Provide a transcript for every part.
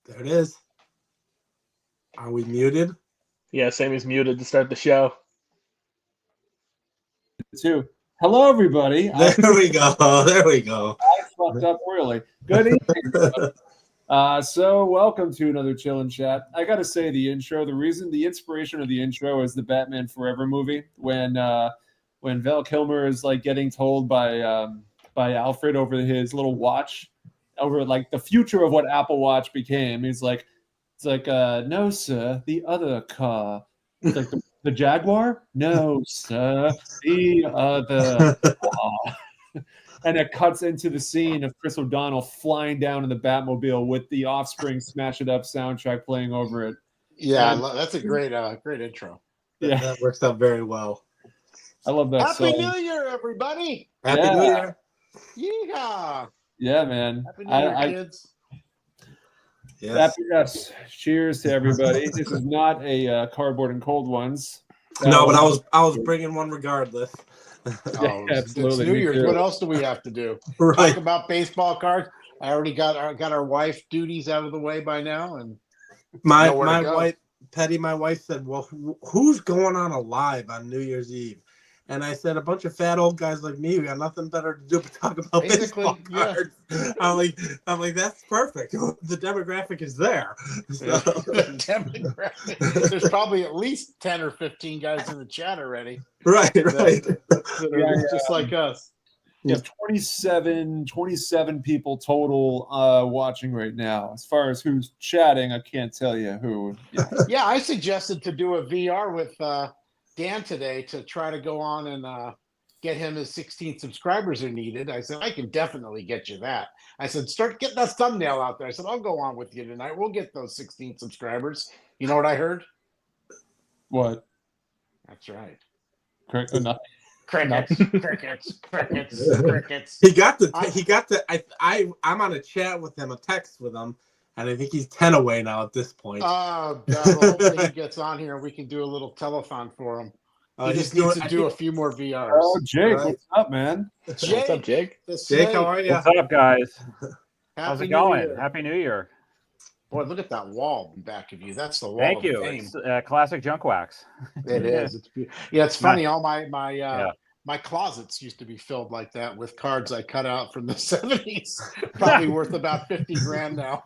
There it is. Are we muted? Yeah, Sammy's muted to start the show. Too. Hello, everybody. There we go. There we go. I fucked up royally. Good evening. So welcome to another Chill and Chat. I gotta say the inspiration of the intro is the Batman Forever movie when Val Kilmer is like getting told by Alfred over his little watch, over like the future of what Apple Watch became. It's like, no, sir, the other car. It's like the Jaguar? No, sir, the other car. And it cuts into the scene of Chris O'Donnell flying down in the Batmobile with the Offspring Smash It Up soundtrack playing over it. Yeah, that's a great intro. Yeah, that works out very well. I love that Happy song. New Year, everybody! Happy New Year. Yeehaw! Yeah, man. Happy New Year, kids. Yes. Cheers to everybody. This is not a Cardboard and Cold Ones. No, but I was bringing one regardless. Oh, absolutely. It's New Year's. What else do we have to do? Right. Talk about baseball cards. I already got our wife duties out of the way by now, and my nowhere to go. wife, Petty, my wife said, "Well, who's going on a live on New Year's Eve?" And I said, "A bunch of fat old guys like me. We got nothing better to do but talk about baseball cards." Yeah. I'm like, that's perfect. The demographic is there. So. The demographic. There's probably at least 10 or 15 guys in the chat already. Right. That are just like us. You have 27 people total watching right now. As far as who's chatting, I can't tell you who. Yeah, I suggested to do a VR with Dan today to try to go on and get him his 16 subscribers are needed. I said, I can definitely get you that. I said, start getting that thumbnail out there. I said, I'll go on with you tonight. We'll get those 16 subscribers. You know what I heard? What? That's right. Nothing. Crickets. He got the. I'm on a chat with him, a text with him, and I think he's 10 away now at this point. Oh, God. Well, hopefully he gets on here and we can do a little telethon for him. He just needs to do a few more VRs. Oh, Jake, what's up, man? Jake, What's up, Jake? Jake, how are you? What's up, guys? How's it going? Year. Happy New Year. Boy, look at that wall in back of you. That's the wall. Thank of you. fame. It's classic junk wax. It is. It's beautiful. Yeah, it's funny. All my closets used to be filled like that with cards I cut out from the 70s. Probably worth about 50 grand now.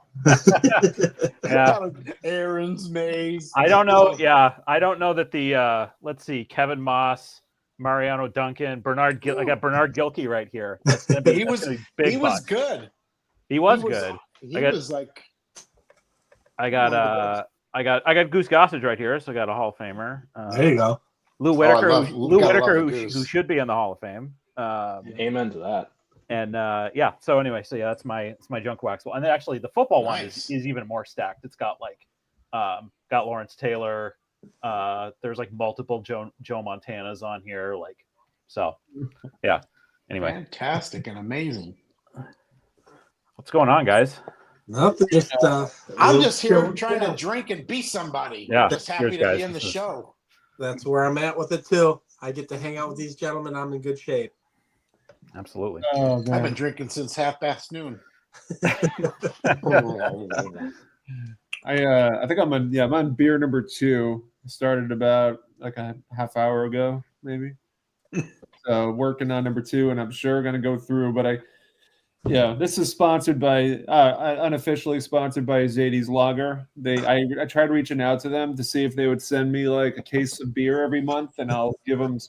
Yeah. Aaron's Maze. I don't know. Yeah, I don't know that the let's see, Kevin Moss, Mariano Duncan, I got Bernard Gilkey right here. He was good. He was good. I got Goose Gossage right here, so I got a Hall of Famer. There you go. Lou Whitaker, who should be in the Hall of Fame. Amen to that. And so anyway, that's my junk wax. And then actually the football one is even more stacked. It's got got Lawrence Taylor. There's like multiple Joe Montanas on here. Anyway. Fantastic and amazing. What's going on, guys? Nothing. I'm just here trying to drink and be somebody. Yeah. Just happy to be in the show. That's where I'm at with it too. I get to hang out with these gentlemen. I'm in good shape. Absolutely. Oh, I've been drinking since half-past noon. I think I'm on beer number 2. I started about like a half hour ago, maybe. So working on number 2, and I'm sure going to go through. But this is sponsored by unofficially sponsored by Zadie's Lager. I tried reaching out to them to see if they would send me like a case of beer every month, and I'll give them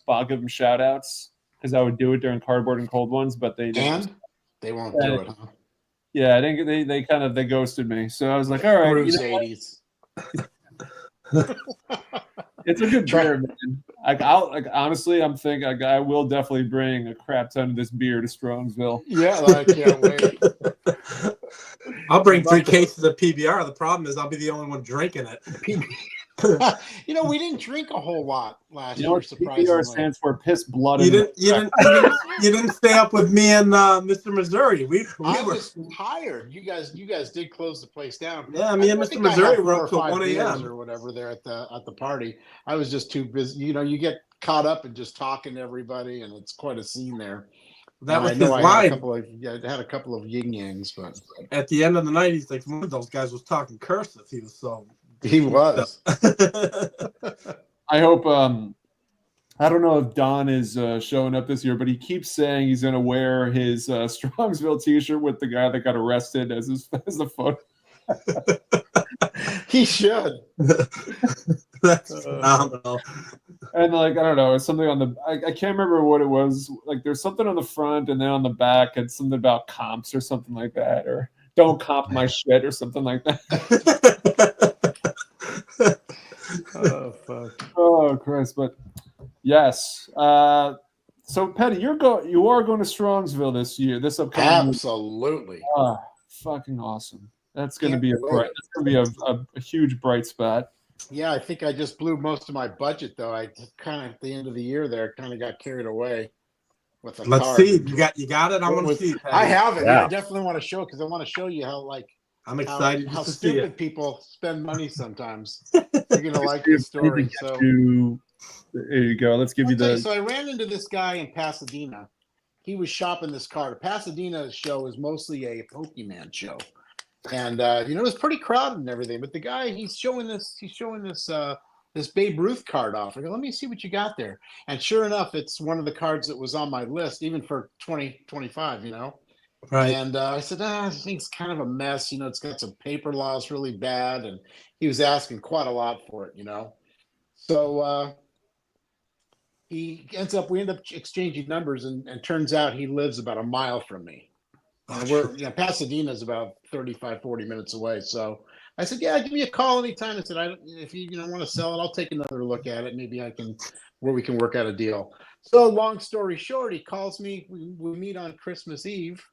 shout outs because I would do it during Cardboard and Cold Ones, but they didn't. And they won't do it, huh? Yeah, I think they ghosted me. So I was like, all right, Zadie's. It's a good beer, man. Honestly, I'm thinking I will definitely bring a crap ton of this beer to Strongsville. Yeah, I can't wait. I'll bring 3 cases of PBR. The problem is I'll be the only one drinking it. We didn't drink a whole lot last year. Surprisingly, PBR stands for piss, blood. You didn't stay up with me and Mr. Missouri. I was tired. You guys did close the place down. Yeah, me and Mr. Missouri were up till 1 a.m. or whatever there at the party. I was just too busy. You get caught up in just talking to everybody, and it's quite a scene there. That was I his know I line. had a couple of yin yangs, but At the end of the night, he's like, one of those guys was talking cursive. He was so. he was. I hope. I don't know if Don is showing up this year, but he keeps saying he's going to wear his Strongsville T-shirt with the guy that got arrested as the photo. He should. That's phenomenal. And like, I don't know, it's something on the. I can't remember what it was. Like, there's something on the front, and then on the back, it's something about comps or something like that, or don't comp my shit or something like that. Oh fuck. Oh Christ! But yes. So Petty, you are going to Strongsville this year. This upcoming. Absolutely. Oh, fucking awesome. That's going to be a huge bright spot. Yeah, I think I just blew most of my budget though. I kind of at the end of the year there kind of got carried away with the Let's card. see. You got it. I want to see it. I have it. Yeah. I definitely want to show it because I want to show you how I'm excited how just to see stupid it. people spend money sometimes. You're gonna like this story. So There you go. Let's give you the. so I ran into this guy in Pasadena. He was shopping this card. Pasadena show is mostly a Pokemon show, and it was pretty crowded and everything. But the guy he's showing this this Babe Ruth card off. I go, let me see what you got there. And sure enough, it's one of the cards that was on my list, even for 2025. Right. And I said, this thing's kind of a mess. It's got some paper loss really bad. And he was asking quite a lot for it, So we end up exchanging numbers, and turns out he lives about a mile from me. Pasadena is about 35, 40 minutes away. So I said, yeah, give me a call anytime. I said, if you want to sell it, I'll take another look at it. Maybe we can work out a deal. So long story short, he calls me. We meet on Christmas Eve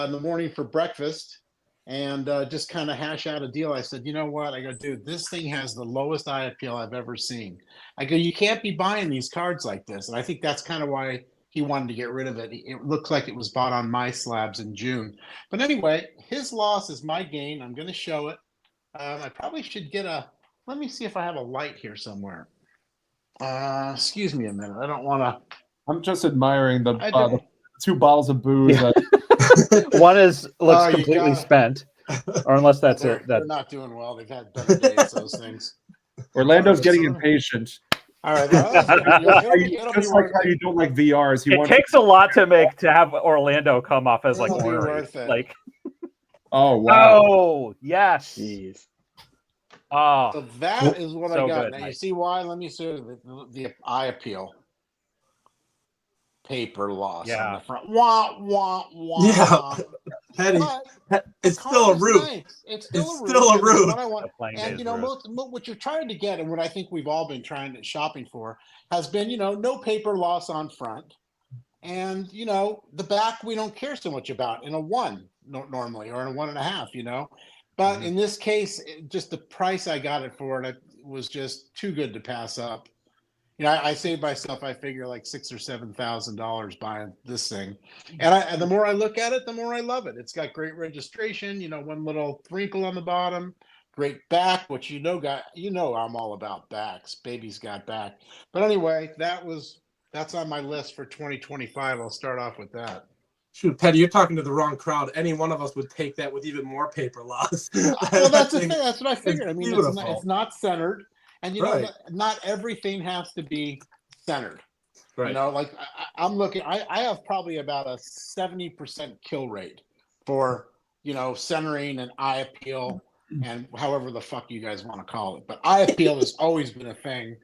in the morning for breakfast, and just kind of hash out a deal. I said, you know what? I go, dude, this thing has the lowest eye appeal I've ever seen. I go, you can't be buying these cards like this. And I think that's kind of why he wanted to get rid of it. It looks like it was bought on my slabs in June. But anyway, his loss is my gain. I'm going to show it. I probably should get let me see if I have a light here somewhere. Excuse me a minute. I don't want to. I'm just admiring the 2 bottles of booze. Yeah. One looks completely spent, or unless they're not doing well. They've had better days, those things. Orlando's getting impatient. All right, just like how you don't like VRs. It takes a lot to have Orlando come off as worth it. Like. Oh wow! Oh yes. Jeez. Oh, so that is what I got. Good, now Mike. you see why? Let me show the eye appeal. Paper loss on the front. Wah wah wah. Yeah, Petty. It's still a root. Nice. It's still a a root. What I want, and what you're trying to get, and what I think we've all been shopping for, has been no paper loss on front, and the back we don't care so much about in a 1 normally, or in a 1.5. But in this case, just the price I got it for, it was just too good to pass up. I saved myself, I figure, like $6,000 or $7,000 buying this thing, and the more I look at it, the more I love it. It's got great registration, one little wrinkle on the bottom, great back, which I'm all about backs. Baby's got back. But anyway, that's on my list for 2025. I'll start off with that. Shoot, Petty, you're talking to the wrong crowd. Any one of us would take that with even more paper loss. Well, that's the thing. That's what I figured. I mean, it's not centered. And not everything has to be centered. Right. I'm looking. I have probably about a 70% kill rate for centering and eye appeal, and however the fuck you guys want to call it. But eye appeal has always been a thing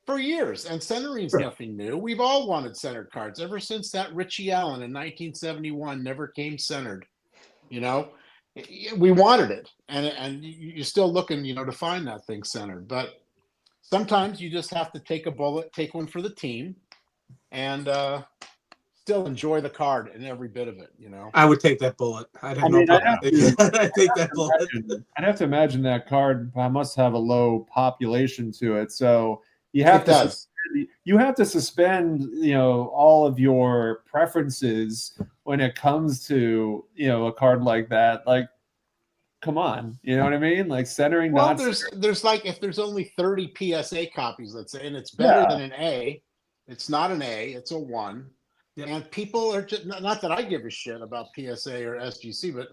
for years, and centering's nothing new. We've all wanted centered cards ever since that Richie Allen in 1971 never came centered. We wanted it, and you're still looking, to find that thing centered, but. Sometimes you just have to take a bullet, take one for the team, and still enjoy the card and every bit of it. I would take that bullet. I'd have no problem. I'd take that bullet. I'd have to imagine that card must have a low population to it, so you have to suspend, all of your preferences when it comes to, a card like that. Like, come on, you know what I mean? Like centering. Well, there's like, if there's only 30 PSA copies, let's say, and it's better than an A. It's not an A. It's a 1. Yep. And people are just not that I give a shit about PSA or SGC, but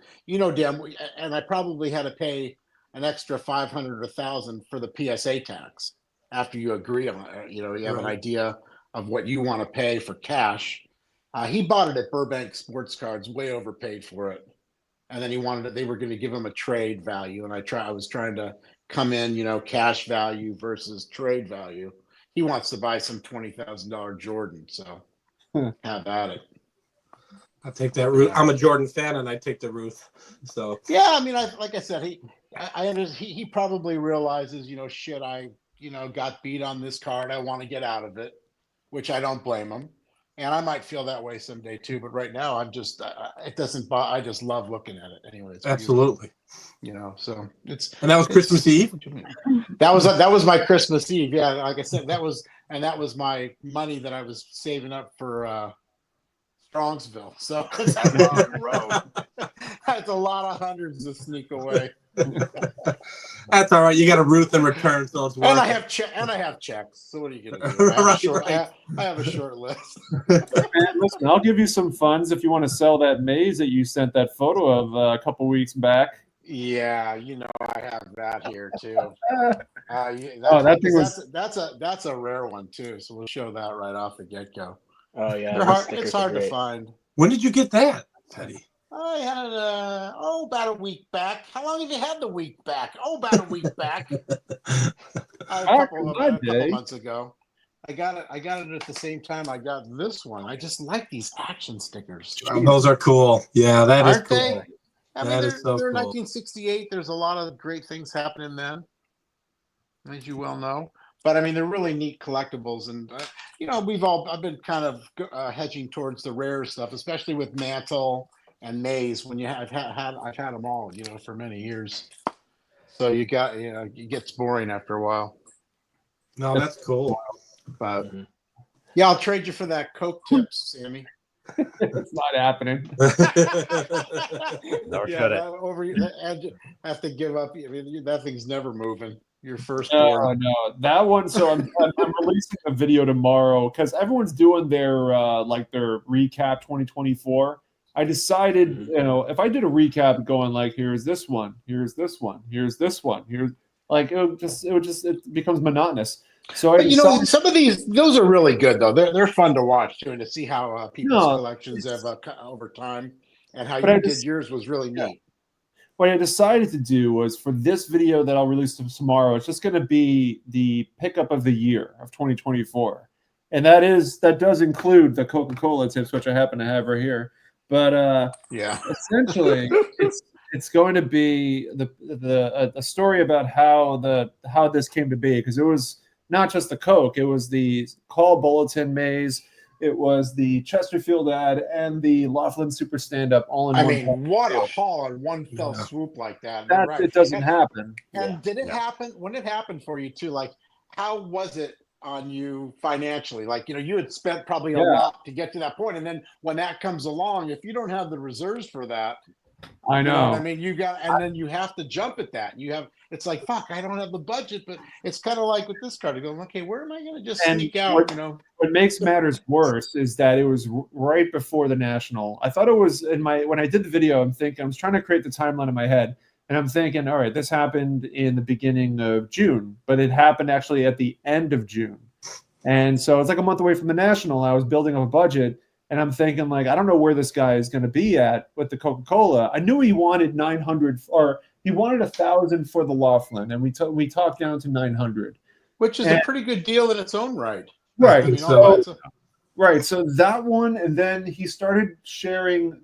damn, and I probably had to pay an extra 500 or 1,000 for the PSA tax after you agree on it. You have an idea of what you want to pay for cash. He bought it at Burbank Sports Cards, way overpaid for it, and then they were going to give him a trade value, and I was trying to come in, cash value versus trade value. He wants to buy some $20,000 Jordan, so. Have at it. I take that Ruth. I'm a Jordan fan, and I take the Ruth. So yeah, I mean, like I said, he probably realizes, shit, I got beat on this card. I want to get out of it, which I don't blame him, and I might feel that way someday too. But right now, I'm just it doesn't. I just love looking at it. Anyway, it's absolutely. So it's and that was Christmas Eve. That was my Christmas Eve. Yeah, like I said, that was my money that I was saving up for Strongsville. So it's a long road. That's a lot of hundreds to sneak away. That's all right. You got a Ruth in return, so it's worth. And I have checks. So what are you gonna do? I have a short list. Man, listen, I'll give you some funds if you want to sell that maze that you sent that photo of a couple weeks back. Yeah, I have that here too. That's a rare one too. So we'll show that right off the get go. Oh yeah, it's hard to find. When did you get that, Teddy? I had it about a week back. How long have you had the week back? About a week back. a couple months ago. I got it at the same time I got this one. I just like these action stickers. Oh, those are cool. Yeah, that is cool. They? I mean, they're 1968. There's a lot of great things happening then, as you well know. But I mean, they're really neat collectibles, and I've been kind of hedging towards the rare stuff, especially with Mantle and Maze. When I've had them all, for many years. So it gets boring after a while. No, that's cool. But yeah, I'll trade you for that Coke tips, Sammy. It's not happening. Nor should it. I have to give up. I mean, that thing's never moving. Your first no, that one. So I'm releasing a video tomorrow because everyone's doing their recap 2024. I decided, if I did a recap going like, here's this one, here's this one, here's this one, here's like it becomes monotonous. So some of those are really good though. They're fun to watch too, and to see how people's collections have over time, and how you did yours was really neat. What I decided to do was for this video that I'll release tomorrow, it's just going to be the pickup of the year of 2024, and that does include the Coca-Cola tips, which I happen to have right here. But essentially, it's going to be a story about how this came to be, because it was not just the Coke, it was the call bulletin maze, it was the Chesterfield ad, and the Laughlin Super Stand-Up all in one. I mean, what a haul in one fell swoop like that. It doesn't happen. And did it happen? When it happened for you too, like how was it on you financially? Like, you had spent probably a lot to get to that point, and then when that comes along, if you don't have the reserves for that, I know. I mean, then you have to jump at that. It's like, fuck, I don't have the budget, but it's kind of like with this card. You go, okay, where am I going to just sneak out? What makes matters worse is that it was right before the National. I thought it was when I did the video, I was trying to create the timeline in my head, and I'm thinking, all right, this happened in the beginning of June, but it happened actually at the end of June. And so it's like a month away from the National. I was building up a budget, and I'm thinking, like, I don't know where this guy is going to be at with the Coca-Cola. I knew he wanted 900, or he wanted 1,000 for the Laughlin, and we talked down to 900, which is a pretty good deal in its own right. Right. I mean, so that one, and then he started sharing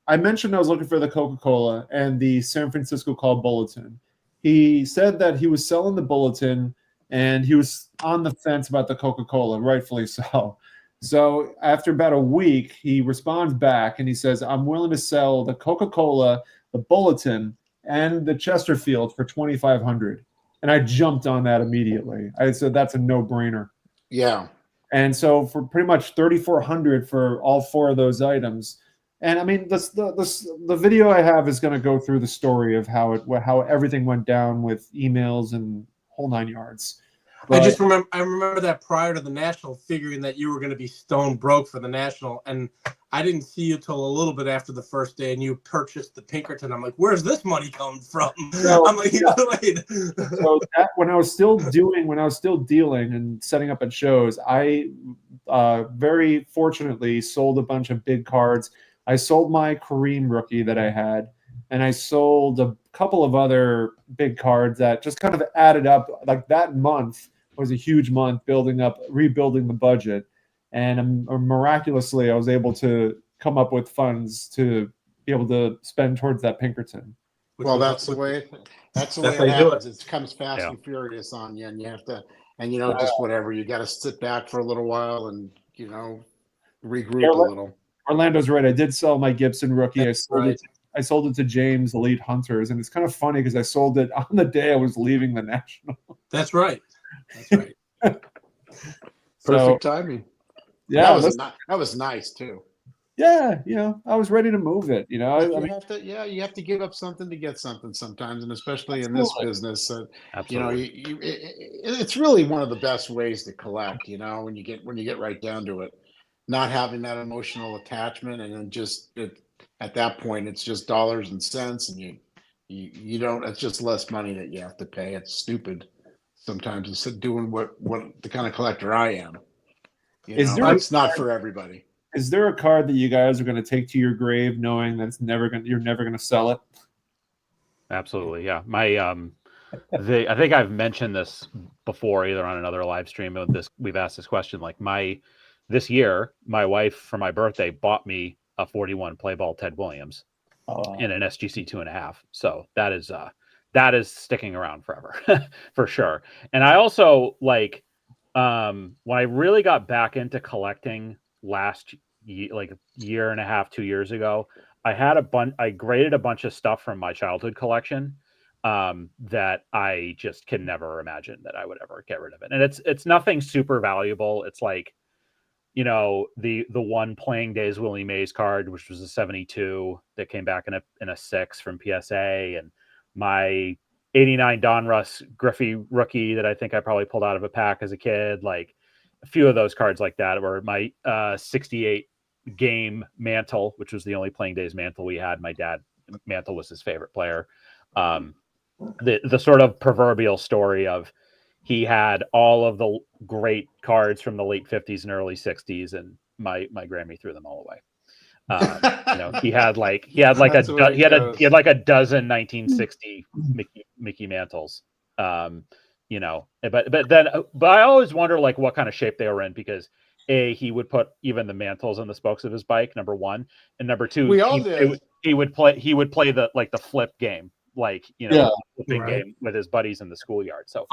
I mentioned I was looking for the Coca-Cola and the San Francisco Call Bulletin. He said that he was selling the Bulletin, and he was on the fence about the Coca-Cola, rightfully so. So after about a week, he responds back and he says, I'm willing to sell the Coca-Cola, the Bulletin, and the Chesterfield for $2,500. And I jumped on that immediately. I said, that's a no-brainer. Yeah. And so for pretty much $3,400 for all four of those items. And I mean, the video I have is going to go through the story of how everything went down with emails and whole nine yards. But I remember that prior to the National, figuring that you were going to be stone broke for the National, and I didn't see you till a little bit after the first day, and you purchased the Pinkerton. I'm like, where's this money coming from? So, I'm like, wait. So when I was still dealing and setting up at shows, I very fortunately sold a bunch of big cards. I sold my Kareem rookie that I had, and I sold a couple of other big cards that just kind of added up. Like that month was a huge month rebuilding the budget. And miraculously, I was able to come up with funds to be able to spend towards that Pinkerton. Well, that's the way it happens. It comes fast and furious on you, and you have to, and just whatever. You got to sit back for a little while and regroup a little. Orlando's right. I did sell my Gibson rookie. I sold it to James Elite Hunters, and it's kind of funny because I sold it on the day I was leaving the National. That's right. Perfect timing. Yeah, that was nice too. Yeah, I was ready to move it. You have to give up something to get something sometimes, and especially in this business. It's really one of the best ways to collect. When you get right down to it, not having that emotional attachment, and then at that point, it's just dollars and cents, and you don't. It's just less money that you have to pay. It's stupid sometimes. It's doing what the kind of collector I am. It's not for everybody. Is there a card that you guys are going to take to your grave, knowing that you're never going to sell it? Absolutely, yeah. I think I've mentioned this before, either on another live stream. We've asked this question. Like this year, my wife for my birthday bought me a 41 play ball Ted Williams in an SGC 2.5. So that is sticking around forever for sure. And I also when I really got back into collecting last year, like a year and a half, 2 years ago, I graded a bunch of stuff from my childhood collection that I just can never imagine that I would ever get rid of it. And it's nothing super valuable. It's like, the one Playing Days Willie Mays card, which was a 72 that came back in a 6 from PSA, and my 89 Donruss Griffey rookie that I think I probably pulled out of a pack as a kid, like a few of those cards like that, or my 68 game Mantle, which was the only Playing Days Mantle we had. My dad, Mantle was his favorite player. The sort of proverbial story of he had all of the great cards from the late 50s and early 60s, and my Grammy threw them all away. He had like a dozen 1960 Mickey Mantles. But I always wonder what kind of shape they were in, because he would put even the mantles on the spokes of his bike, number one, and number two, he would play the flip game, flipping game with his buddies in the schoolyard. So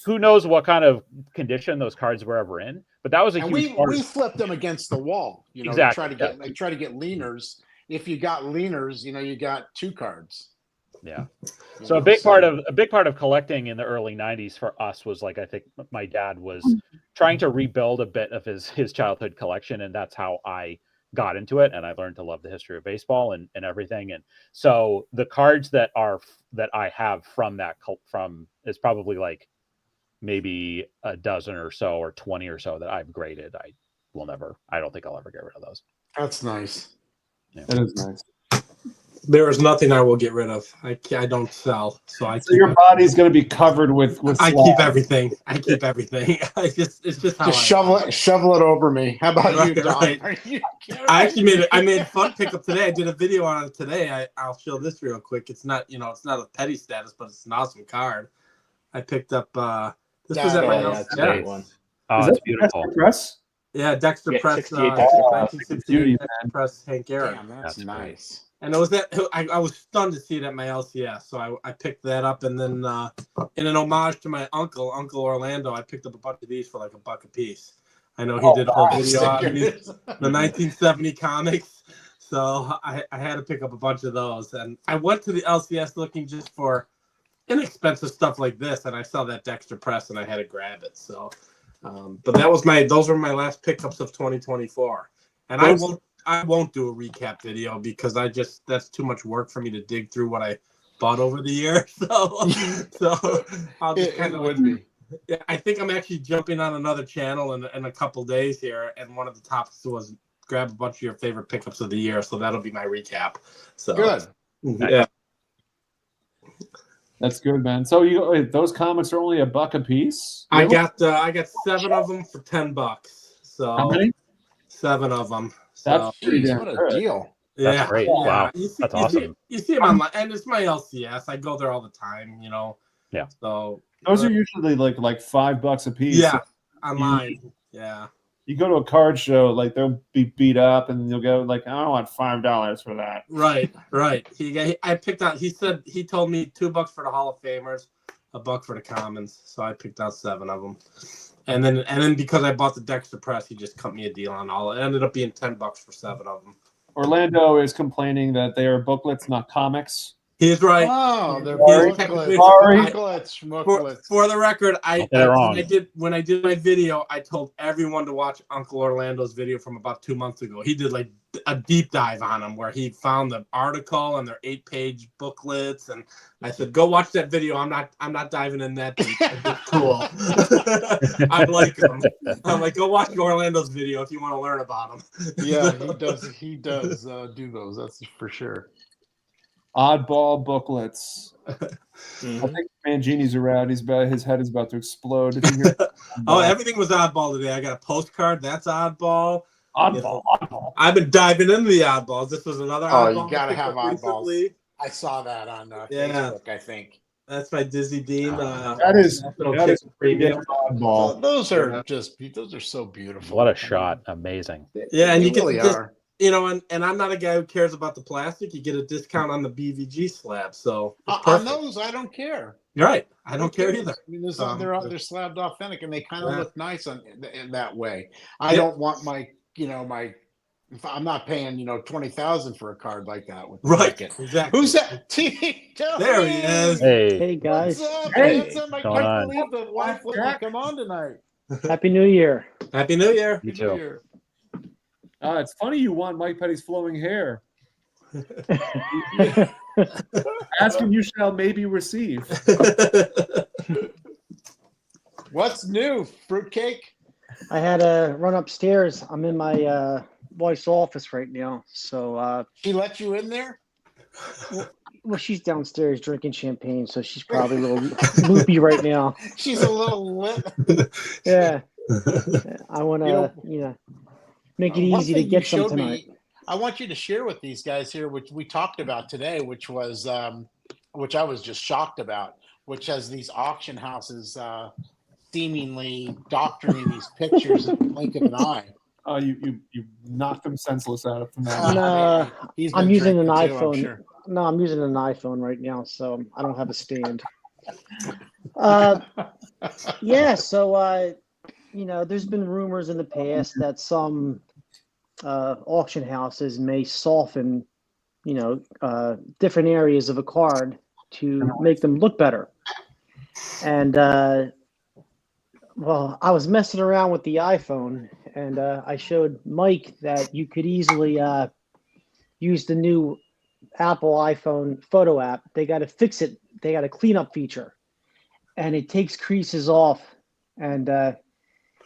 who knows what kind of condition those cards were ever in, but that was a huge part. We flipped them against the wall, exactly. try to get leaners. If you got leaners, you got two cards. Yeah. So a big part of collecting in the early 90s for us was I think my dad was trying to rebuild a bit of his childhood collection, and that's how I got into it, and I learned to love the history of baseball and everything. And so the cards that I have from is probably maybe a dozen or so, or 20 or so that I've graded. I don't think I'll ever get rid of those. That's nice. Yeah. That is nice. There is nothing I will get rid of. I don't sell, so your body's going to be covered with I keep everything. It's just how shovel it over me. How about you, Don? Right. I made a fun pickup today. I did a video on it today. I'll show this real quick. It's not it's not a petty status, but it's an awesome card. I picked up this was at my house. Yeah. Oh, it's beautiful. Press? Yeah, Dexter Press, 1968 Dexter Press, Hank Aaron. Damn, that's nice. And it was I was stunned to see it at my LCS, so I picked that up, and then in an homage to my Uncle Orlando, I picked up a bunch of these for $1 a piece. I know he did a whole video on the 1970 comics, so I had to pick up a bunch of those. And I went to the LCS looking just for inexpensive stuff like this, and I saw that Dexter Press, and I had to grab it. So, but those were my last pickups of 2024, and I won't do a recap video because that's too much work for me to dig through what I bought over the year. So I'll just it would be. Yeah, I think I'm actually jumping on another channel in a couple days here, and one of the topics was grab a bunch of your favorite pickups of the year. So that'll be my recap. So Good. Yeah. That's good, man. So those comics are only $1 a piece? I got 7 of them for $10. So How many? 7 of them. That's So pretty Jeez, damn what a good. deal. That's yeah, great. yeah. Wow. You see, That's you awesome. You see them online, and it's my LCS. I go there all the time, you know. Yeah. So Those are usually like $5 a piece. yeah, online. Yeah. You go to a card show, like they'll be beat up, and you'll go like, I don't want $5 for that. Right. I picked out. He told me $2 for the Hall of Famers, $1 for the Commons. So I picked out 7 of them, and then because I bought the Dexter Press, he just cut me a deal on all. It ended up being $10 for 7 of them. Orlando is complaining that they are booklets, not comics. He's right. Oh, they're Sorry. booklets. For the record, wrong. when I did my video, I told everyone to watch Uncle Orlando's video from about 2 months ago. He did like a deep dive on them where he found the article and their 8-page booklets, and I said, "Go watch that video. I'm not diving in that deep. It's cool." I like him. I'm like, "Go watch Orlando's video if you want to learn about him." Yeah, he does do those. That's for sure. Oddball booklets. I think Mangini's around. His head is about to explode. Did you hear? Oh, everything was oddball today. I got a postcard. That's oddball. Oddball. I've been diving into the oddballs. This was another oddball. Oh, you gotta have oddballs. recently. I saw that on Facebook, I think. That's my Dizzy Dean. That is premium. oddball. Those are so beautiful. What a shot. Amazing. Yeah, and They you get really this, are. you know, and I'm not a guy who cares about the plastic. You get a discount on the BVG slab, so it's On perfect. those, I don't care. You're right. I don't care either. I mean, they're slabbed authentic, and they kind of Yeah. look nice in that way. I don't want my. If I'm not paying, $20,000 for a card like that. Right. Exactly. Who's that? There he is. Hey. Hey guys, What's up, Hey. handsome? I Going can't on? believe the wife let me come on tonight. Happy New Year. Happy New Year. You too. It's funny you want Mike Petty's flowing hair. Ask and you shall maybe receive. What's new? Fruitcake? I had to run upstairs. I'm in my wife's office right now. So, She let you in there? well, she's downstairs drinking champagne, so she's probably a little loopy right now. She's a little lit. Yeah. I want to, make it One easy to thing you get some showed tonight. me, I want you to share with these guys here, which we talked about today, which was, which I was just shocked about, which has these auction houses seemingly doctoring these pictures at the blink of an eye. Oh, you knocked them senseless out of that. No, He's I'm been using an drinking too, I'm iPhone. sure. No, I'm using an iPhone right now, so I don't have a stand. Yeah, so there's been rumors in the past that some auction houses may soften, different areas of a card to make them look better. And well, I was messing around with the iPhone, and I showed Mike that you could easily use the new Apple iPhone photo app. They got to fix it. They got a cleanup feature, and it takes creases off, and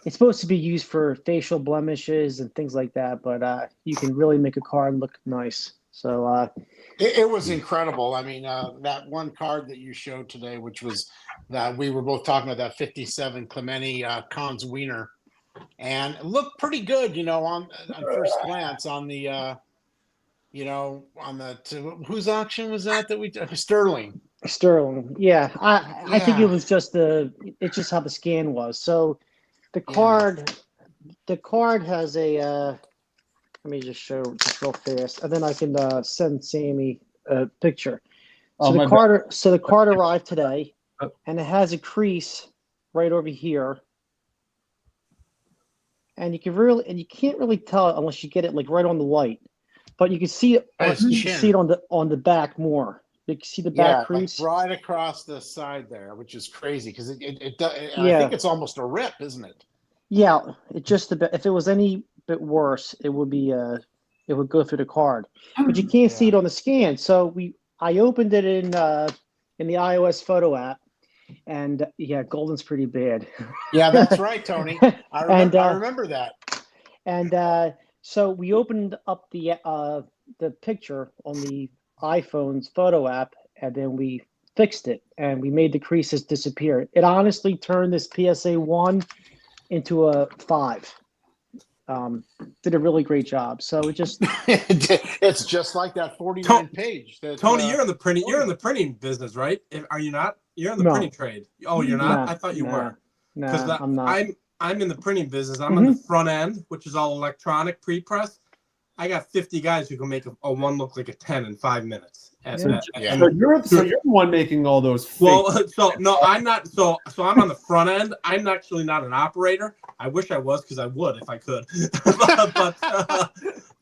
it's supposed to be used for facial blemishes and things like that. But you can really make a card look nice. So It was incredible. I mean, that one card that you showed today, which was that we were both talking about, that 57 Clemente Cons Wiener, and it looked pretty good, on first glance on the, whose auction was that we Sterling. Sterling, yeah. I think it was just it's just how the scan was. So the card has a. Let me just show just real fast, and then I can send Sammy a picture. So the card arrived today, and it has a crease right over here, and you can't really tell unless you get it like right on the white, but you can see it. You can see it on the back more. You can see the back crease right across the side there, which is crazy because it does. I think it's almost a rip, isn't it? Yeah, it just if it was any bit worse, it would be it would go through the card, but you can't see it on the scan. So I opened it in the iOS photo app, And yeah, Golden's pretty bad. Yeah, that's right, Tony. I remember that. And so we opened up the picture on the iPhone's photo app, and then we fixed it, and we made the creases disappear. It honestly turned this PSA 1 into a 5. Did a really great job. So it just it's just like that 49 page. That, Tony, you're in the printing business, right? Are you not? You're in the printing trade. Oh, you're not? I thought you were. No, I'm not. I'm in the printing business. I'm on the front end, which is all electronic pre-press. I got 50 guys who can make a 1 look like a 10 in 5 minutes. So you're the one making all those. Well, so no, I'm not. So I'm on the front end. I'm actually not an operator. I wish I was, because I would if I could.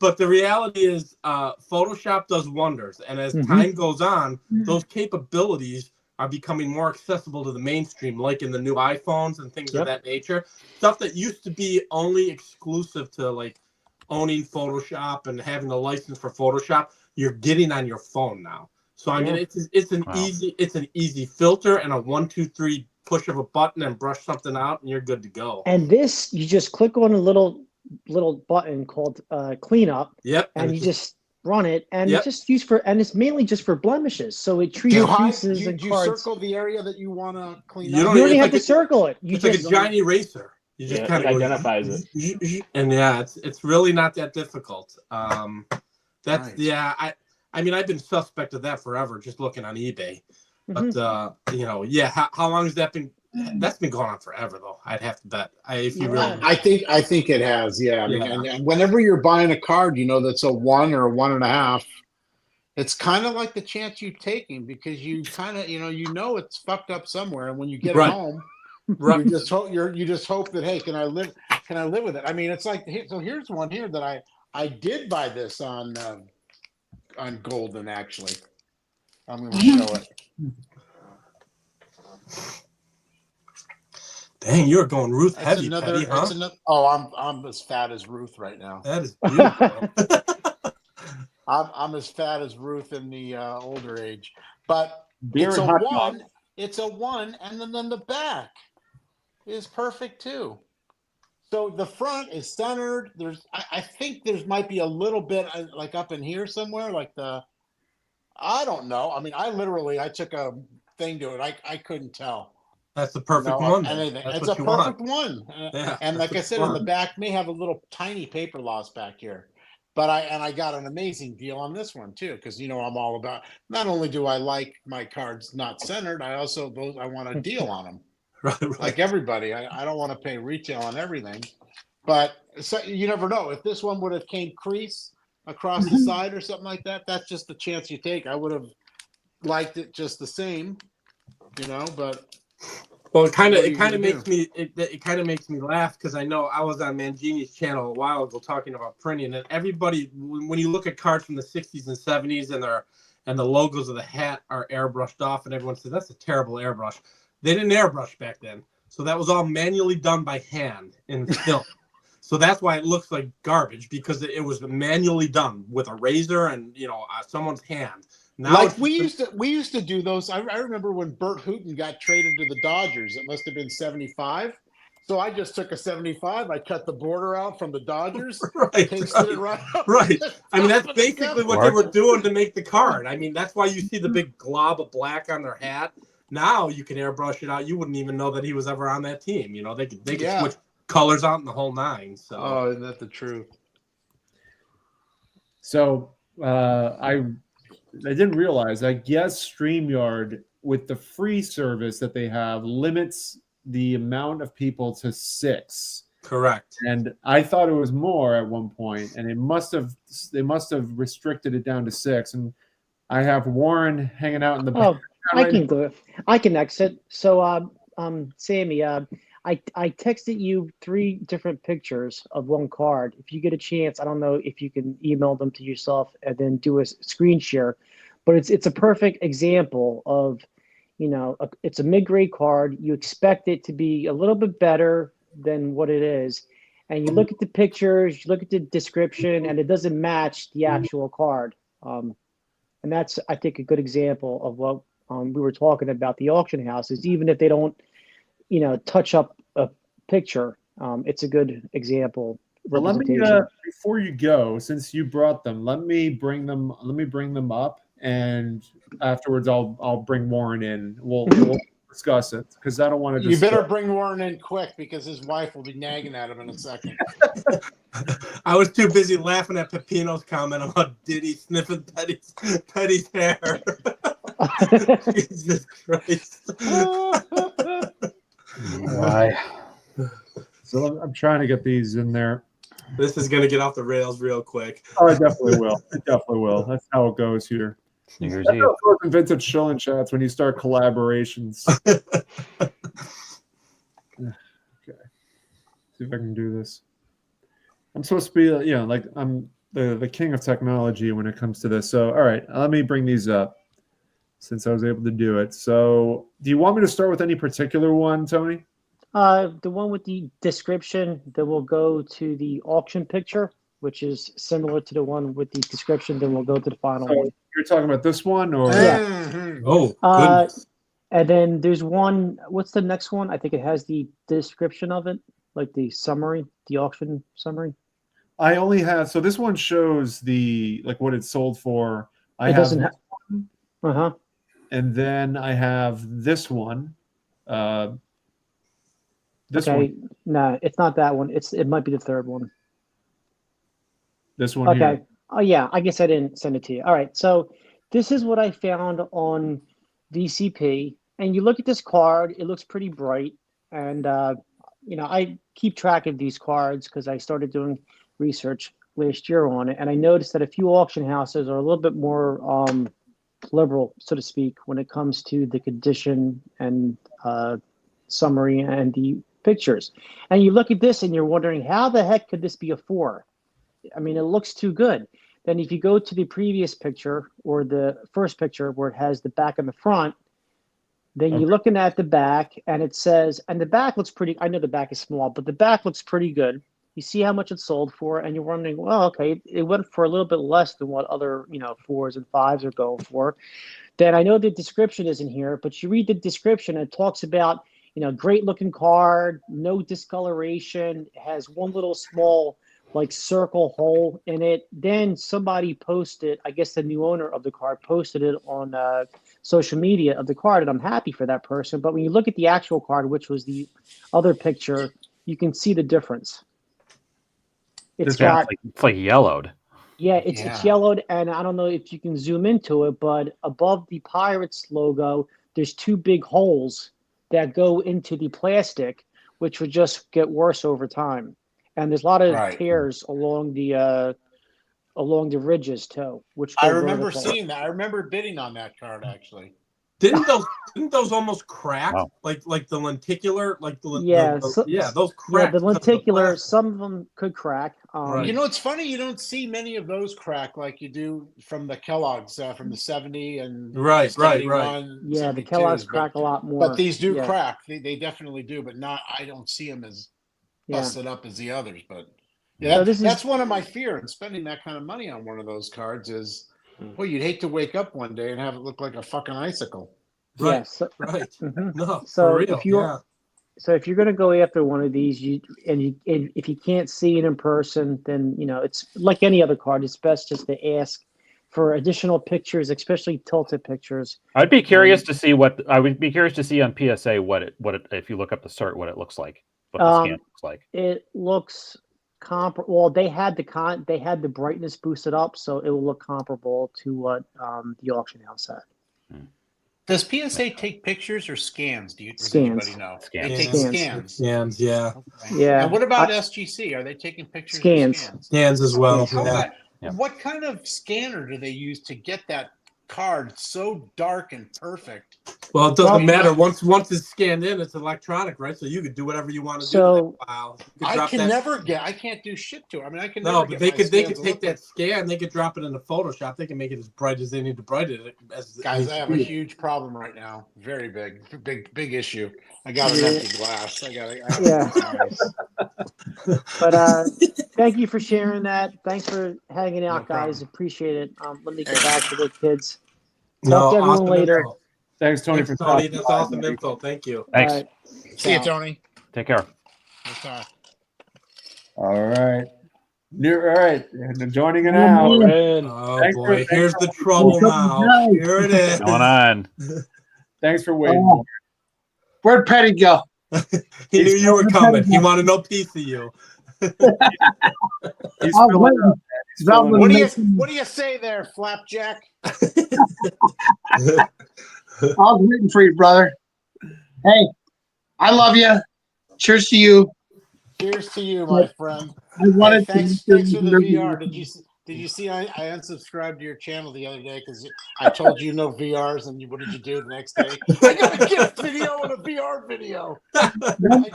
but the reality is, Photoshop does wonders, and as time goes on, those capabilities are becoming more accessible to the mainstream, like in the new iPhones and things of that nature. Stuff that used to be only exclusive to like owning Photoshop and having a license for Photoshop, you're getting on your phone now. So I mean, it's an easy filter and a 1, 2, 3 push of a button and brush something out, and you're good to go. And this, you just click on a little button called cleanup. Yep. And you just run it, and it's just used for, and it's mainly just for blemishes. So it treats creases and do you cards. Circle the area that you want to clean up? You don't even have to circle it. It's like a giant eraser. You just kind of identifies it. And it's really not that difficult. I mean, I've been suspect of that forever, just looking on eBay. But how long has that been? That's been going on forever, though. I'd have to bet. I think it has. Yeah. I mean, and whenever you're buying a card, that's a 1 or a 1.5. It's kind of like the chance you're taking, because you kind of it's fucked up somewhere, and when you get it home, you just hope that, hey, can I live with it? I mean, it's like, so here's one here that I did buy this on Golden, actually. I'm going to show it. Dang, you're going Ruth heavy, Petty, huh? I'm as fat as Ruth right now. That is beautiful. I'm as fat as Ruth in the older age, but it's a 1. It's a 1, and then the back is perfect too. So the front is centered. I think there might be a little bit like up in here somewhere, like I don't know. I mean, I took a thing to it. I couldn't tell. That's the perfect one. It's a perfect one. And like I said, in the back may have a little tiny paper loss back here. But I got an amazing deal on this one too, because I'm all about, not only do I like my cards not centered, I want a deal on them. Right. Like everybody. I don't want to pay retail on everything. But so you never know. If this one would have came crease across the side or something like that, that's just the chance you take. I would have liked it just the same, but well, it kind of makes me laugh, because I know I was on Mangini's channel a while ago talking about printing, and everybody, when you look at cards from the 60s and 70s and the logos of the hat are airbrushed off, and everyone says that's a terrible airbrush. They didn't airbrush back then, so that was all manually done by hand in film. So that's why it looks like garbage, because it was manually done with a razor and someone's hand. Now, like we used to do those. I remember when Bert Hooton got traded to the Dodgers. It must have been 75. So I just took a 75. I cut the border out from the Dodgers. Pasted it right up. Right. I mean, that's basically what they were doing to make the card. I mean, that's why you see the big glob of black on their hat. Now you can airbrush it out. You wouldn't even know that he was ever on that team. They could switch colors out in the whole 9. So. Oh, isn't that the truth? So I didn't realize, I guess StreamYard, with the free service that they have, limits the amount of people to 6. Correct. And I thought it was more at one point, and they must have restricted it down to 6. And I have Warren hanging out in the back. I can exit. So Sammy, I texted you 3 different pictures of one card. If you get a chance, I don't know if you can email them to yourself and then do a screen share, but it's a perfect example of, it's a mid-grade card. You expect it to be a little bit better than what it is. And you look at the pictures, you look at the description, and it doesn't match the actual card. And that's, I think, a good example of what we were talking about the auction houses, even if they don't, touch up a picture, it's a good example. Well, let me before you go, since you brought them, let me bring them up, and afterwards I'll bring Warren in. We'll discuss it because I don't want to. You better bring Warren in quick because his wife will be nagging at him in a second. I was too busy laughing at Pepino's comment about Diddy sniffing Petty's hair. Jesus Christ. Why? So I'm trying to get these in there. This is gonna get off the rails real quick. Oh, it definitely will. It definitely will. That's how it goes here. New Year's That's Eve. how it goes in vintage chilling chats when you start collaborations. Okay. See if I can do this. I'm supposed to be, like I'm the king of technology when it comes to this. So, all right, let me bring these up since I was able to do it. So, do you want me to start with any particular one, Tony? The one with the description, then we'll go to the auction picture, which is similar to the one with the description. Then we'll go to the final one. You're talking about this one, or Yeah. Oh, goodness. And then there's one. What's the next one? I think it has the description of it, like the summary, the auction summary. I only have. So this one shows what it's sold for. Doesn't have. And then I have this one. This one. No, it's not that one. It might be the third one. This one. Okay. Here. Oh yeah, I guess I didn't send it to you. All right. So this is what I found on VCP, and you look at this card. It looks pretty bright, and I keep track of these cards because I started doing research last year on it, and I noticed that a few auction houses are a little bit more liberal, so to speak, when it comes to the condition and summary and the pictures. And you look at this and you're wondering, how the heck could this be a 4? I mean, it looks too good. Then if you go to the previous picture or the first picture where it has the back and the front, then you're looking at the back and it says, and the back looks pretty, I know the back is small, but the back looks pretty good. You see how much it sold for, and you're wondering, well, okay, it went for a little bit less than what other, 4s and 5s are going for. Then I know the description isn't here, but you read the description and it talks about, great looking card, no discoloration, has one little small circle hole in it. Then somebody posted, I guess the new owner of the card posted it on social media of the card, and I'm happy for that person. But when you look at the actual card, which was the other picture, you can see the difference. It's like yellowed. Yeah, it's yellowed, and I don't know if you can zoom into it, but above the Pirates logo, there's 2 big holes that go into the plastic, which would just get worse over time. And there's a lot of tears along the ridges too. Which I remember seeing that. I remember bidding on that card actually. Didn't those almost crack? Wow. Like the lenticular, those crack. Yeah, the lenticular, some of them could crack. It's funny you don't see many of those crack like you do from the Kellogg's from the 70 and right. Yeah, the Kellogg's crack a lot more. But these do crack. They definitely do, but I don't see them as busted up as the others. But yeah, that's one of my fears in spending that kind of money on one of those cards is. Well, you'd hate to wake up one day and have it look like a fucking icicle. Right. Yeah, right. No, so for real. If you're going to go after one of these, if you can't see it in person, then it's like any other card. It's best just to ask for additional pictures, especially tilted pictures. I'd be curious to see on PSA what it if you look up the cert what it looks like, what the scan looks like. It looks well, they had the brightness boosted up, so it will look comparable to what the auction house had. Does PSA take pictures or scans? Does anybody know? Scans. They take scans. Scans, yeah. Okay. Yeah. And what about SGC? Are they taking pictures? Scans. Scans as well. What kind of scanner do they use to get that card so dark and perfect? Well, it doesn't matter. Once it's scanned in, it's electronic, right? So you could do whatever you want to do. Wow. I can't do shit to it. I mean, I can. No, but they could take that scan. They could drop it into Photoshop. They can make it as bright as they need to brighten it. Guys, I have a huge problem right now. Very big issue. I got an empty glass. But thank you for sharing that. Thanks for hanging out, guys. Appreciate it. Let me get back to the kids. Talk to everyone later. Thanks, Tony, Thanks, for Tony. stopping That's by. awesome info. Thank you. Thanks. All right. See you, Tony. Take care. All right. All right. And joining it now. We're in. Oh Thanks boy, for- here's the trouble now. Here it is. Going on. Thanks for waiting. Oh. Where'd Petty go? He knew you were coming. He wanted no piece of you. He's I'm filling waiting. up. He's filling up. What do you say there, Flapjack? I was waiting for you, brother. Hey, I love you. Cheers to you. Cheers to you, my friend. I wanted Thanks to for the VR. Did you see I unsubscribed to your channel the other day because I told you no VRs, and what did you do the next day? I got a gift video and a VR video. I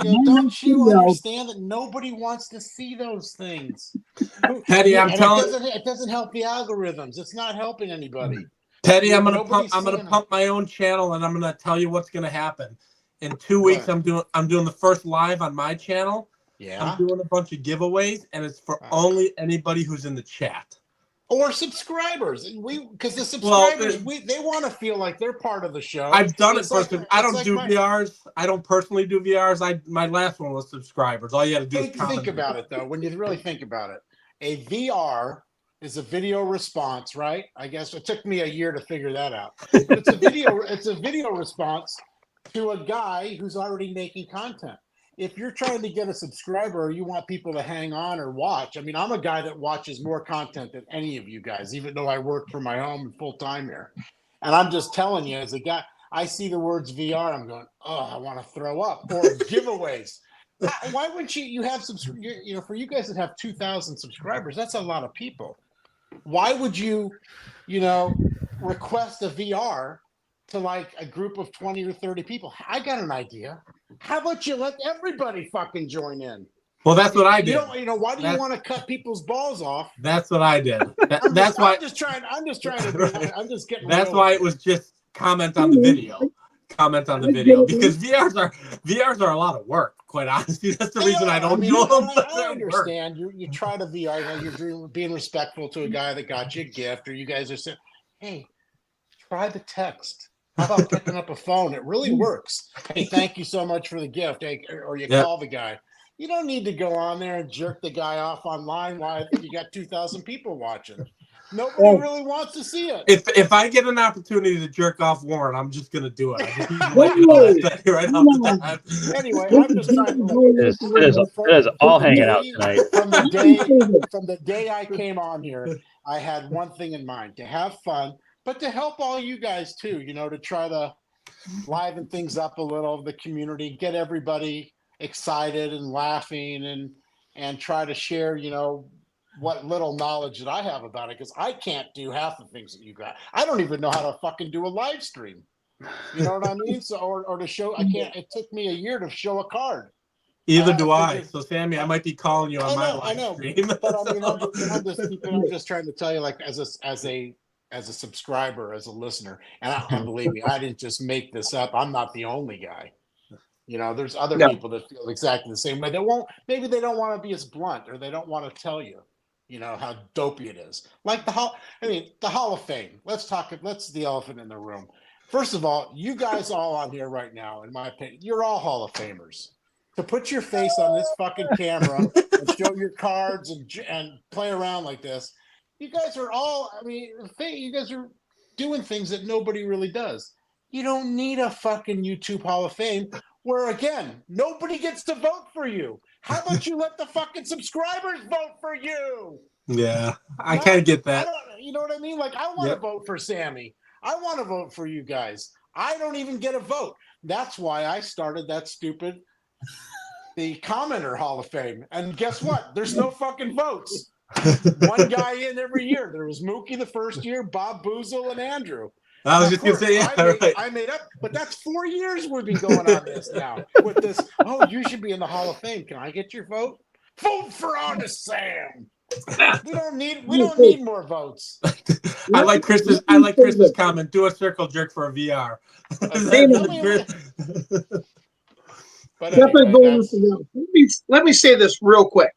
go, don't you understand that nobody wants to see those things? Petty, I'm And telling it doesn't help the algorithms. It's not helping anybody. Petty, I'm gonna Nobody's pump seeing my own channel, and I'm gonna tell you what's gonna happen. In 2 weeks, What? I'm doing the first live on my channel. Yeah. I'm doing a bunch of giveaways, and it's for only anybody who's in the chat. Or subscribers, because the subscribers they want to feel like they're part of the show. I've done It's it for like- I don't it's do like VRs. I don't personally do VRs. My last one was subscribers. All you had to do is comment. Think about it though. When you really think about it, a VR is a video response, right? I guess it took me a year to figure that out. But it's a video. It's a video response to a guy who's already making content. If you're trying to get a subscriber or you want people to hang on or watch, I mean, I'm a guy that watches more content than any of you guys, even though I work from my home full time here. And I'm just telling you, as a guy, I see the words VR, I'm going, oh, I want to throw up. Or giveaways. Why wouldn't you have for you guys that have 2,000 subscribers, that's a lot of people. Why would you request a VR to like a group of 20 or 30 people? I got an idea. How about you let everybody fucking join in? Well, that's what I did. Why do you want to cut people's balls off? That's what I did. I'm just trying to. I'm just getting. That's why it was just comment on the video. Comment on the video because VRs are a lot of work. Quite honestly, that's the reason I don't do them. I understand. You try to VR. You're being respectful to a guy that got you a gift, or you guys are saying, "Hey, try the text." How about picking up a phone? It really works. Hey, thank you so much for the gift. Hey, or you call the guy. You don't need to go on there and jerk the guy off online while you got 2,000 people watching. Nobody really wants to see it. If I get an opportunity to jerk off Warren, I'm just gonna do it. Anyway, I'm just trying to. It is all hanging out tonight. From the day I came on here, I had one thing in mind: to have fun. But to help all you guys too, to try to liven things up a little, the community, get everybody excited and laughing and try to share, what little knowledge that I have about it, because I can't do half the things that you got. I don't even know how to fucking do a live stream. You know what I mean? So or to show, I can't. It took me a year to show a card. Either do I. So Sammy, I might be calling you on my live stream. But I mean, I'm just trying to tell you, like as a subscriber, as a listener, and believe me, I didn't just make this up. I'm not the only guy. There's other people that feel exactly the same way. Maybe they don't want to be as blunt, or they don't want to tell you, how dopey it is. Like the Hall of Fame. Let's the elephant in the room. First of all, you guys all on here right now, in my opinion, you're all Hall of Famers. To put your face on this fucking camera and show your cards and play around like this. You guys are all, you guys are doing things that nobody really does. You don't need a fucking YouTube Hall of Fame where, again, nobody gets to vote for you. How about you let the fucking subscribers vote for you? Yeah, I kind of get that. You know what I mean? Like, I want to vote for Sammy. I want to vote for you guys. I don't even get a vote. That's why I started that the Commenter Hall of Fame. And guess what? There's no fucking votes. One guy in every year. There was Mookie the first year, Bob Boozle, and Andrew. I was just going to say, I made up, but that's 4 years we've been going on this now. With this, you should be in the Hall of Fame. Can I get your vote? Vote for Honest Sam. We don't need more votes. I like Chris's comment. Do a circle jerk for a VR. But anyway, let me say this real quick.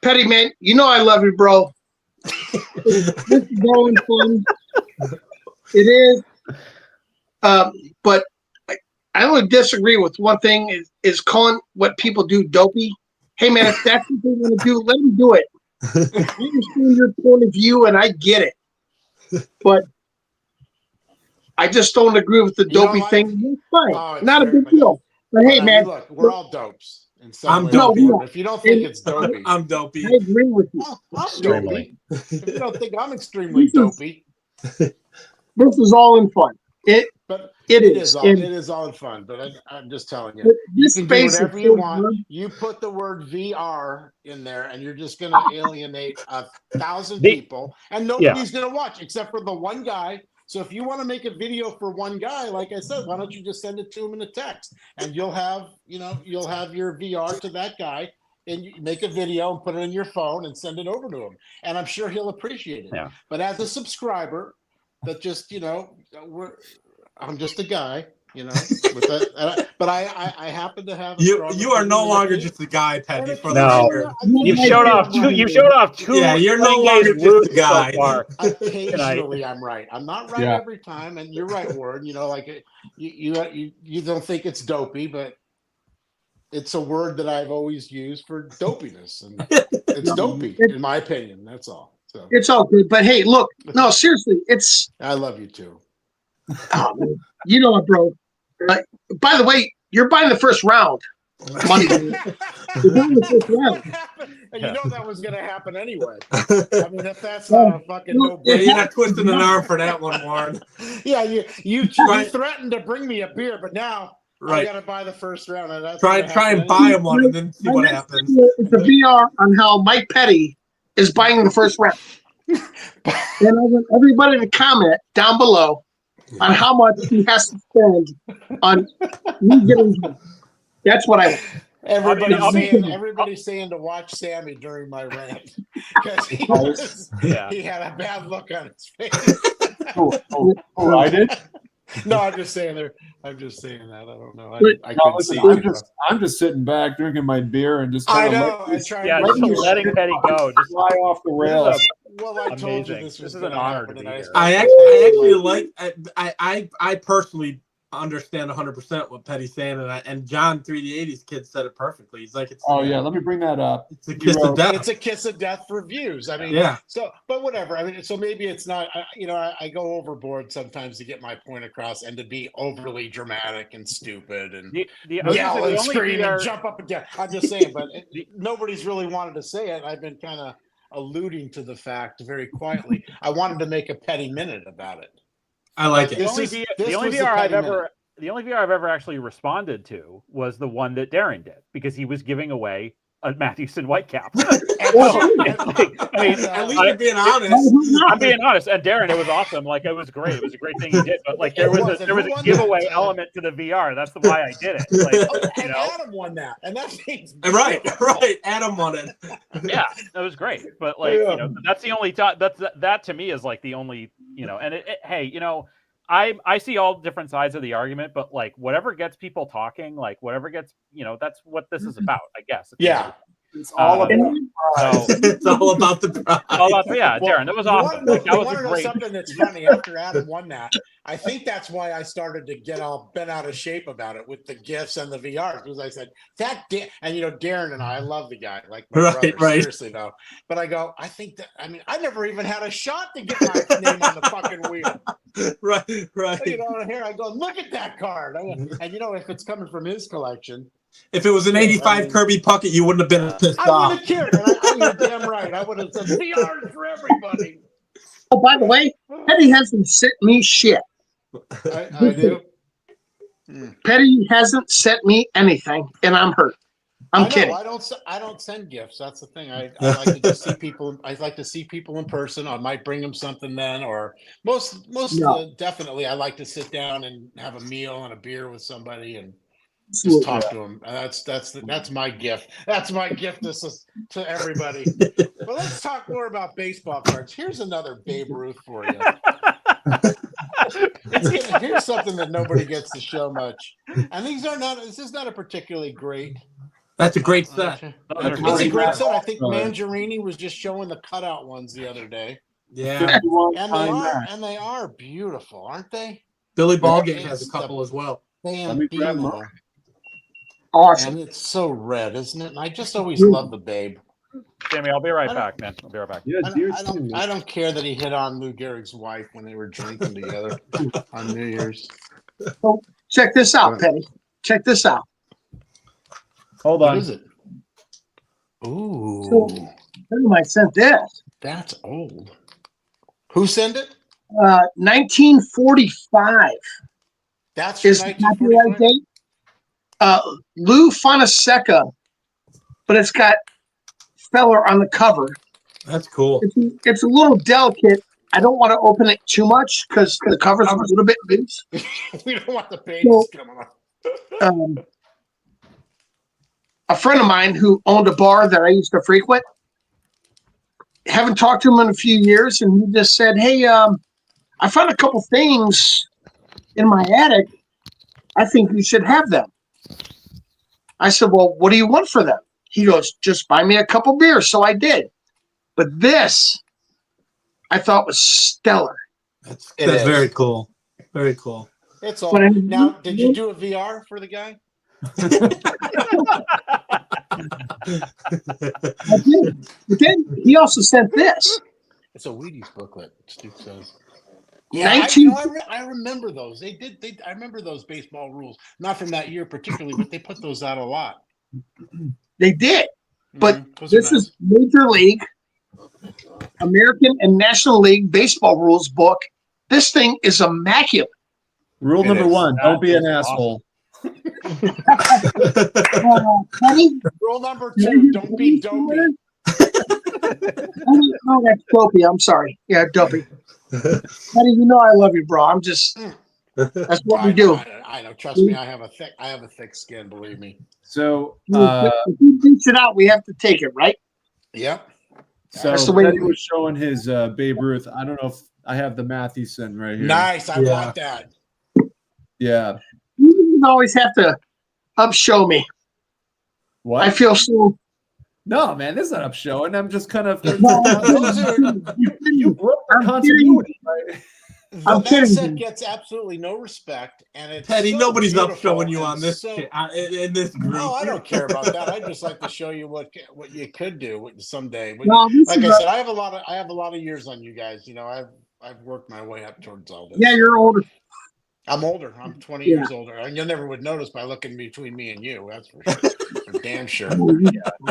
Petty, man, I love you, bro. This is going fun. It is. But I only disagree with one thing is calling what people do dopey. Hey man, if that's what they want to do, let them do it. I understand your point of view and I get it. But I just don't agree with the dopey thing. It's fine. Not a big deal. But hey man, look, we're all dopes. I'm dopey. If you don't think it's dopey, I'm dopey. I agree with you. I'm dopey. If you don't think I'm extremely dopey. This is all in fun. It is all in fun, but I'm just telling you, you can do whatever you want. You put the word VR in there, and you're just going to alienate 1,000 people, and nobody's going to watch except for the one guy. So if you want to make a video for one guy, like I said, why don't you just send it to him in a text, and you'll have your VR to that guy, and you make a video and put it in your phone and send it over to him, and I'm sure he'll appreciate it. Yeah. But as a subscriber, that just I'm just a guy, with that. But I happen to have. You are no longer just a guy, Teddy. For the record, you've showed off two. Yeah, you're no longer just a guy. So occasionally, I'm right. I'm not right every time, and you're right, Warren. Like you don't think it's dopey, but it's a word that I've always used for dopiness, and it's dopey in my opinion. That's all. So it's all good. But hey, look, no, seriously, I love you too. Oh, you know what, bro? By the way, you're buying the first round. Money. You're buying the first round. And you know that was going to happen anyway. I mean, if that's not a fucking no-brainer. You're not twisting an arm for that one, Warren. Yeah, you threatened to bring me a beer, but now I got to buy the first round. And that's try and buy him one and then see what happens. It's a VR on how Mike Petty is buying the first round. And I want everybody to comment down below on how much he has to spend on me getting him. That's what I want. Everybody's saying to watch Sammy during my rant because he had a bad look on his face. I did? No, I'm just saying that. I don't know. I couldn't see. I'm just sitting back drinking my beer and just kind of letting Petty go, just fly off the rails. Well, I told you this is an honor to be here. I actually like. I personally understand 100% what Petty's saying, and John 3D80's kid said it perfectly. He's like, let me bring that up. It's a kiss of death. It's a kiss of death for views. I mean, So, but whatever. I mean, so maybe it's not. I go overboard sometimes to get my point across and to be overly dramatic and stupid and yell and scream and jump up and down. I'm just saying, but nobody's really wanted to say it. I've been kind of alluding to the fact very quietly. I wanted to make a Petty minute about it. I like it. The only VR I've ever actually responded to was the one that Darren did because he was giving away a Mathewson Whitecap. I mean, at least you're being honest. I'm being honest, and Darren, it was awesome. Like it was great. It was a great thing he did. But like there was a giveaway element to the VR. That's why I did it. Like, Adam won that, and that's right. Adam won it. Yeah, that was great. But like that's the only that to me is like the only And hey, I see all different sides of the argument, but like whatever gets people talking, like whatever gets, that's what this is about, I guess. It's all about it's all about the prize. Darren, that was awesome. That was great. Something that's funny after Adam won that. I think that's why I started to get all bent out of shape about it with the gifts and the VRs because I said and Darren and I love the guy like my brother, seriously though. But I go, I I never even had a shot to get my name on the fucking wheel. Right. Here I go, look at that card. And if it's coming from his collection. If it was an 85 Kirby Puckett, you wouldn't have been pissed off. I would have cared. You're damn right. I would have said VRs for everybody. Oh, by the way, Petty hasn't sent me shit. I do. Petty hasn't sent me anything, and I'm hurt. I'm kidding. I don't send gifts. That's the thing. I like to just see people. I like to see people in person. I might bring them something then, or most definitely, I like to sit down and have a meal and a beer with somebody and just talk to them. That's my gift. That's my gift to everybody. But let's talk more about baseball cards. Here's another Babe Ruth for you. Here's something that nobody gets to show much. And this is not a particularly great. That's a great set. It's a great set. I think Mangiarini was just showing the cutout ones the other day. Yeah. And they are beautiful, aren't they? Billy Ballgame has a couple as well. Let me grab Bambino. mine. Awesome. And it's so red, isn't it? And I just always love the Babe. Sammy, I'll be right back, man. I'll be right back. Yeah, dear Sammy. I don't care that he hit on Lou Gehrig's wife when they were drinking together on New Year's. So check this out, Penny. Check this out. Hold What on. is it? Ooh, Who I sent this? that's old. Who sent it? 1945 That's is from the copyright 1945. date. Lou Fonseca, but it's got Feller on the cover. That's cool. It's a little delicate. I don't want to open it too much because the cover's a little bit loose. We don't want the pages coming up. A friend of mine who owned a bar that I used to frequent, haven't talked to him in a few years, and he just said, "Hey, I found a couple things in my attic. I think you should have them." I said, "Well, what do you want for them?" He goes, "Just buy me a couple beers." So I did. But this, I thought was stellar. That's is. very cool. Very cool. It's all. But I- Now, did you do a VR for the guy? I did. But then he also sent this. It's a Wheaties booklet. Stu says. 19 I remember those. They did. I remember those baseball rules. Not from that year particularly, but they put those out a lot. They did. But Those are this nice. is Major League, American and National League baseball rules book. This thing is immaculate. Rule It number is. 1: don't be an That is asshole. Penny, Rule number 2: don't be dopey. Oh, that's dopey. I'm sorry. Yeah, dopey. Penny, you know I love you, bro. I'm just that's what we do. I know. Trust me. I have a thick skin. Believe me. So, If he beats it out, we have to take it, right? Yep. That's the so way Betty it was showing his Babe Ruth. I don't know if I have the Mathewson right here. Nice. I Yeah. want that. Yeah. You always have to show me. What? I feel so. No, man, this is not up showing. I'm just kind of. Those are, You broke the I'm continuity, right? I'm that kidding set you. gets absolutely no respect, and it's Teddy, so nobody's up beautiful showing you and on this so- shit, in this group. No, I don't care about that. I'd just like to show you what you could do someday. But No, this like is I a- said, I have a lot of years on you guys. You know, I've worked my way up towards all this. Yeah, you're older. I'm older. I'm 20 Yeah. years older, and you never would notice by looking between me and you. That's for sure, for damn sure. Oh,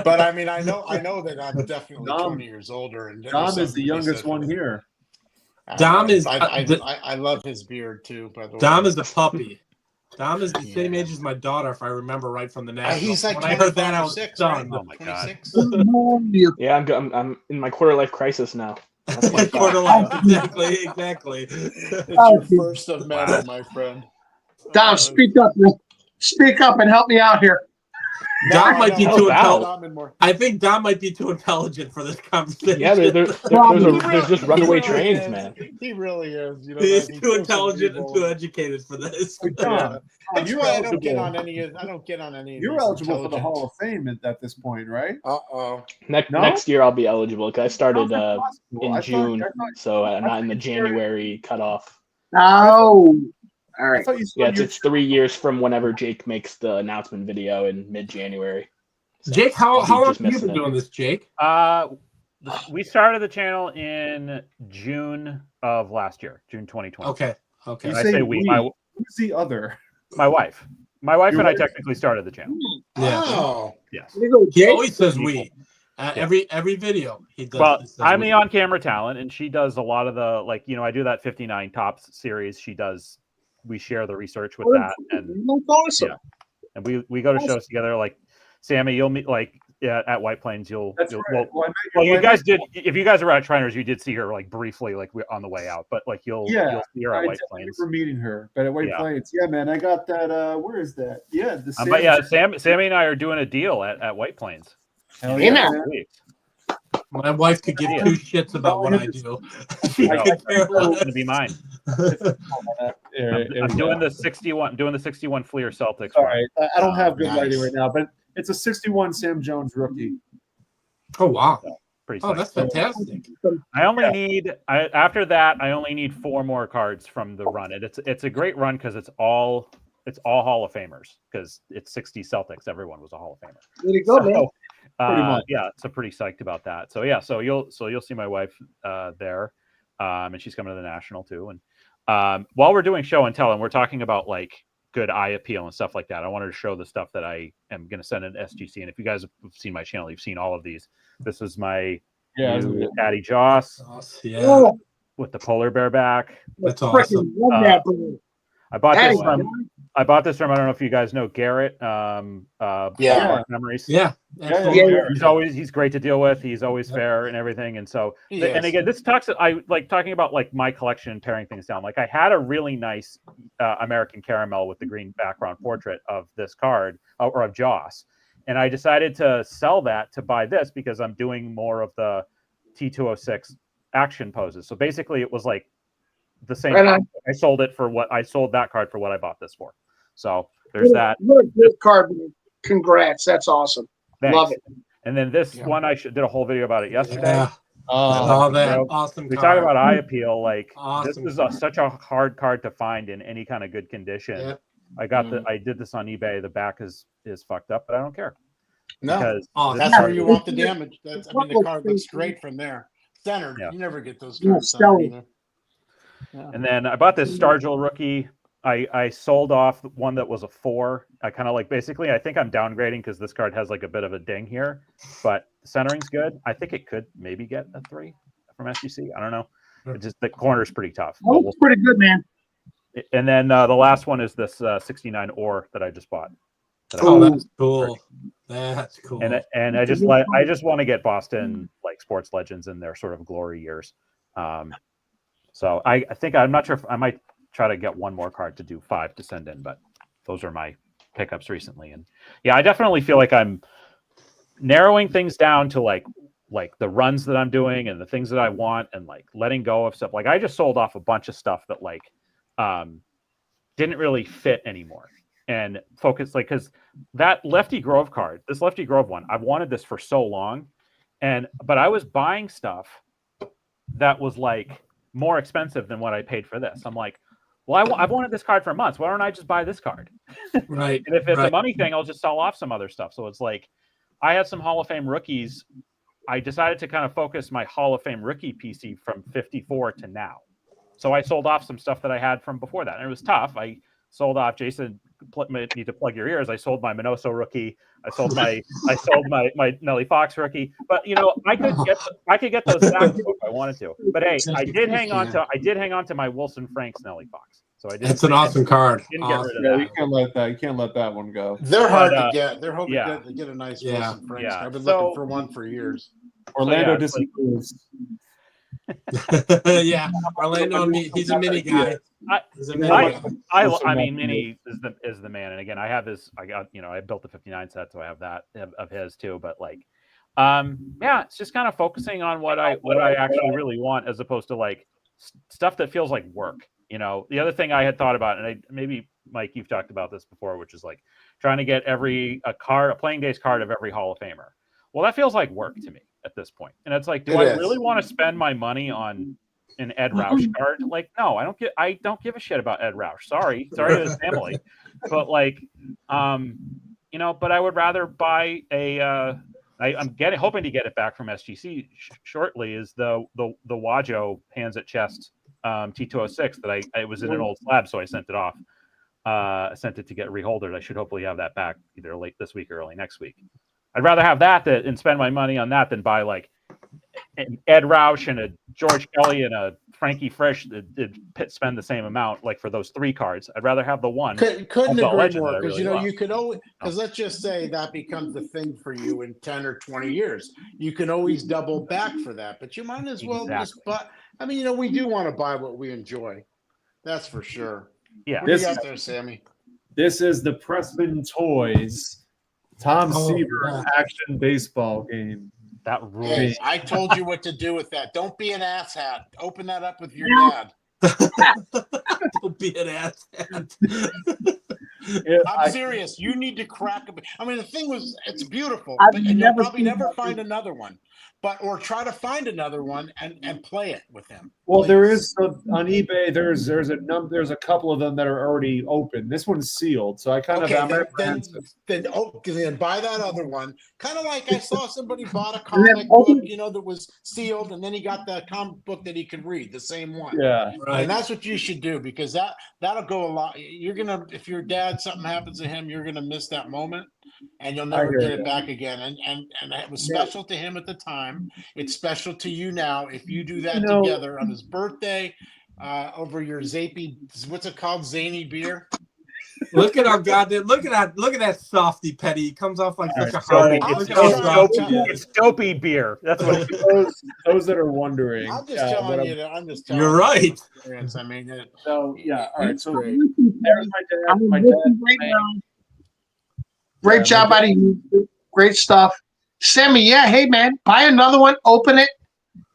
But I mean, I know that I'm definitely Dom- 20 years older, and there's Dom something is the to be youngest said for one that. here. Dom is- I love his beard too. By the way, Dom is a puppy. Dom is the same Yeah. age as my daughter, if I remember right from the Nationals. he's like when I heard that, I 25 or was 6, stunned. right? Oh my God. 26? you. Yeah, I'm in my quarter life crisis now. That's my Quarter thought. life, exactly. It's Oh, your dude. first of many, my friend. Dom, speak up, man. Speak up and help me out here. Dom might be too Help intelligent. I think Dom might be too intelligent for this conversation. Yeah, there's just runaway trains, man. He really is. You know, He's he's too so intelligent and cerebral. too educated for this. Dom, That's you're why I don't get eligible. on any of. I don't get on any. Of You're these eligible for the intelligent- Hall of Fame at this point, right? Uh-oh. No? Next year I'll be eligible because I started How's that possible? in I thought- June, I thought- so I'm I not in the thought you started- January cutoff. Oh, all I right. thought you Yeah, started it's 3 years from whenever Jake makes the announcement video in mid-January. So Jake, how I'll be long just have you missing been it. doing this, Jake? We started the channel in June of last year, June 2020. Okay. You And I say say we. my Who's the other? wife. My wife Your and I wife? technically started the channel. Yeah. Oh. Yes. Here you go, He Jake. always says we. Yeah. Every video he does. Well, he says I'm we. the on-camera talent, and she does a lot of the I do that 59 Tops series. She does. We share the research with that, and That's awesome. Yeah. and we go to shows together. Like Sammy, you'll meet at White Plains. That's you'll right. Well, I met well, your you wife- guys did. If you guys were at Shriners, you did see her briefly, on the way out. But you'll see her I at White did Plains. remember meeting her, but at White Yeah. Plains. Yeah, man, I got that. Where is that? Yeah, the But yeah, Sammy and I are doing a deal at White Plains. Hell In yeah, there. man. Weeks. My wife could give Yeah. two shits about what I do. She No, could care It's less. gonna be mine. I'm doing the 61. Doing the 61 Fleer Celtics. All right, I don't have good Nice. lighting right now, but it's a 61 Sam Jones rookie. Oh wow! Pretty Oh, psyched. that's fantastic. I only need after that. I only need 4 more cards from the run. And it's a great run because it's all Hall of Famers because it's 60 Celtics. Everyone was a Hall of Famer. There you go, man. Pretty much. Yeah, so pretty psyched about that. So yeah, so you'll see my wife there, and she's coming to the National too. And while we're doing show and tell, and we're talking about like good eye appeal and stuff like that, I wanted to show the stuff that I am going to send in SGC. And if you guys have seen my channel, you've seen all of these. This is my new Patty Joss Yeah, with the polar bear back. that's Frickin' awesome. love that, bro. I bought Patty, this from I don't know if you guys know Garrett. Yeah. Memories. Yeah, He's great to deal with. He's always fair and everything. And so, He and is. again, this I like talking about like my collection and paring things down. Like I had a really nice American Caramel with the green background portrait of this card or of Joss. And I decided to sell that to buy this because I'm doing more of the T206 action poses. So basically it was like the same. Right. I sold that card for what I bought this for. So there's that. What a good card, man. Congrats. That's awesome. Thanks. Love it. And then this one, did a whole video about it yesterday. Yeah. Oh, that So, awesome. We card. talk about eye appeal. Like Awesome this is card. such a hard card to find in any kind of good condition. Yep. I did this on eBay. The back is fucked up, but I don't care. No, Because Oh, this that's card- where you want the damage. The card looks great from there. Centered. Yeah. You never get those Yeah, cards stellar. centered either. And then I bought this Stargell rookie. I sold off one that was a 4. I kind of like basically I think I'm downgrading because this card has like a bit of a ding here, but the centering's good. I think it could maybe get a 3 from SGC. I don't know. It just the corner's pretty tough. That looks pretty good, man. And then the last one is this 69 ore that I just bought. Oh, that's cool. That's cool. And I just want to get Boston like sports legends in their sort of glory years. So I think I'm not sure if I might try to get one more card to do 5 to send in, but those are my pickups recently. And yeah, I definitely feel like I'm narrowing things down to like the runs that I'm doing and the things that I want and like letting go of stuff. Like I just sold off a bunch of stuff that like didn't really fit anymore and focus like because that Lefty Grove card, this Lefty Grove one, I've wanted this for so long. But I was buying stuff that was like more expensive than what I paid for this. I'm like, well, I've wanted this card for months. Why don't I just buy this card? Right. And if it's a right. money thing, I'll just sell off some other stuff. So it's like, I had some Hall of Fame rookies. I decided to kind of focus my Hall of Fame rookie PC from 54 to now. So I sold off some stuff that I had from before that. And it was tough. I sold off Jason. Need to plug your ears. I sold my Minoso rookie. I sold my Nelly Fox rookie. But you know, I could get those back if I wanted to. But hey, I did hang on to my Wilson Franks Nelly Fox. So I did. It's an awesome card. Didn't get rid of Yeah, that. you can't let that one go. They're hard But, to get. They're hoping yeah. to get a nice Yeah. Wilson Franks. Yeah. I've been So- looking for one for years. Orlando it's like- disapproves. Yeah, Orlando, he's a mini guy. He's a mini guy. I mean, Mini is the man. And again, I have his. I built the 59 set, so I have that of his too. But like, yeah, it's just kind of focusing on what I actually really want, as opposed to like stuff that feels like work. You know, the other thing I had thought about, and maybe Mike, you've talked about this before, which is like trying to get a playing days card of every Hall of Famer. Well, that feels like work to me at this point. And it's like, do I really want to spend my money on an Ed Roush card? Like, no, I don't give a shit about Ed Roush. Sorry to his family. But like, but I would rather buy I'm hoping to get it back from SGC shortly, is the Wajo hands at chest T206 that it was in an old slab, so I sent it off. I sent it to get reholdered. I should hopefully have that back either late this week or early next week. I'd rather have that and spend my money on that than buy like an Ed Roush and a George Kelly and a Frankie Frisch that spend the same amount like for those 3 cards. I'd rather have the one. Couldn't Alpha agree Legend more, that I because really love. you could always, because let's just say that becomes the thing for you in 10 or 20 years. You can always double back for that, but you might as well just buy. I mean, we do want to buy what we enjoy. That's for sure. Yeah. What do you got there, Sammy? This is the Pressman Toys Tom Seaver action baseball game. That rules. Hey, I told you what to do with that. Don't be an asshat. Open that up with your dad. Don't be an ass. I'm serious. You need to crack a. I mean, the thing it's beautiful, I've but you'll never probably seen never that find another one. or try to find another one and play it with him. Well, please. there is on eBay. There's a couple of them that are already open. This one's sealed, so I kind of am apprehensive. Then buy that other one. Kind of like I saw somebody bought a comic book, that was sealed, and then he got the comic book that he could read, the same one. Yeah, Right. And that's what you should do, because that'll go a lot. If your dad, something happens to him, you're gonna miss that moment, and you'll never get it back again. And it was special to him at the time. It's special to you now. If you do that together on his birthday, over your Zapey, what's it called, Zany beer. Look at our goddamn look at that softy Petty. He comes off like such a Sorry, hot. it's dopey beer. That's what it is. those that are wondering. I'm just telling you that. I'm just telling You're you. right. I mean, So yeah, all right. So great. there's my dad. I'm My looking right dad. now. Great job, buddy. Great stuff. Sammy, yeah, hey man, buy another one, open it,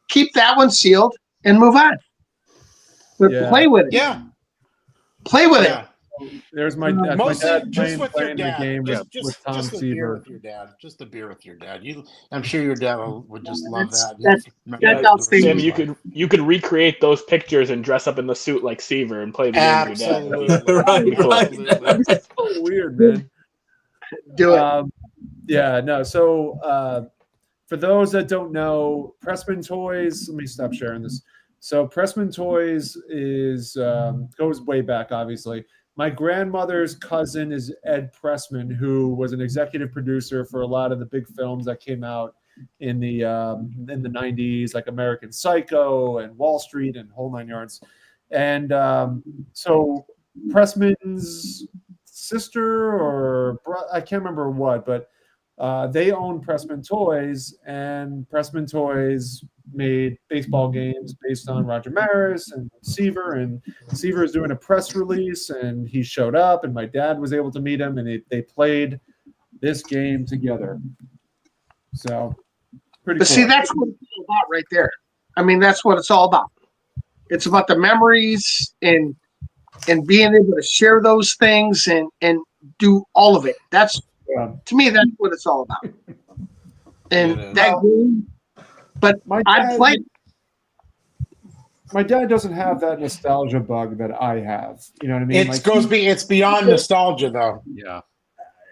keep that one sealed, and move on. But Yeah. play with it. Yeah. Play with it. Yeah. There's my Mostly dad just with your playing the dad. game with Tom just a beer Seaver. with your dad. Just a beer with your dad. I'm sure your dad would just love that. That's outstanding. Sam, you could recreate those pictures and dress up in the suit like Seaver and play the game with your dad. Absolutely. Right, Cool. right. That's so weird, man. Do it. Yeah, no. So for those that don't know, Pressman Toys. Let me stop sharing this. So Pressman Toys is goes way back, obviously. My grandmother's cousin is Ed Pressman, who was an executive producer for a lot of the big films that came out in the 90s, like American Psycho and Wall Street and whole nine yards. And so Pressman's sister or I can't remember what, but they own Pressman Toys, and Pressman Toys made baseball games based on Roger Maris and Seaver is doing a press release, and he showed up, and my dad was able to meet him, and they played this game together. So pretty But cool. see, that's what it's all about right there. I mean, that's what it's all about. It's about the memories and being able to share those things and do all of it. That's to me, that's what it's all about. And that game, but I played. My dad doesn't have that nostalgia bug that I have. You know what I mean? It's beyond nostalgia, though. Yeah.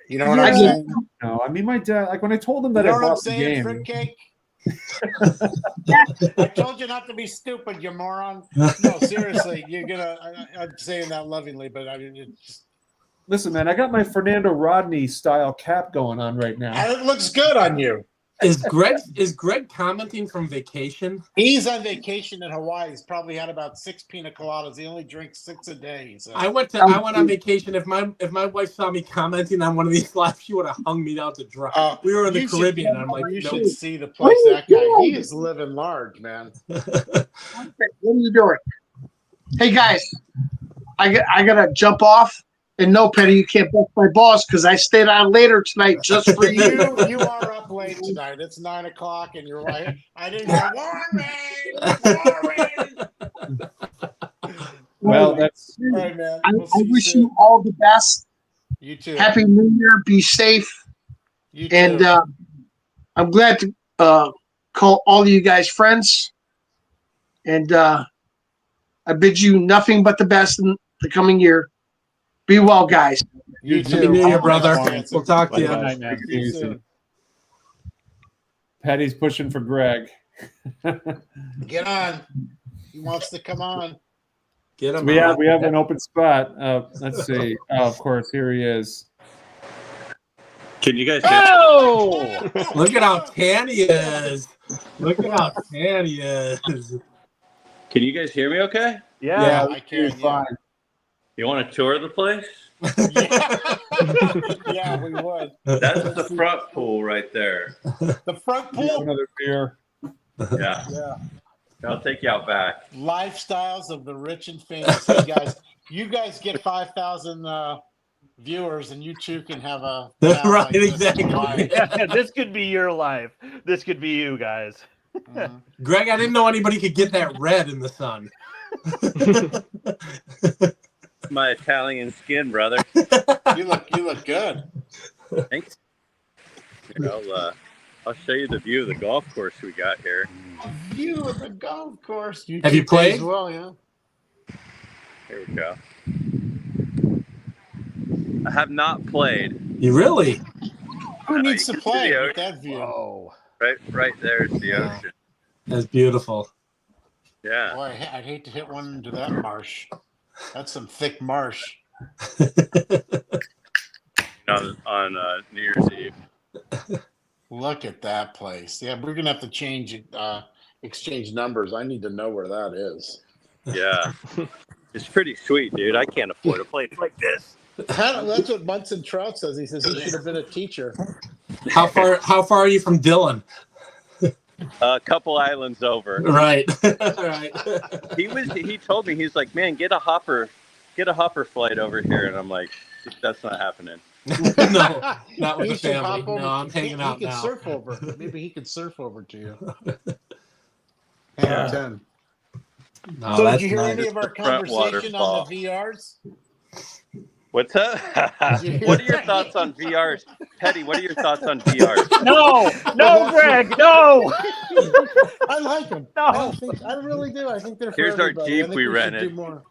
You know what I'm saying? No, I mean my dad. Like when I told him that You know I what I'm bought the saying, game. fruitcake? I told you not to be stupid, you moron. No, seriously, I'm saying that lovingly, but I mean, it's, Listen, man, I got my Fernando Rodney style cap going on right now. and it looks good on you. Is Greg commenting from vacation? He's on vacation in Hawaii. He's probably had about 6 pina coladas. He only drinks 6 a day. So. I went on vacation. If my wife saw me commenting on one of these lives, she would have hung me down to dry. We were in the You Caribbean. I'm like, you no. should see the place that guy. He is living large, man. What are you doing? Hey guys, I gotta jump off. And no, Petty, you can't bust my balls because I stayed on later tonight just for you. You are up late tonight. It's 9 o'clock, and you're like, I didn't hear Warren. Well, that's All right, man. I We'll see wish soon. you all the best. You too. Happy New Year. Be safe. You too. And I'm glad to call all of you guys friends. And I bid you nothing but the best in the coming year. Be well, guys. You Happy too. New Year, Oh, brother. man. We'll talk to you. Good night, man. See you soon. Patty's pushing for Greg. Get on. He wants to come on. Get him. We out. have an open spot. Let's see. Oh, of course, here he is. Can you guys hear? Oh! Look at how tan he is. Look at how tan he is. Can you guys hear me okay? Yeah. I can. Fine. You want to tour the place? Yeah, we would. That's the front pool right there. The front We have pool. another beer. Yeah. Yeah. I'll take you out back. Lifestyles of the rich and famous. Hey guys, you guys get 5,000 viewers, and you two can have a Right, like this. exactly. Why? Yeah, this could be your life. This could be you guys. Mhm. Greg, I didn't know anybody could get that red in the sun. My Italian skin, brother. You look good. Thanks. Here, I'll show you the view of the golf course we got here. View of the golf course. Have you played? As well, yeah. Here we go. I have not played. You really? Who needs you to can see play the with that view? Oh, Right there's the ocean. That's beautiful. Yeah. Boy, I'd hate to hit one into that marsh. That's some thick marsh. On New Year's Eve. Look at that place. Yeah, we're gonna have to exchange numbers. I need to know where that is. Yeah. It's pretty sweet, dude. I can't afford a place like this. That's what Munson Trout says. He says he should have been a teacher. How far are you from Dillon? A couple islands over. Right. Right. He told me, he's like, man, get a hopper flight over here, and I'm like, that's not happening. No, not with He the should family. hop over. No, I'm hanging out He could now. surf over. Maybe he could surf over to you. Yeah. 10. No, So that's did you hear nice. any of our Front conversation on waterfall. the VRs? What's up? What are your thoughts on VRs? Petty, what are your thoughts on VRs? no, Greg, no. I like them. No. I really do. I think they're for Here's our everybody. I Jeep think we should rented. do more.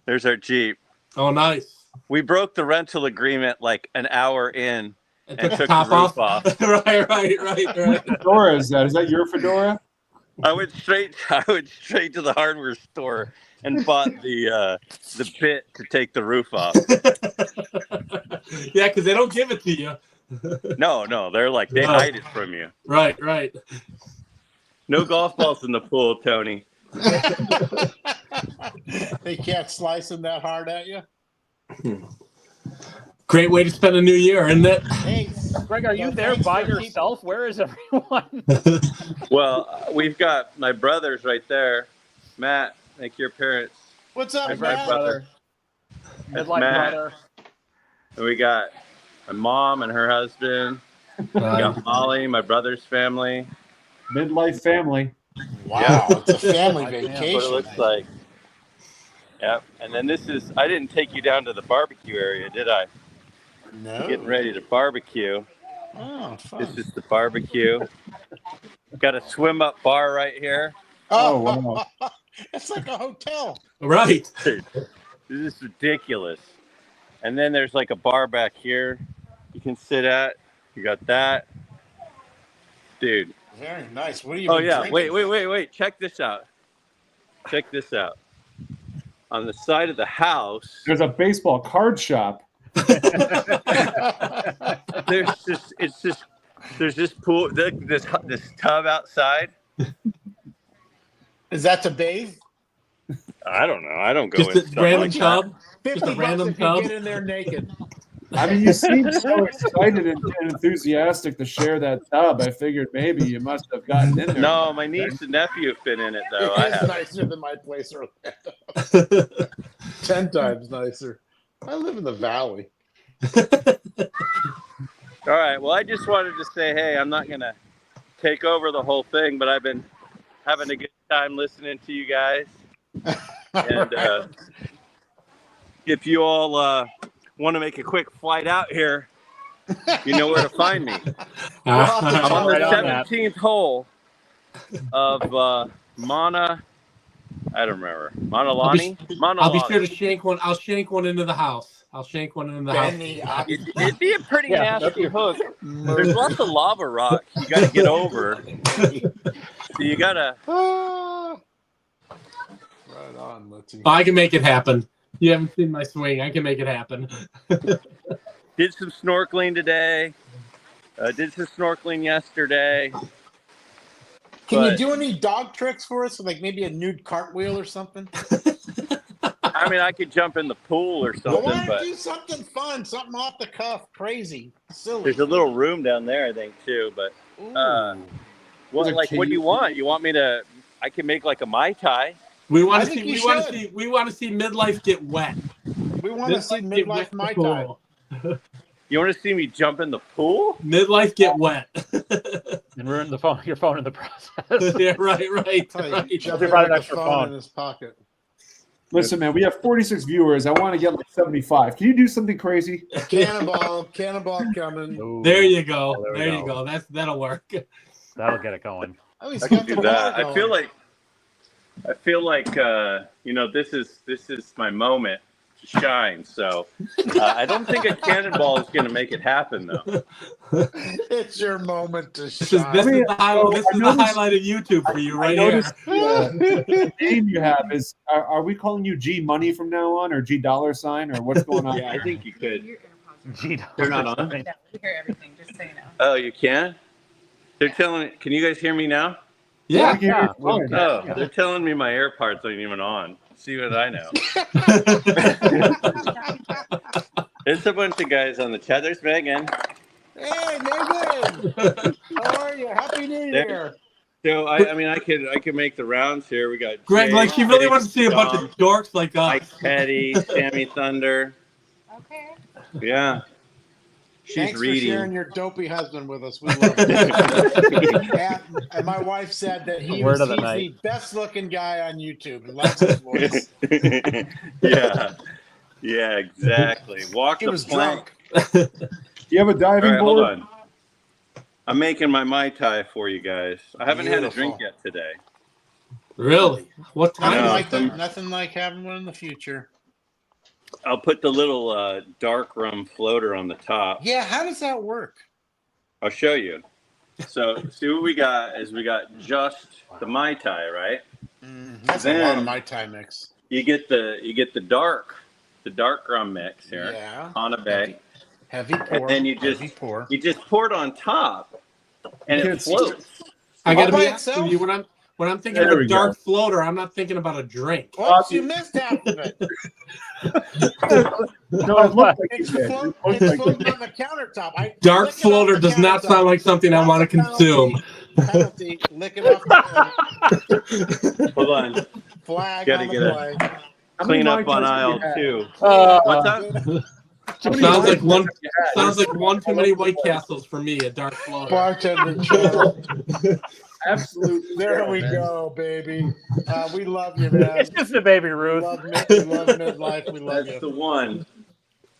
There's our Jeep. Oh, nice. We broke the rental agreement like an hour in and took the took the top roof off. off. What fedora is that? Is that your fedora? I went straight to the hardware store and bought the bit to take the roof off. Yeah, because they don't give it to you. No, they're like, they hide it from you. Right. No golf balls in the pool, Tony. They can't slice them that hard at you. Great way to spend a new year, isn't it? Hey, Greg, are you well, there thanks by for yourself? Where is everyone? Well, we've got my brothers right there. Matt, thank your parents. What's up, My Matt? brother. That's Midlife Matt. brother. And we got my mom and her husband. We got Molly, my brother's family. Midlife family. Wow, it's a family That's what it vacation. looks like. Yep. And then I didn't take you down to the barbecue area, did I? No. Getting ready to barbecue. Oh, fun. This is the barbecue. Got a swim up bar right here. Oh, wow. It's like a hotel. Right. Dude, this is ridiculous. And then there's like a bar back here you can sit at. You got that. Dude. Very nice. What are you? Oh, yeah. Wait. Check this out. On the side of the house, There's a baseball card shop. there's this pool, this tub outside. Is that to bathe? I don't know. I don't go Just in a stuff random like that. tub. $50 Just a random if you tub. get in there naked. I mean, you seem so excited and enthusiastic to share that tub. I figured maybe you must have gotten in there. No, my niece and nephew have been in it though. I It's have. nicer than my place, Orlando. 10 times nicer. I live in the valley. All right. Well, I just wanted to say, hey, I'm not gonna take over the whole thing, but I've been having a good time listening to you guys. And if you all want to make a quick flight out here, you know where to find me. I'm on the Right on that. 17th hole of Mana. I don't remember. Manalani? I'll be sure to Manalani. shank one. I'll shank one into the house. Benny, It'd be a pretty Yeah, nasty hook. There's lots of lava rock you got to get over. So you got to. right on, Litzy. I can make it happen. You haven't seen my swing. I can make it happen. Did some snorkeling today. Did some snorkeling yesterday. Can you But- do any dog tricks for us? Like maybe a nude cartwheel or something? I mean, I could jump in the pool or Well, why something, not but do something fun, something off the cuff, crazy, silly? there's a little room down there, I think, too. But Ooh. what, There's a like, what do you cave. want? You want me to? I can make like a Mai Tai. We want I to see. think you We want to should. see. We want to see midlife get wet. We want to see get midlife wet in Mai the Tai. pool. You want to see me jump in the pool? Midlife get wet. And ruin your phone in the process. Yeah, right. Tell you, Right. Jeff They had brought an the extra phone phone. in his pocket. Listen, man, we have 46 viewers. I want to get like 75. Can you do something crazy? Cannonball coming. Ooh, There you go. there we There you go. go. That'll work. That'll get it going. Oh, he's I can got do the that. ball I feel like you know, this is my moment to shine. So I don't think a cannonball is going to make it happen, though. It's your moment to This is shine. the highlight of YouTube for you right here. The name you have is, are we calling you G Money from now on, or G dollar sign, or what's going on? Yeah, I think you could. Gee, They're not on. Yeah, we hear everything, just so you know. Oh, you can? They're telling. Can you guys hear me now? Yeah. We can hear you fine. Oh, they're telling me my AirPods aren't even on. See what I know. There's a bunch of guys on the chat. There's Megan. Hey, Megan! How are you? Happy New Year! So I mean, I could make the rounds here. We got Greg, Jay, like she really Eddie, wants to see a bunch Dom, of dorks like Mike us. Petty, Sammy Thunder. Okay. Yeah. She's Thanks reading. for sharing your dopey husband with us. We love it. And my wife said that he's the best looking guy on YouTube. He loves his voice. Yeah, exactly. Walk He the was plank. drunk. Do you have a All diving right, board? hold on. I'm making my Mai Tai for you guys. I haven't had a Beautiful. drink yet today. Really? What time? Nothing like having one in the future. I'll put the little dark rum floater on the top. Yeah, how does that work? I'll show you. So see what we got is we got just the Mai Tai, right? That's a lot of my time mix. You get the dark rum mix here. Yeah. Hana Bay. Heavy pour. And then you just pour it on top and it floats. I gotta All be by honest with itself? you, when I'm thinking There of we a dark floater, I'm not thinking about a drink. Oops, you missed half of it. No, it looked like It's, you did. float, It looked it's like floating on the countertop. Dark Lick it off floater the does not countertop. sound like something I That's want a to consume. Penalty. Lick it off the Hold on. flag Gotta on get the a- play. Clean up on Mai Tais aisle have you 2. had? What's up? Sounds like one too many White Castles for me. A dark floater. Bartender channel. Absolutely. There we go, baby. We love you, man. It's just a baby We Ruth. love midlife. We love That's you. the one.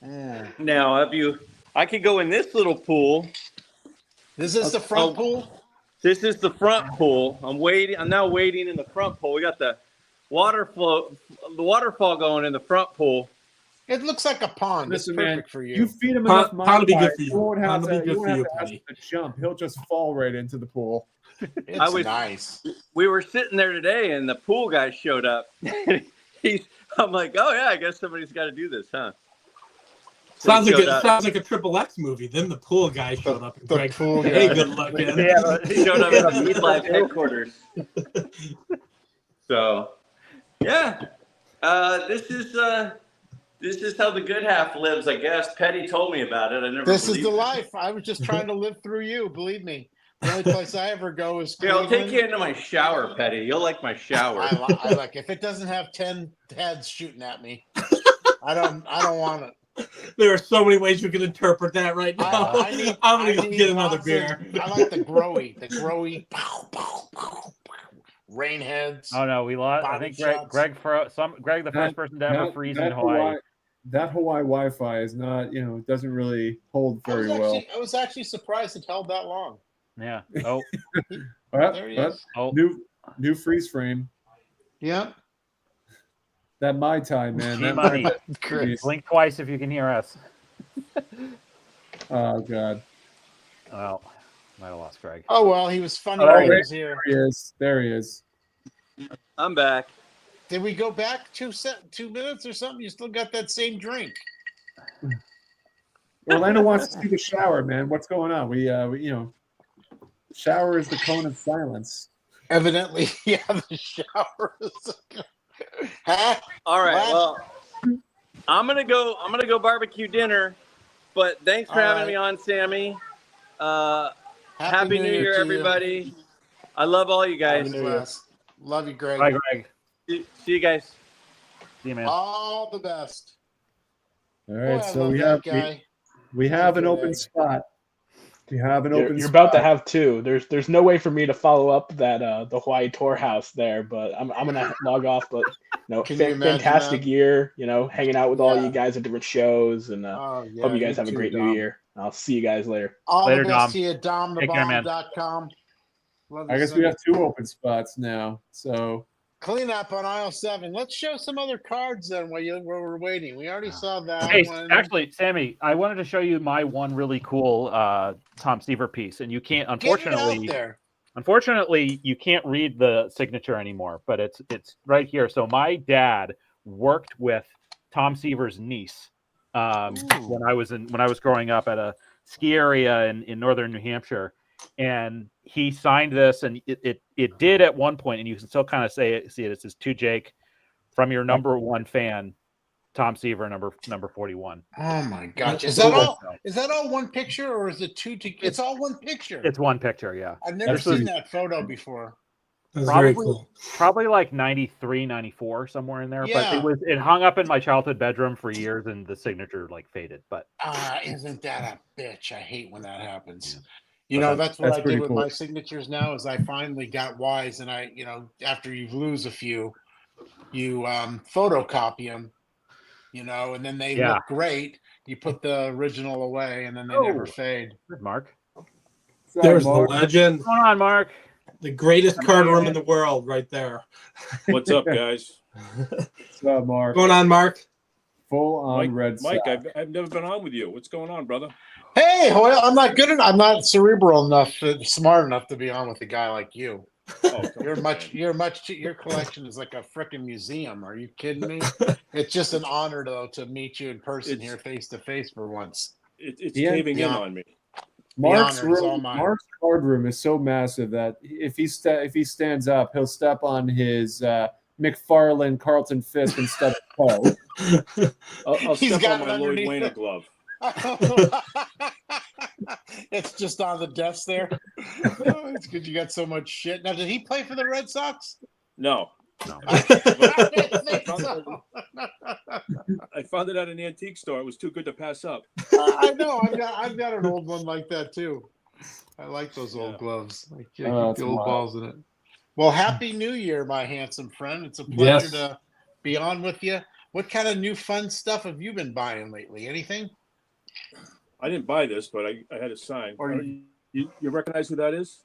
Mm. Now, I could go in this little pool. Is this the front pool? This is the front pool. I'm now waiting in the front pool. We got the waterfall going in the front pool. It looks like a pond. Listen, It's man, perfect for you you. feed him Pound- enough pound would be Mai good Tai, for you. You won't have Pound would to, be good you won't for have you, to ask Penny. him to jump. He'll just fall right into the pool. It's was- nice. We were sitting there today, and the pool guy showed up. I'm like, oh yeah, I guess somebody's got to do this, huh? So Sounds he like showed up. sounds like a Triple X movie. Then the pool guy showed up. And the Greg, pool hey, guy. good looking. He showed up at the Meat Life headquarters. So, yeah, this is how the good half lives, I guess. Petty told me about it. I never. This is believed the it. life. I was just trying to live through you. Believe me. The only place I ever go is Here, I'll take Cleveland. you into my shower, Petty. You'll like my shower. I like if it doesn't have 10 heads shooting at me. I don't want it. There are so many ways you can interpret that right now. I'm gonna go get another lots beer. I like the growy pow, pow, pow, pow, rain heads. Oh no, we lost. I Body think shots. Greg, the first person to ever freeze in Hawaii. That Hawaii Wi-Fi is not, doesn't really hold very well. I was actually surprised it held that long. Yeah. Oh, There he is. oh. New freeze frame. Yeah. That Mai Tai, man. G That Money. Mai Tai. Blink twice if you can hear us. Oh God. Well, might have lost Greg. Oh well, he was funny Oh, when he there was here. he is. There he is. I'm back. Did we go back 2 minutes or something? You still got that same drink. Orlando wants to see the shower, man. What's going on? We shower is the cone of silence. Evidently, yeah, the shower is. Huh? All right. What? Well, I'm gonna go barbecue dinner. But thanks for All having right. me on, Sammy. Happy New Year, to you. everybody. I love all you guys. God bless. Love you, Greg. Bye, Greg. See you guys. See you, man. All the best. All right, Boy, I so love we that have guy. we have an Good open egg. spot. You have an open. You're about to have two. There's no way for me to follow up that the Hawaii tour house there, but I'm gonna log off. But Can you imagine fantastic that? year. Hanging out with all Yeah. you guys at different shows, and Oh, yeah, hope you guys you have a too, great new Dom. year. I'll see you guys later. All Later, the best Dom. to you, domthebomb.com. I guess we have 2 open spots now. So Clean up on aisle 7. Let's show some other cards then while we're waiting. We already saw that Hey, one. actually, Sammy, I wanted to show you my one really cool Tom Seaver piece, and you can't, Get it out there. unfortunately, you can't read the signature anymore, but it's right here. So my dad worked with Tom Seaver's niece when I was growing up at a ski area in northern New Hampshire, and he signed this, and it did at one point, and you can still kind of see it. It says to Jake, from your number one fan, Tom Seaver, number 41. Oh my gosh! Is that all? Is that all one picture, or is it two? It's all one picture. It's one picture, yeah. I've never seen that photo before. That's very cool. Probably like 93, 94, somewhere in there. Yeah. But it hung up in my childhood bedroom for years, and the signature like faded. But Isn't that a bitch? I hate when that happens. Yeah. You know, that's what I pretty did with cool. my signatures now is I finally got wise, and I, after you lose a few, you photocopy them, and then they look great. You put the original away, and then they never fade. Good, Mark. There's the legend. What's going on, Mark? The greatest card room in the world right there. What's up, guys? What's up, Mark? What's going on, Mark? Full on Red Mike, Sox. I've never been on with you. What's going on, brother? Hey, well, I'm not good enough. I'm not cerebral enough, smart enough to be on with a guy like you. Oh, Your collection is like a freaking museum. Are you kidding me? It's just an honor, though, to meet you in person here, face to face, for once. It's caving in on me. Mark's honor is all mine. Mark's card room is so massive that if he stands up, he'll step on his McFarlane Carlton Fisk instead of Poe. I'll He's step got on it my Lloyd underneath Wayne it. glove. It's just on the desk there. Oh, it's good you got so much shit. Now, did he play for the Red Sox? No. I didn't think I so. I found it at an antique store. It was too good to pass up. I know. I've got an old one like that too. I like those old gloves. I keep the old balls in it. Well, happy New Year, my handsome friend. It's a pleasure to be on with you. What kind of new fun stuff have you been buying lately? Anything? I didn't buy this, but I had a sign. Or- You recognize who that is?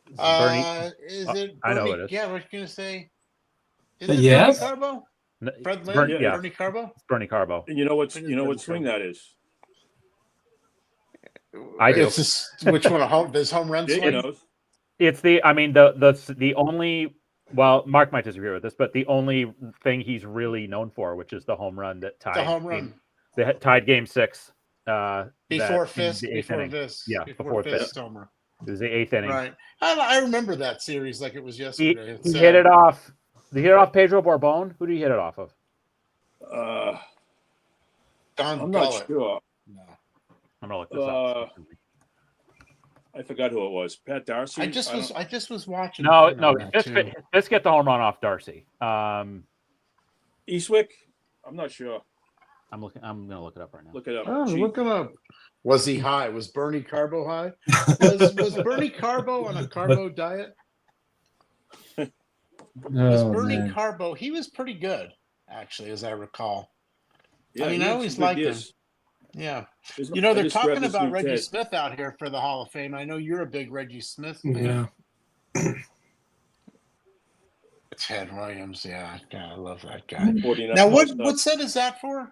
Is it? I know Bernie- it is. Yeah, I was gonna say. Is it Yes. Bernie Carbo? Fred Lynn? Bernie, yeah, Bernie Carbo? it's Bernie Carbo. And you know what swing that is? I do. It's just, which one? This home run Jake swing? knows. It's the only. Well, Mark might disagree with this, but the only thing he's really known for, which is the home run that tied The home run. that tied Game 6. Before in Fisk. the eighth Before inning. this. Yeah, before before Fisk homer. It was the 8th inning. Right. I remember that series like it was He, yesterday. It's he sad. hit it off. Did he hit it off Pedro Borbon? Who did he hit it off of? Don I'm not Gullet. sure. No. I'm gonna look this up. I forgot who it was. Pat Darcy. I just was watching. No, a thing on that, too. let's get the home run off Darcy. Eastwick. I'm not sure. I'm gonna look it up right now. Look it up. Oh, Gee. look him up. Was he high? Was Bernie Carbo high? Was Bernie Carbo on a carbo diet? Was Bernie Carbo? He was pretty good, actually, as I recall. Yeah, I mean, he I had always some good liked him. years. Yeah. This- You know, I they're just grabbed talking this about new Reggie Ted. Smith out here for the Hall of Fame. I know you're a big Reggie Smith fan. Yeah. Ted Williams, yeah, God, I love that guy. 49 Now, what All-Star. set is that for?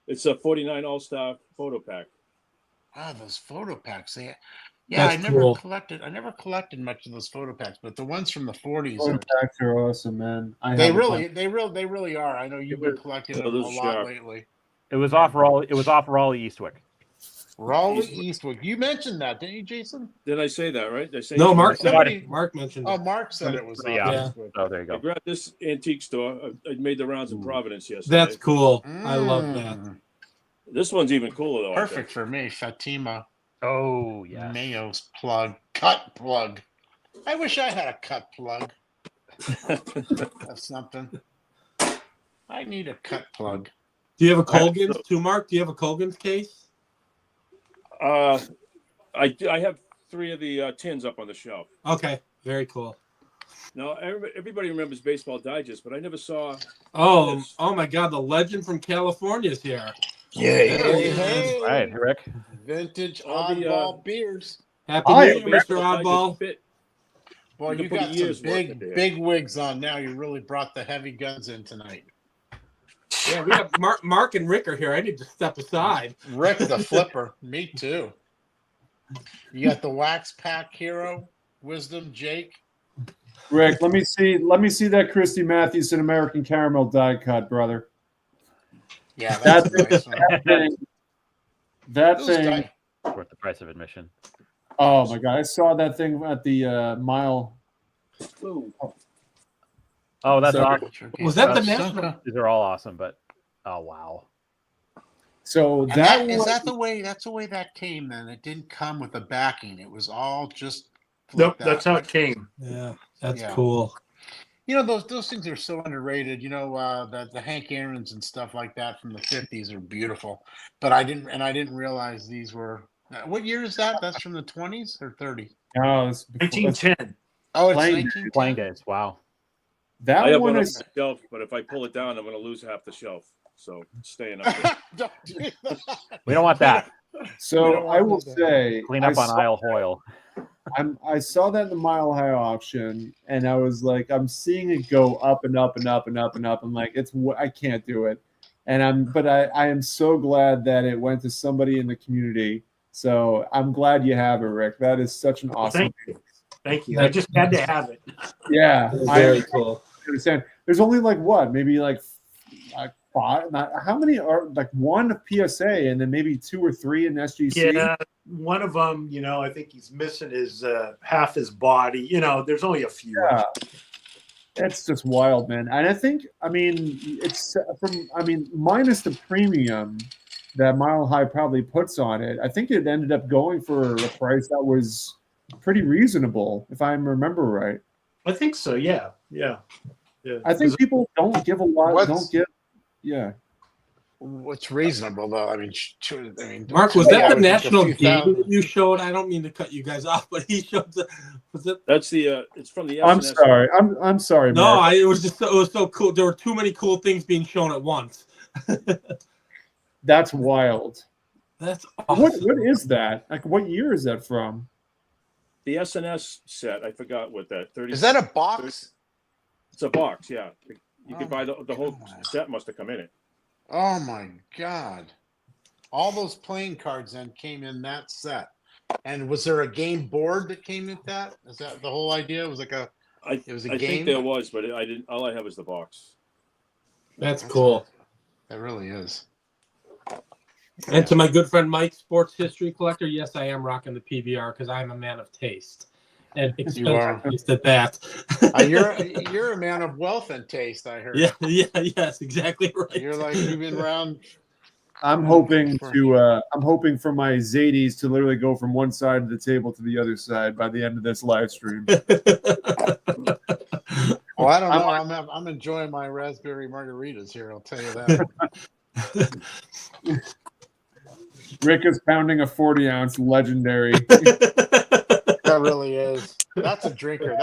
It's a 49 All-Star photo pack. Ah, those photo packs. Yeah, That's I never cool. collected. I never collected much of those photo packs, but the ones from the 40s Photo are. packs are awesome, man. They really are. I know you've been collecting them a those lot sharp. lately. It was off Raleigh. It was off Raleigh Eastwick. Raleigh Eastwood. You mentioned that, didn't you, Jason? Did I say that right? Did I say No, Eastwick? Mark said Somebody- Mark mentioned Oh, it. Mark said it was. Yeah. Yeah. Eastwood. Oh, there you I go. grabbed this antique store. I made the rounds in Providence yesterday. That's cool. I love that. Mm, This one's even cooler though. I think. Perfect for me. Fatima Oh yeah. Mayo's plug. Cut plug. I wish I had a cut plug. That's something. I need a cut plug. Do you have a Colgan's too, Mark? Do you have a Colgan's case? I have 3 of the tins up on the shelf. Okay, very cool. Now everybody remembers Baseball Digest, but I never saw. Oh my God! The legend from California is here. Hey, All right, Rick. vintage All the, oddball beers. Happy Hi, New Year, Mr. Oddball. Boy, you got some big wigs on now. You really brought the heavy guns in tonight. Yeah, we have Mark and Rick are here. I need to step aside. Rick the Flipper. Me too. You got the Wax Pack Hero, Wisdom, Jake. Rick, let me see that Christy Mathewson American Caramel die cut, brother. Yeah, that's a nice one. That thing. Worth the price of admission. Oh my God! I saw that thing at the mile. Oh, that's Sorry. awesome. Was that the That's- national? These are all awesome, but oh wow. So And that is was- that the way? That's the way that came. Then it didn't come with a backing. It was all just. Nope, like that's that. how it came. Yeah, that's Yeah. cool. You know, those things are so underrated. You know, the Hank Aaron's and stuff like that from the 50s are beautiful. But I didn't realize these were. What year is that? That's from the 20s or 30? Oh, that's 1910. Oh, it's Playing- 1910. Playing days. Wow. That I have one one on is the shelf, but if I pull it down, I'm going to lose half the shelf. So it's staying up there. Don't do that. We don't want that. so. I will say, Clean up I on saw- aisle Hoyle. I saw that in the Mile High auction, and I was like, I'm seeing it go up and up and up and up and up. I'm like, I can't do it, but I am so glad that it went to somebody in the community. So I'm glad you have it, Rick. That is such an awesome. Thank you. Thank you. I just had to have it. Yeah, Very I cool. understand. There's only like what, maybe like 5. How many are like one PSA, and then maybe 2 or 3 in SGC? Yeah, one of them, you know, I think he's missing his half his body. You know, there's only a few. Yeah. It's just wild, man. And I think, it's minus the premium that Mile High probably puts on it. I think it ended up going for a price that was pretty reasonable, if I remember right. I think so. Yeah. I think people don't give a lot. Yeah. What's reasonable though? I mean, Mark, was that the average national a few game thousand. that you showed? I don't mean to cut you guys off, but he showed. Was it? That's the. It's from the. I'm SNS. sorry. I'm sorry, No, Mark. it was so cool. There were too many cool things being shown at once. That's wild. That's awesome. What is that? Like, what year is that from? The SNS set. I forgot what that. 30. Is that a box? It's a box. Yeah. You could Oh buy the whole God. set. Must have come in it. Oh my God! All those playing cards then came in that set. And was there a game board that came with that? Is that the whole idea? It was like a. It was a I game. think there was, but I didn't. All I have is the box. That's cool. That really is. And to my good friend Mike, sports history collector, yes, I am rocking the PBR because I'm a man of taste. And You are. expensive taste at that. You're a man of wealth and taste. I heard. Yes, exactly right. You're like you've been around. I'm hoping for my Zadies to literally go from one side of the table to the other side by the end of this live stream. Well, I don't know. I'm enjoying my raspberry margaritas here. I'll tell you that. Rick is pounding a 40-ounce legendary. That really is. That's a drinker.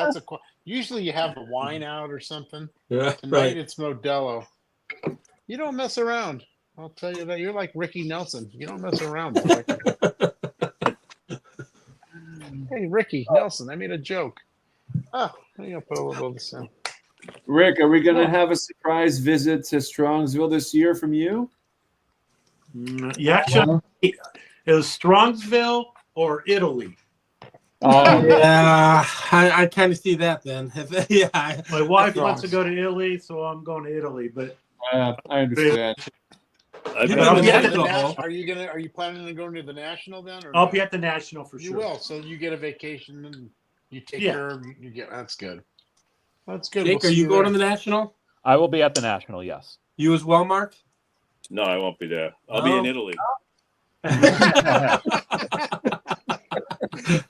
Usually you have the wine out or something. Yeah, Tonight right. it's Modelo. You don't mess around. I'll tell you that. You're like Ricky Nelson. You don't mess around. Hey, Ricky Nelson. I made a joke. Oh, I'm gonna put a little of this in. Rick, are we going to have a surprise visit to Strongsville this year from you? Yeah, actually, it was Strongsville or Italy. Oh, Yeah, I kind of see that then. My wife wants to go to Italy, so I'm going to Italy. But I understand. I've You've got- been Yeah, to the Mexico. Are you planning on going to the national then? Or I'll no? be at the National for You sure. will. So you get a vacation and you take Yeah. care of. You get. That's good. That's good. Jake, We'll are see you going to there. the national? I will be at the national. Yes. You as well, Mark? No, I won't be there. I'll be in No. Italy.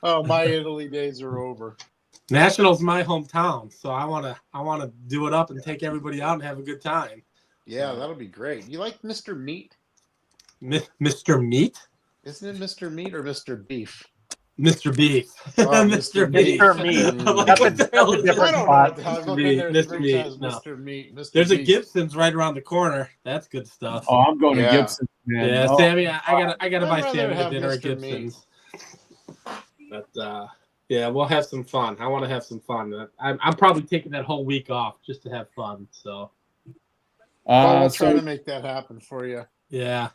Oh, my Italy days are over. National's my hometown, so I wanna do it up and take everybody out and have a good time. Yeah, that'll be great. You like Mr. Meat? Mr. Meat? Isn't it Mr. Meat or Mr. Beef? Mr. Beef. Oh, Mr. Beef. Mr. Meat. I'm like, That's what the hell a is different that? I don't know what the spot. hell. I've Mr. been there Mr. 3 Meat, times. no. Mr. Meat. Mr. There's a Beef. Gibson's right around the corner. That's good stuff. Oh, I'm going Yeah. to Gibson, man. Yeah, Oh, Sammy, I gotta buy I'd rather Sammy have dinner at Mr. Meat. Gibson's. But yeah, we'll have some fun. I want to have some fun. I'm probably taking that whole week off just to have fun. So Well, we'll try so to make that happen for you. yeah,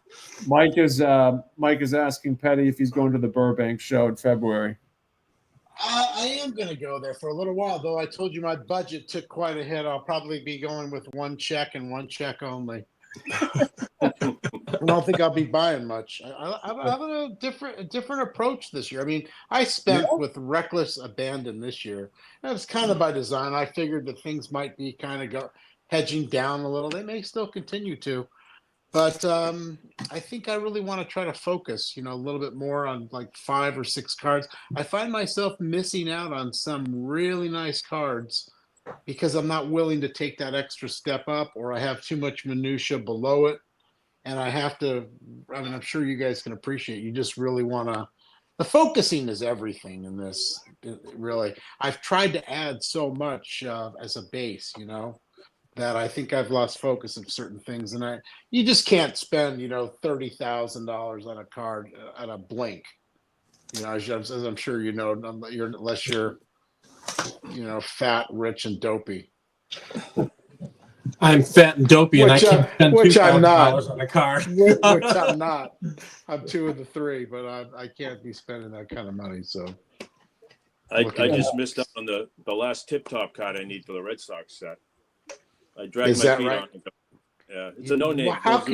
Mike is asking Petty if he's going to the Burbank show in February. I am going to go there for a little while, though. I told you my budget took quite a hit. I'll probably be going with one check and one check only. I don't think I'll be buying much. I have a different approach this year. I mean, I spent with reckless abandon this year. And it's kind of by design. I figured that things might be kind of hedging down a little. They may still continue to. But I think I really want to try to focus, a little bit more on like 5 or 6 cards. I find myself missing out on some really nice cards because I'm not willing to take that extra step up, or I have too much minutia below it. And I have to, I'm sure you guys can appreciate, you just really want to, the focusing is everything in this, really. I've tried to add so much as a base, that I think I've lost focus of certain things. And you just can't spend, $30,000 on a card at a blink. As I'm sure unless you're, fat, rich, and dopey. I'm fat and dopey, and I can't spend $2,000 on a car. Which I'm not. I'm 2 of the 3, but I can't be spending that kind of money. So I just missed out on the last tip-top card I need for the Red Sox set. I dragged my feet on it. Yeah, it's a no-name. Well,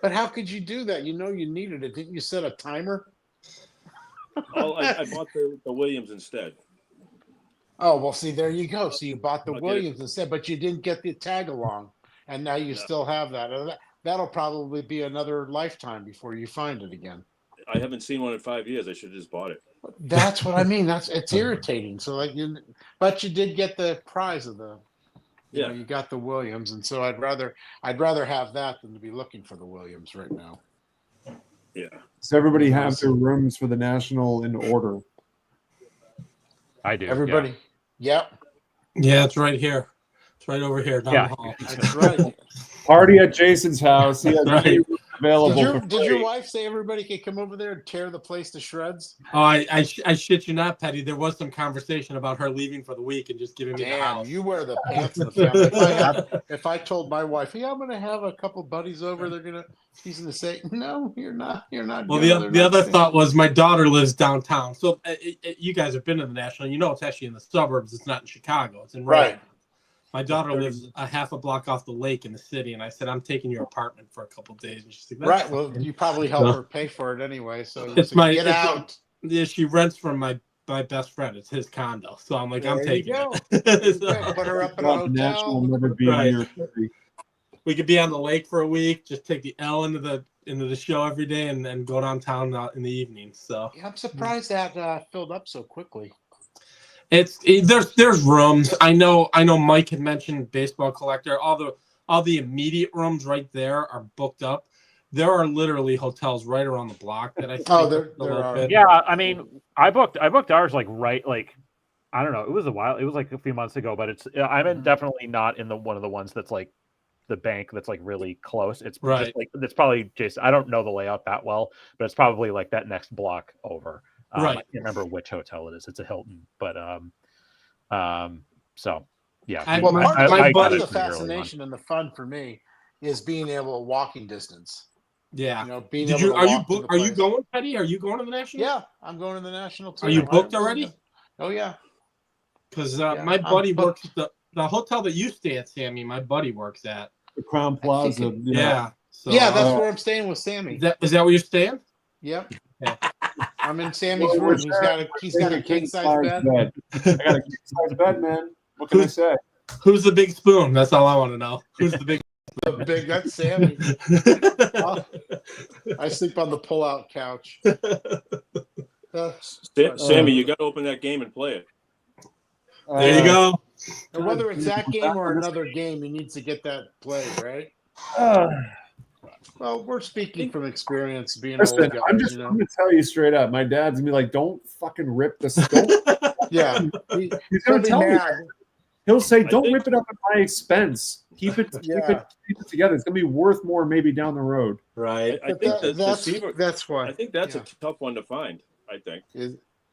but how could you do that? You needed it. Didn't you set a timer? Oh, I bought the Williams instead. Oh, well, see, there you go. So you bought the Williams instead, but you didn't get the tag along, and now you still have that. That'll probably be another lifetime before you find it again. I haven't seen one in 5 years. I should have just bought it. That's what I mean. It's irritating. So but you did get the prize of the. You got the Williams, and so I'd rather have that than to be looking for the Williams right now. Yeah. Does everybody have their rooms for the National in order? I do. Everybody. Yeah. Yep. Yeah, it's right here. It's right over here down the hall. That's right. Party at Jason's house. He has Right. available. Did your wife say everybody could come over there and tear the place to shreds? Oh, I shit you not, Petty. There was some conversation about her leaving for the week and just giving me the house. You wear the pants in the family. If I told my wife, "Hey, I'm going to have a couple buddies over," she's going to say, "No, you're not. You're not." Well, the other thought was my daughter lives downtown. So you guys have been to the National. It's actually in the suburbs. It's not in Chicago. It's in right. My daughter lives a half a block off the lake in the city, and I said, "I'm taking your apartment for a couple of days." And she's like, "Right, well, you probably help her pay for it anyway." So get out. Yeah, she rents from my best friend. It's his condo, so I'm like, I'm taking it. So, put her up in a hotel. Right. We could be on the lake for a week. Just take the L into the show every day, and then go downtown in the evening. So yeah, I'm surprised that filled up so quickly. There's rooms. I know Mike had mentioned baseball collector. All the immediate rooms right there are booked up. There are literally hotels right around the block that I think. Oh, there are. Yeah, I mean, I booked ours I don't know. It was a while. It was like a few months ago, but I'm definitely not in one of the ones that's like the bank that's like really close. It's right. Just like it's probably Jason. I don't know the layout that well, but it's probably like that next block over. Right. I can't remember which hotel it is. It's a Hilton, but so yeah. Part of the fascination and the fun for me is being able to walking distance. Yeah. Are you going, Petty? Are you going to the National? Yeah, I'm going to the National too. Are you booked already? Oh yeah. Because my buddy works at the hotel that you stay at, Sammy. My buddy works at the Crown Plaza. Yeah. So, that's where I'm staying with Sammy. Is that where you're staying? Yep. Yeah. I'm in Sammy's room. He's got a king size bed. I got a king size bed, man. What can I say? Who's the big spoon? That's all I want to know. Who's the big? That's Sammy. I sleep on the pull-out couch. Sammy, you got to open that game and play it. There you go. And whether it's that game or another game, he needs to get that played, right? Well, we're speaking from experience, being Listen, old guys. I'm going to tell you straight up. My dad's gonna be like, "Don't fucking rip the stone." Yeah, he's gonna tell me. He'll say, "Don't rip it up at my expense. Keep it together. It's gonna be worth more maybe down the road." Right. I think that's why. I think that's a tough one to find. I think.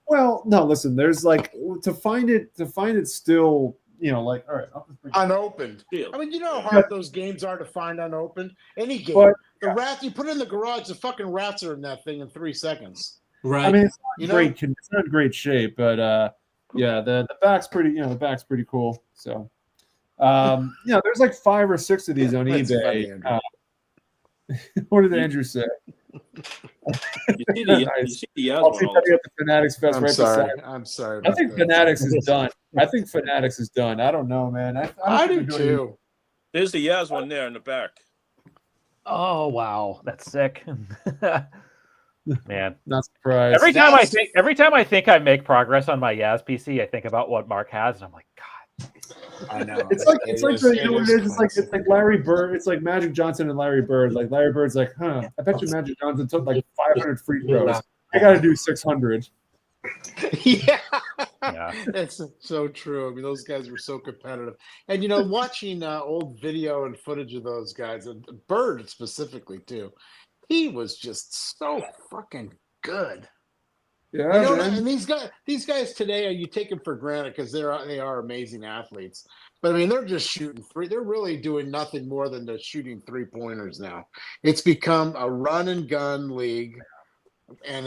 Well, no, listen. There's like to find it still. Like, all right, unopened. I mean, you know how hard those games are to find unopened. Any game, the rats you put it in the garage, the fucking rats are in that thing in 3 seconds. Right. I mean, it's not great. It's not in great shape, but yeah, the back's pretty. The back's pretty cool. So, there's like 5 or 6 of these on eBay. What did Andrew say? You see the I'll see at the Fanatics Fest I'm right sorry. beside. I'm sorry. I think Fanatics is done. I think Fanatics is done. I don't know, man. I do too. There's the Yaz one there in the back. Oh wow, that's sick. Man, not surprised. Every time I think I make progress on my Yaz PC, I think about what Mark has, and I'm like, God. I know. It's like It's like Larry Bird. It's like Magic Johnson and Larry Bird. Like Larry Bird's like, I bet you Magic Johnson took like 500 free throws. I got to do 600. Yeah, it's so true. I mean, those guys were so competitive, and watching old video and footage of those guys, and Bird specifically too, he was just so fucking good. Yeah, and these guys today, you take them for granted because they are amazing athletes. But I mean, they're just shooting three. They're really doing nothing more than they're shooting 3-pointers now. It's become a run and gun league, and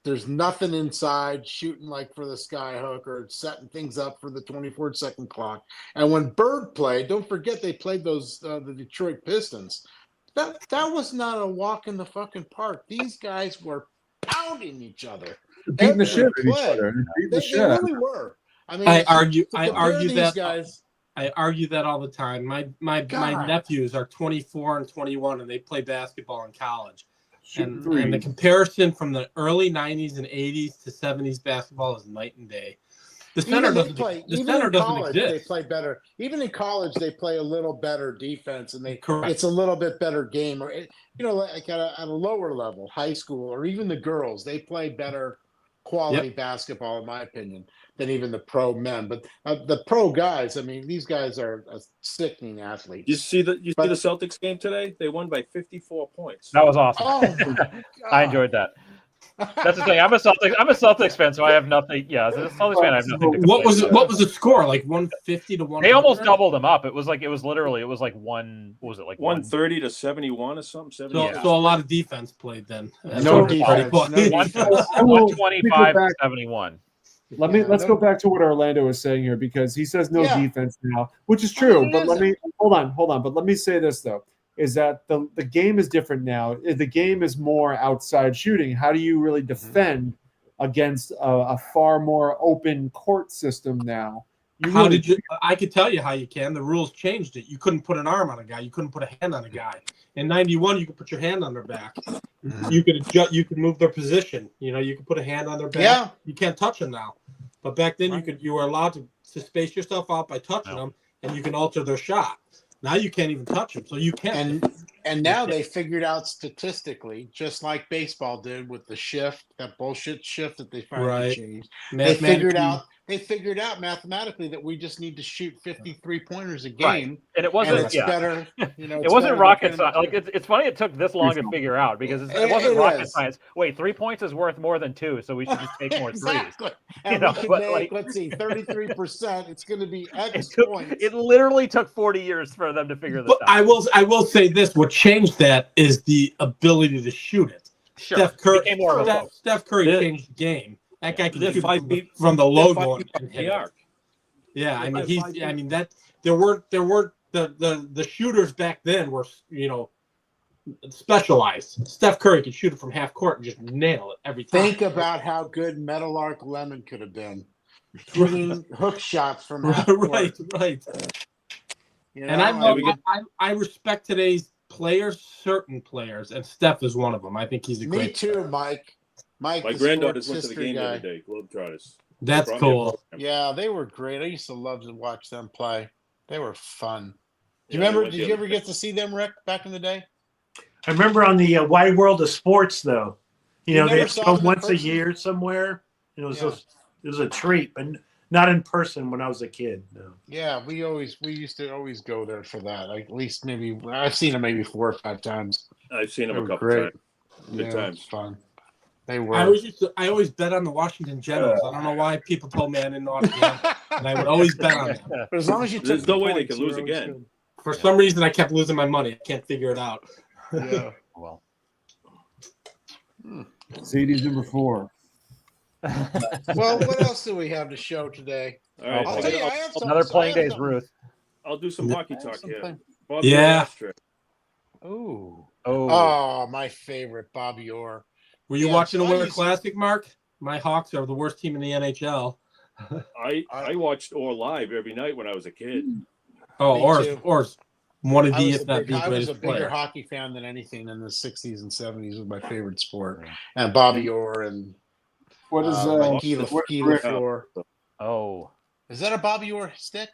there's nothing inside shooting like for the sky hook or setting things up for the 24-second clock. And when Bird played, don't forget they played the Detroit Pistons. That was not a walk in the fucking park. These guys were pounding each other. Beating the shit out of each other. They really were. I mean, I argue these that guys. I argue that all the time. My nephews are 24 and 21, and they play basketball in college. And the comparison from the early 90s and 80s to 70s basketball is night and day. The center doesn't exist. They play better. Even in college, they play a little better defense, and it's a little bit better game. Or like at a lower level, high school, or even the girls, they play better quality basketball, in my opinion, than even the pro men. But the pro guys, I mean, these guys are sickening athletes. You see the Celtics game today? They won by 54 points. That was awesome. Oh, I enjoyed that. That's the thing. I'm a Celtics fan, so I have nothing. Yeah, as a Celtics fan, I have nothing to complain. What was the score? Like 150 to 100? They almost doubled them up. It was like one. What was it like? 130 to 71 or something? So a lot of defense played then. No defense. 125 to 71. Let's go back to what Orlando was saying here, because he says no defense now, which is true. But hold on. But let me say this though. Is that the game is different now. The game is more outside shooting. How do you really defend against a far more open court system now? I could tell you how you can. The rules changed it. You couldn't put an arm on a guy. You couldn't put a hand on a guy. In 91, you could put your hand on their back. You could adjust. You could move their position. You could put a hand on their back. Yeah. You can't touch them now. But back then, you were allowed to space yourself out by touching them, and you can alter their shot. Now you can't even touch them, so you can't. And now they figured out statistically, just like baseball did with the shift, that bullshit shift that they finally changed. They figured out mathematically that we just need to shoot 53 pointers a game, right. And it wasn't better. It wasn't rocket science. Like it's funny it took this long to figure out, because it wasn't rocket science. Wait, 3 points is worth more than 2, so we should just take more threes. And we can make, let's see, 33%. It's going to be X points. It literally took 40 years for them to figure this out. I will say this: what changed that is the ability to shoot it. Sure. Steph Curry changed the game. That guy can shoot from the logo. Yeah, I mean there weren't the shooters back then were specialized. Steph Curry could shoot it from half court and just nail it every time. Think about how good Meadowlark Lemon could have been shooting hook shots from half court. Right. And I respect today's players, certain players, and Steph is one of them. I think he's a great. Me too, Mike. My granddaughters went to the game the other day, Globetrotters. That's cool. Yeah, they were great. I used to love to watch them play. They were fun. Did you ever get to see them, Rick, back in the day? I remember on the Wide World of Sports, though. You You know, never they saw go him in once a person? year somewhere. It was Yeah. it was a treat, but not in person when I was a kid. No. Yeah, we used to always go there for that. Like, at least maybe I've seen them maybe 4 or 5 times. I've seen They them a were couple great. times. Yeah, Good it was times. fun. They were. I always bet on the Washington Generals. I don't know why people told me I didn't know how to gamble, but I would always bet on them. But as long as you took There's the no way they points, can lose you're always again. good. For some reason, I kept losing my money. I can't figure it out. Yeah. Well, Sadie's number 4. Well, what else do we have to show today? All right. I'll tell you, I have some, another I playing have days, some- Ruth. I'll do some hockey talk here. something. Bobby Yeah. Orr. Ooh. Oh, Oh, my favorite, Bobby Orr. Were you Yeah, watching the so I Winter used- Classic, Mark? My Hawks are the worst team in the NHL. I watched Orr live every night when I was a kid. Oh, Me too. Orr's one of I the, was, if a not big, the I was a greatest bigger player. hockey fan than anything in the 60s and 70s was my favorite sport. And Bobby Orr and What is like Guy what is Lafleur. Rick? oh, Is that a Bobby Orr stick?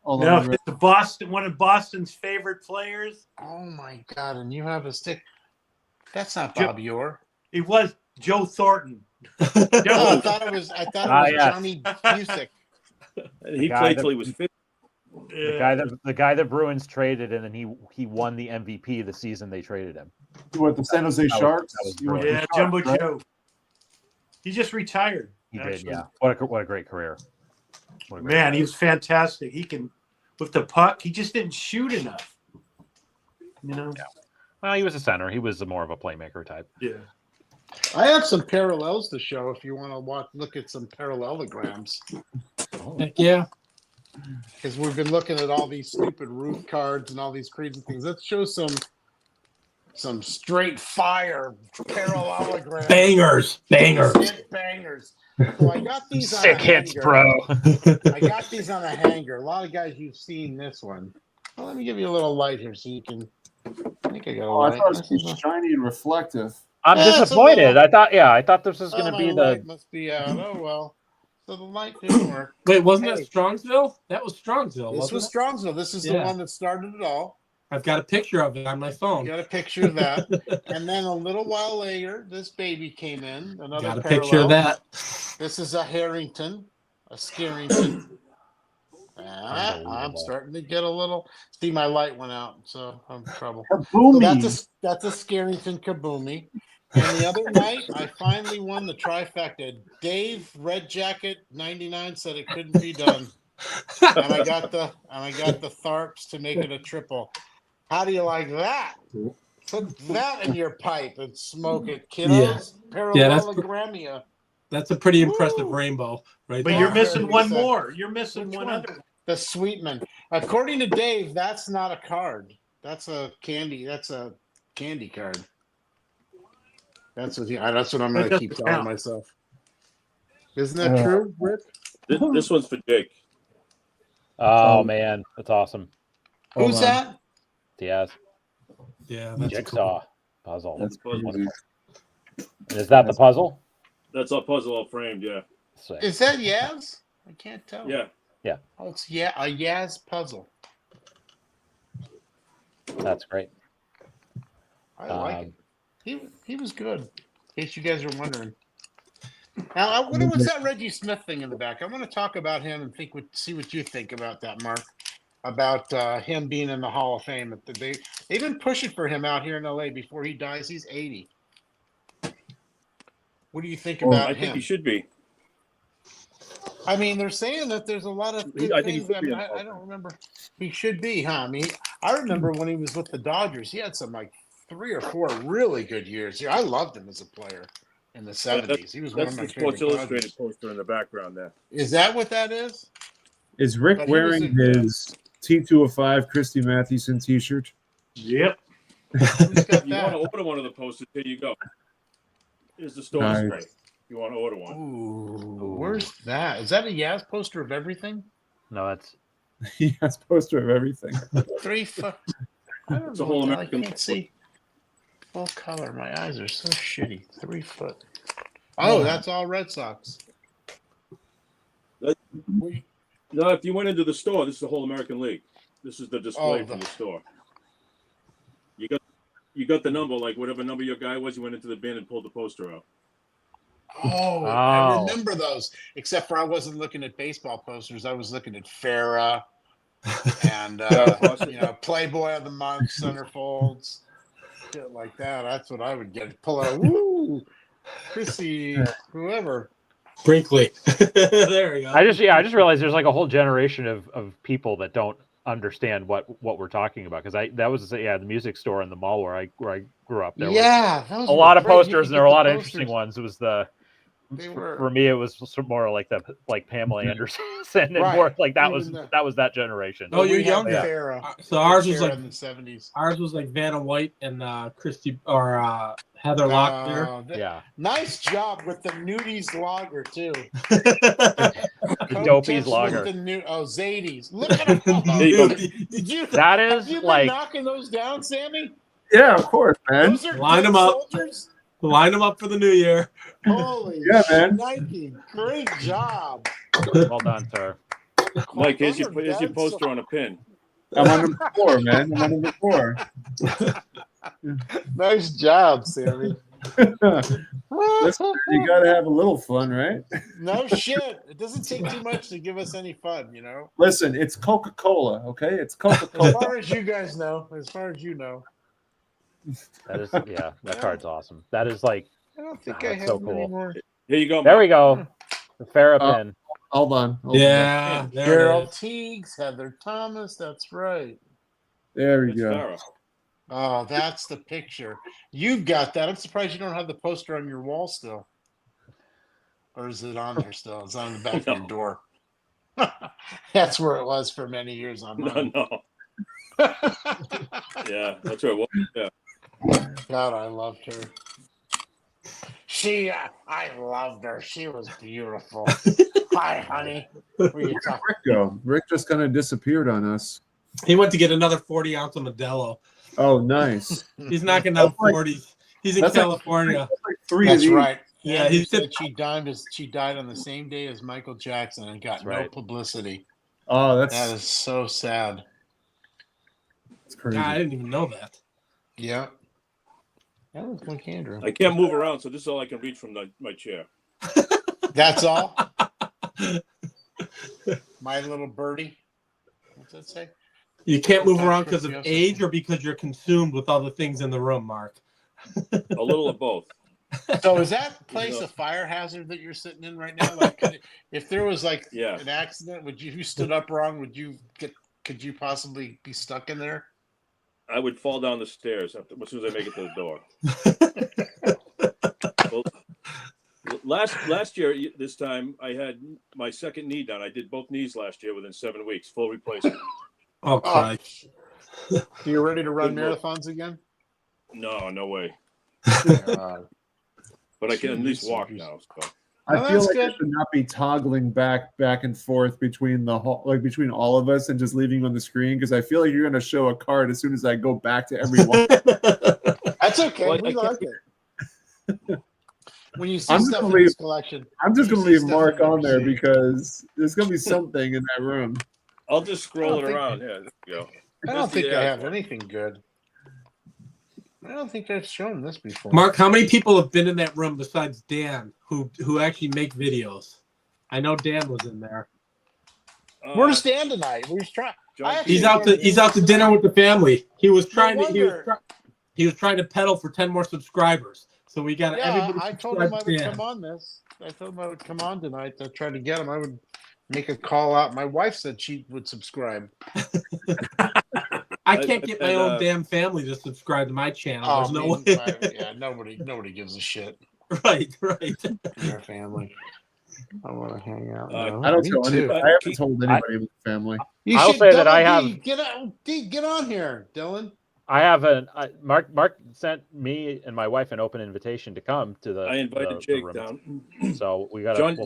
Hold No, on, Rick. it's one of Boston's favorite players. Oh my God! And you have a stick. That's not Joe- Bobby Orr. It was Joe Thornton. Oh, I thought it was. I thought it was yes. Johnny Busick. And he guy played that- till he was 50. the guy that Bruins traded, and then he won the MVP the season they traded him. What, the San Jose was- Sharks? that was You went to Yeah, the Jumbo Sharks, right? Joe. He just retired. He actually. did, yeah. What a great career. What a great Man, career. he was fantastic. He can, with the puck, he just didn't shoot enough. You know? Well, he was a center. He was more of a playmaker type. Yeah. I have some parallels to show if you want to look at some parallelograms. Heck yeah. Because we've been looking at all these stupid Ruth cards and all these crazy things. Let's show some straight fire parallelograms. Bangers. Sick bangers. So I got these on Sick a hits, hanger. bro. I got these on a hanger. A lot of guys, you've seen this one. Well, let me give you a little light here so you can. I think I got a Oh, I light. thought it was shiny and reflective. I'm Yeah, it's a disappointed. little- I thought this was going to my be light the. must be out. Oh well. So the light didn't work. Wait, wasn't Hey. that Strongsville? That was Strongsville. This wasn't was it? Strongsville. This is the Yeah. one that started it all. I've got a picture of it on my You phone. got a picture of that. And then a little while later, this baby came in. Another Got a parallel. picture of that. This is a Harrington, a Scarrington. I'm starting to get a little. See, my light went out, so I'm in trouble. So Kaboomy. that's a Scarrington Kaboomy. And the other night, I finally won the trifecta. Dave Red Jacket 99 said it couldn't be done, and I got the Tharps to make it a triple. How do you like that? Put that in your pipe and smoke it, kiddos. Yeah, that's- Parallelogramia. That's a pretty impressive Woo. rainbow, right But there. you're missing Very one sad. more. You're missing Which one one? other. The Sweetman. According to Dave, that's not a card. That's a candy. That's a candy card. That's what I'm going to That keep doesn't telling count. myself. Isn't that true, Rick? This one's for Jake. Oh man, that's awesome. Hold Who's on. that? Diaz Yeah, that's jigsaw puzzle. That's Puzzle. crazy. Is that the puzzle? That's our puzzle all framed, yeah. Sick. Is that Yaz? I can't tell. Yeah. Oh, it's a Yaz puzzle. That's great. I like it. He was good. In case you guys are wondering. Now, what's that Reggie Smith thing in the back? I want to talk about him and see what you think about that, Mark. About him being in the Hall of Fame. They've been pushing for him out here in LA before he dies. He's 80. What do you think about I him? think he should be. I mean, they're saying that there's a lot of good I think he things. should I be mean, in the Hall I of don't remember. He should be, huh? I mean, I remember when he was with the Dodgers, he had some like 3 or 4 really good years. Yeah, I loved him as a player in the 70s. He was one That's of my the Sports favorite Illustrated Dodgers. poster in the background there. Is that what that is? Is Rick But he was wearing a- his T205 Christy Mathewson t-shirt? Yep. Who's got If you that? want to order one of the posters, here you go. Here's the store Nice. screen. You want to order one. Ooh, where's that? Is that a Yaz poster of everything? No, that's He has poster of everything. 3 foot. I don't It's a know. whole what that- American- I can't see full color. My eyes are so shitty. 3 foot. Oh, that's all Red Sox. No, if you went into the store, this is the whole American League. This is the display Oh, from the- the store. You got you got the number, like whatever number your guy was, you went into the bin and pulled the poster out. Oh, I remember those. Except for I wasn't looking at baseball posters. I was looking at Farrah and Playboy of the Month, centerfolds, shit like that. That's what I would get. Pull out, woo, Chrissy, whoever. Brinkley. There we go. I just realized there's like a whole generation of people that don't understand what we're talking about, because that was the music store in the mall where I grew up. There was a lot of posters, and there were a lot of interesting ones. It was for me, it was more like Pamela Anderson and more like that was that generation. Oh, you're younger. Yeah. So ours was Farrah like in the 70s. Ours was like Vanna White and Christy or Heather Locklear. Yeah. Nice job with the Nudies lager too. Dopey's lager. Zadie's. Look at them. That is have you been like knocking those down, Sammy? Yeah, of course, man. Those are Line good them up. soldiers. Line them up for the new year. Holy man. Nike. Great job. Well done, sir. Mike, here's your poster on a pin. I'm on number 4, man. I'm on number 4. Nice job, Sammy. Listen, you got to have a little fun, right? No shit. It doesn't take too much to give us any fun, you know? Listen, it's Coca-Cola, okay? It's Coca-Cola. As far as you guys know. As far as you know. That is that card's awesome. That is like I don't think I have so any cool. more. Here you go. There we go. The Farrah pin. Hold on. Yeah. Gerald Teagues, Heather Thomas. That's right. There we It's go. Farrah. Oh, that's the picture. You've got that. I'm surprised you don't have the poster on your wall still. Or is it on there still? It's on the back of your door. That's where it was for many years on mine. No. Yeah, that's right. Well, yeah. God, I loved her. I loved her. She was beautiful. Hi, honey. Where you talking? Rick go? Rick just kind of disappeared on us. He went to get another 40-ounce of Modelo. Oh, nice. He's knocking down 40s. He's in California. Like 3 That's of these. right. Yeah, he he said she died on the same day as Michael Jackson and got no publicity. Oh, That is so sad. That's crazy. God, I didn't even know that. Yeah. That was like Andrew. I can't move around, so this is all I can reach from my chair. That's all? My little birdie. What's that say? You can't move around because of age or because you're consumed with all the things in the room, Mark? A little of both. So is that place a fire hazard that you're sitting in right now? Like, if there was like an accident, if you stood up wrong, could you possibly be stuck in there? I would fall down the stairs as soon as I make it to the door. Well, last year, this time, I had my second knee done. I did both knees last year within 7 weeks, full replacement. Oh, Christ. You ready to run marathons again? No way. God. But I can at least walk now. So. I feel like I should not be toggling back and forth between between all of us and just leaving on the screen, because I feel like you're going to show a card as soon as I go back to everyone. That's okay. Well, we like it. When you see I'm stuff in this collection, I'm just going to leave Mark on there because there's going to be something in that room. I'll just scroll it around. Yeah, there you go. I don't think I have anything good. I don't think I've shown this before. Mark, how many people have been in that room besides Dan who actually make videos? I know Dan was in there. Where's Dan tonight? He's trying. He's out to dinner with the family. He was trying he was trying to pedal for 10 more subscribers. So we got everybody. I told him I would come on this. I told him I would come on tonight to try to get him. I would make a call out. My wife said she would subscribe. I can't get my own damn family to subscribe to my channel. There's no way. Yeah, nobody gives a shit. Right. Your family. I want to hang out. I don't tell anybody. I haven't told anybody with family. I'll say that I have. Get on here, Dylan. I have Mark sent me and my wife an open invitation to come to the. I invited Jake down. So we got John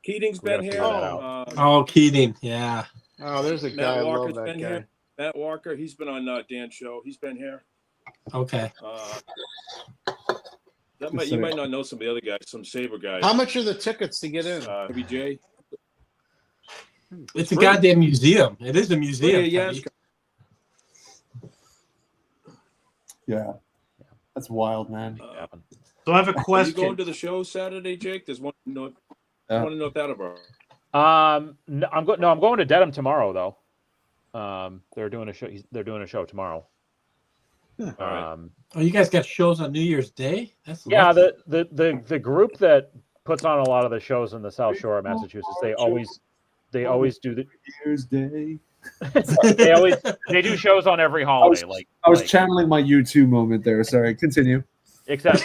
Keating's been here. Keating, yeah. Oh, there's a guy. Matt I Walker's love that been guy. here. Matt Walker, he's been on Dan's show. He's been here. Okay. You might not know some of the other guys, some Saber guys. How much are the tickets to get in? BJ. It's a goddamn museum. It is a museum. Yeah. That's wild, man. So I have a Are you question. going to the show Saturday, Jake? There's one North Attleboro. No, I'm going to Dedham tomorrow though. They're doing a show. They're doing a show tomorrow. Oh, you guys got shows on New Year's Day? That's Yeah. lucky. The group that puts on a lot of the shows in the South Shore of Massachusetts, they always do the New Year's Day. they do shows on every holiday. I was channeling my U2 moment there. Sorry, continue. Except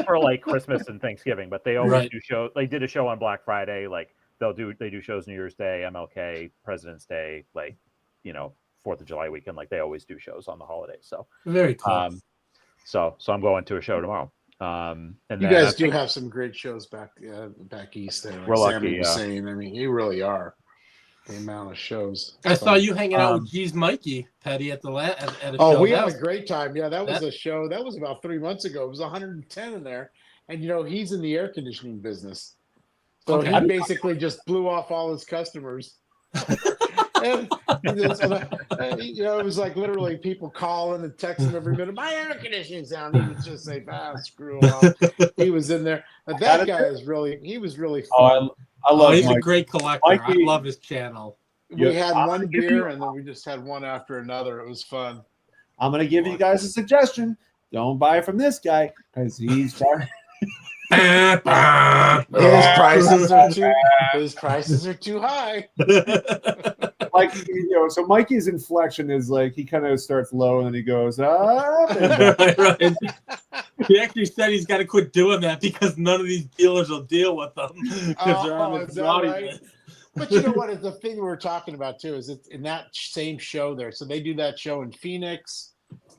for like Christmas and Thanksgiving, but they always do show. They did a show on Black Friday. Like they do shows New Year's Day, MLK, President's Day, like 4th of July weekend. Like they always do shows on the holidays. So very cool. So I'm going to a show tomorrow. And you guys do have some great shows back east there. Like we're Sammy lucky. was saying, I mean, you really are. The amount of shows. I saw you hanging out with G's Mikey, Patty, at a show. Oh, we had a great time. Yeah, that was a show. That was about 3 months ago. It was 110 in there. And, he's in the air conditioning business. So he basically just blew off all his customers. and, it was like literally people calling and texting every minute, my air conditioning's down. He would just say, screw him up. He was in there. But that guy was really fun. I love he's Mike. a great collector. Mikey, I love his channel. We had one beer and then we just had one after another. It was fun. I'm going to give you guys a suggestion. Don't buy from this guy because he's trying. His prices are too high. Like so Mikey's inflection is like he kind of starts low and then he goes up. Right. He actually said he's got to quit doing that because none of these dealers will deal with them because they're on the naughty list. But you know what? It's the thing we were talking about too. Is it's in that same show there? So they do that show in Phoenix.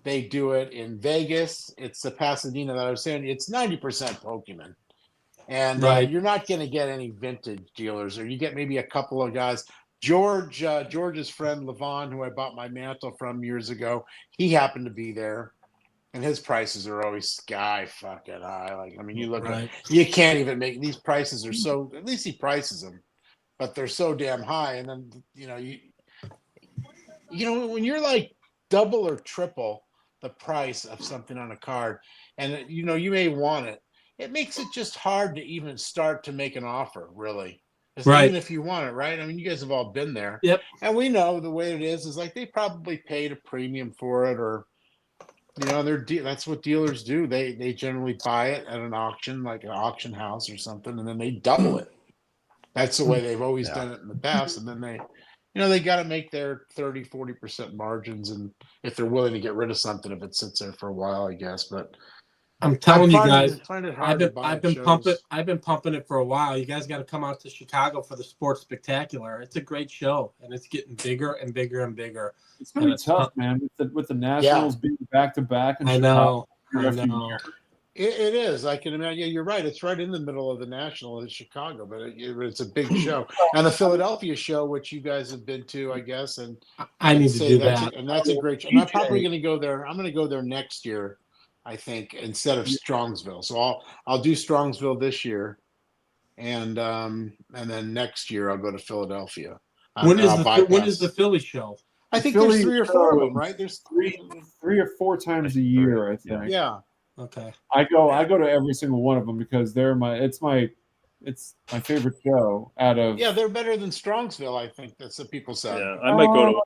They do it in Vegas. It's the Pasadena that I was saying. It's 90% Pokemon, and you're not going to get any vintage dealers, or you get maybe a couple of guys. George's friend Levon, who I bought my mantle from years ago, he happened to be there, and his prices are always sky fucking high. Like, I mean, you look at, you can't even make these prices are so. At least he prices them, but they're so damn high. And then when you're like double or triple the price of something on a card, and you may want it, it makes it just hard to even start to make an offer, really. Even if you want it, right? I mean, you guys have all been there. Yep. And we know the way it is like they probably paid a premium for it, or that's what dealers do. They generally buy it at an auction, like an auction house or something, and then they double it. That's the way they've always done it in the past. And then they got to make their 30-40% margins, and if they're willing to get rid of something if it sits there for a while, I guess. But I'm telling you guys, I've been pumping it for a while. You guys got to come out to Chicago for the Sports Spectacular. It's a great show, and it's getting bigger and bigger and bigger. It's gonna be tough, man, with the Nationals being back to back. I know. It is. I can imagine. Yeah, you're right. It's right in the middle of the National in Chicago, but it's a big show. And the Philadelphia show, which you guys have been to, I guess, and I need to do that. And that's a great show. And I'm probably going to go there. I'm going to go there next year, I think, instead of Strongsville. So I'll do Strongsville this year, and then next year I'll go to Philadelphia. When is the Philly show? I think there's 3 or 4 of them, right? There's three or four times a year, I think. Yeah. Okay. I go to every single one of them because it's my favorite show out of. Yeah, they're better than Strongsville, I think. That's what people say. Yeah, I might go to one.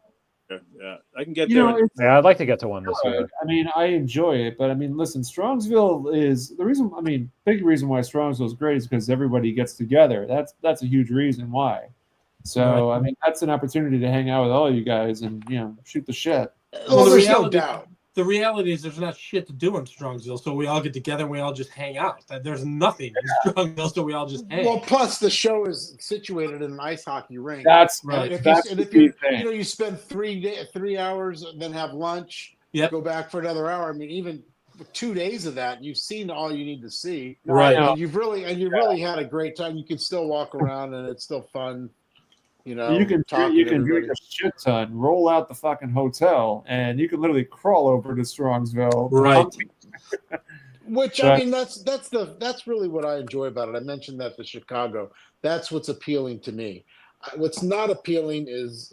Yeah, I can get there. I'd like to get to one this year. I mean, I enjoy it, but I mean, listen, Strongsville is the reason. I mean, big reason why Strongsville is great is because everybody gets together. That's a huge reason why. So I mean, that's an opportunity to hang out with all you guys and shoot the shit. Well, there's no doubt. The reality is there's not shit to do in Strongsville, so we all get together and we all just hang out. There's nothing in Strongsville, so we all just hang. Well, plus the show is situated in an ice hockey rink. That's right. If you spend 3 hours, then have lunch, go back for another hour. I mean, even 2 days of that, you've seen all you need to see. Right. And you've really had a great time. You can still walk around and it's still fun. You can drink a shit ton, roll out the fucking hotel, and you can literally crawl over to Strongsville. Right. Which I mean, that's really what I enjoy about it. I mentioned that to Chicago. That's what's appealing to me. What's not appealing is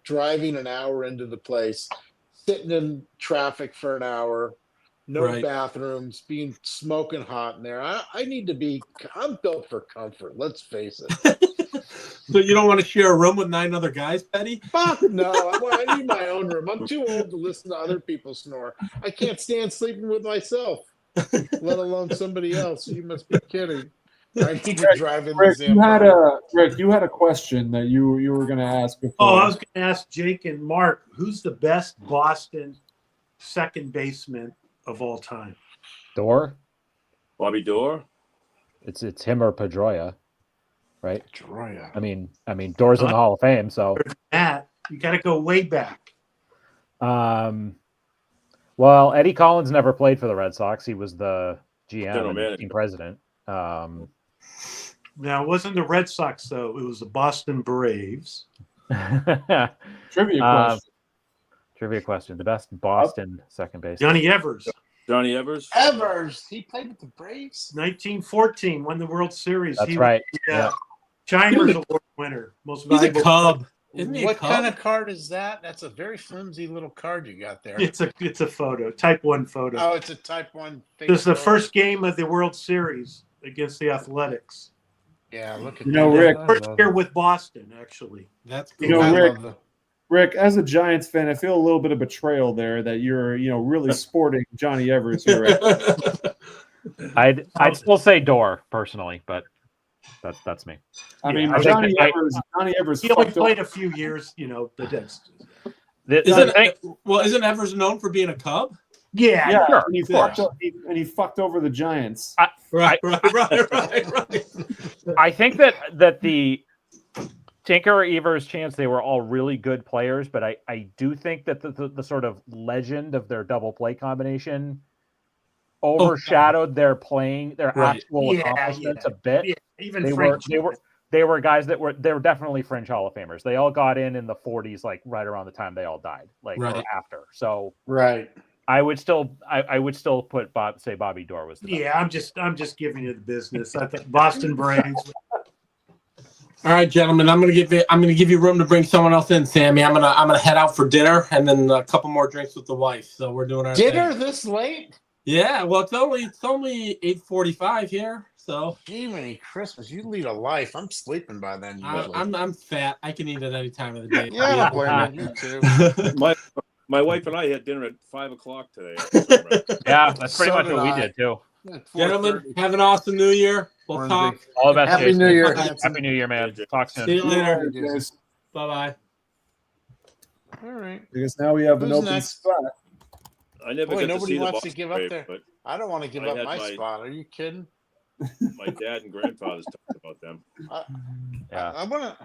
driving an hour into the place, sitting in traffic for an hour, no Right. bathrooms, being smoking hot in there. I need to be. I'm built for comfort. Let's face it. So you don't want to share a room with 9 other guys, Petty? Fuck no! I need my own room. I'm too old to listen to other people snore. I can't stand sleeping with myself, let alone somebody else. You must be kidding. I need to drive in the Rick, you had a question that you were going to ask before. Oh, I was going to ask Jake and Mark, who's the best Boston second baseman of all time? Door. Bobby Dorr. It's him or Pedroia, right? Pedroia. I mean, Door's in the Hall of Fame, so Matt, you got to go way back. Well, Eddie Collins never played for the Red Sox. He was the GM and manager. team president. Now, it wasn't the Red Sox, though. It was the Boston Braves. Trivia question. The best Boston second base. Johnny Evers. Johnny Evers. Evers. He played with the Braves. 1914, won the World Series. That's He right. Was the, Chimers Award winner. Most He's a valuable. Cub. Isn't he a What Cub? kind of card is that? That's a very flimsy little card you got there. It's a photo, type 1 photo. Oh, it's a Type 1. This is the first game of the World Series against the Athletics. Yeah, look at Rick. First year with Boston, actually. That's cool. Rick, as a Giants fan, I feel a little bit of betrayal there that you're, really sporting Johnny Evers here. I'd still say Door personally, but that's me. I mean, I Johnny think Evers. He only fucked played up. a few years, the Dents. Isn't Evers known for being a Cub? Yeah, Yeah, sure, and he fucked over the Giants. Right. I think that the Tinker Evers chance, they were all really good players, but I do think that the sort of legend of their double play combination overshadowed their actual accomplishments a bit. Yeah, even they were guys that were definitely fringe Hall of Famers. They all got in the 40s, like right around the time they all died, or after. So right. I would still put Bobby Dorr was the best. Yeah, I'm just giving you the business. I thought Boston Braves. All right, gentlemen, I'm gonna give you room to bring someone else in, Sammy. I'm gonna head out for dinner and then a couple more drinks with the wife. So we're doing our Dinner thing. this late? Yeah, well, it's only 8:45 here. So Jiminy Christmas, you lead a life. I'm sleeping by then. Usually. I'm fat. I can eat at any time of the day. Yeah, I don't blame you. You too. My wife and I had dinner at 5:00 today. Yeah, that's pretty So much did what we I. did too. Gentlemen, have an awesome New Year. We'll talk. All the best. Happy Jason. New Year. Happy New Year, man. Talk soon. See you later. Yes. Bye bye. All right. Because now we have an Who's open next? spot. I never Boy, got to nobody see the wants to Boston give up Braves, their. but I don't want to give I up had my my- spot. Are you kidding? my dad and grandfathers talked about them. Yeah. I want to.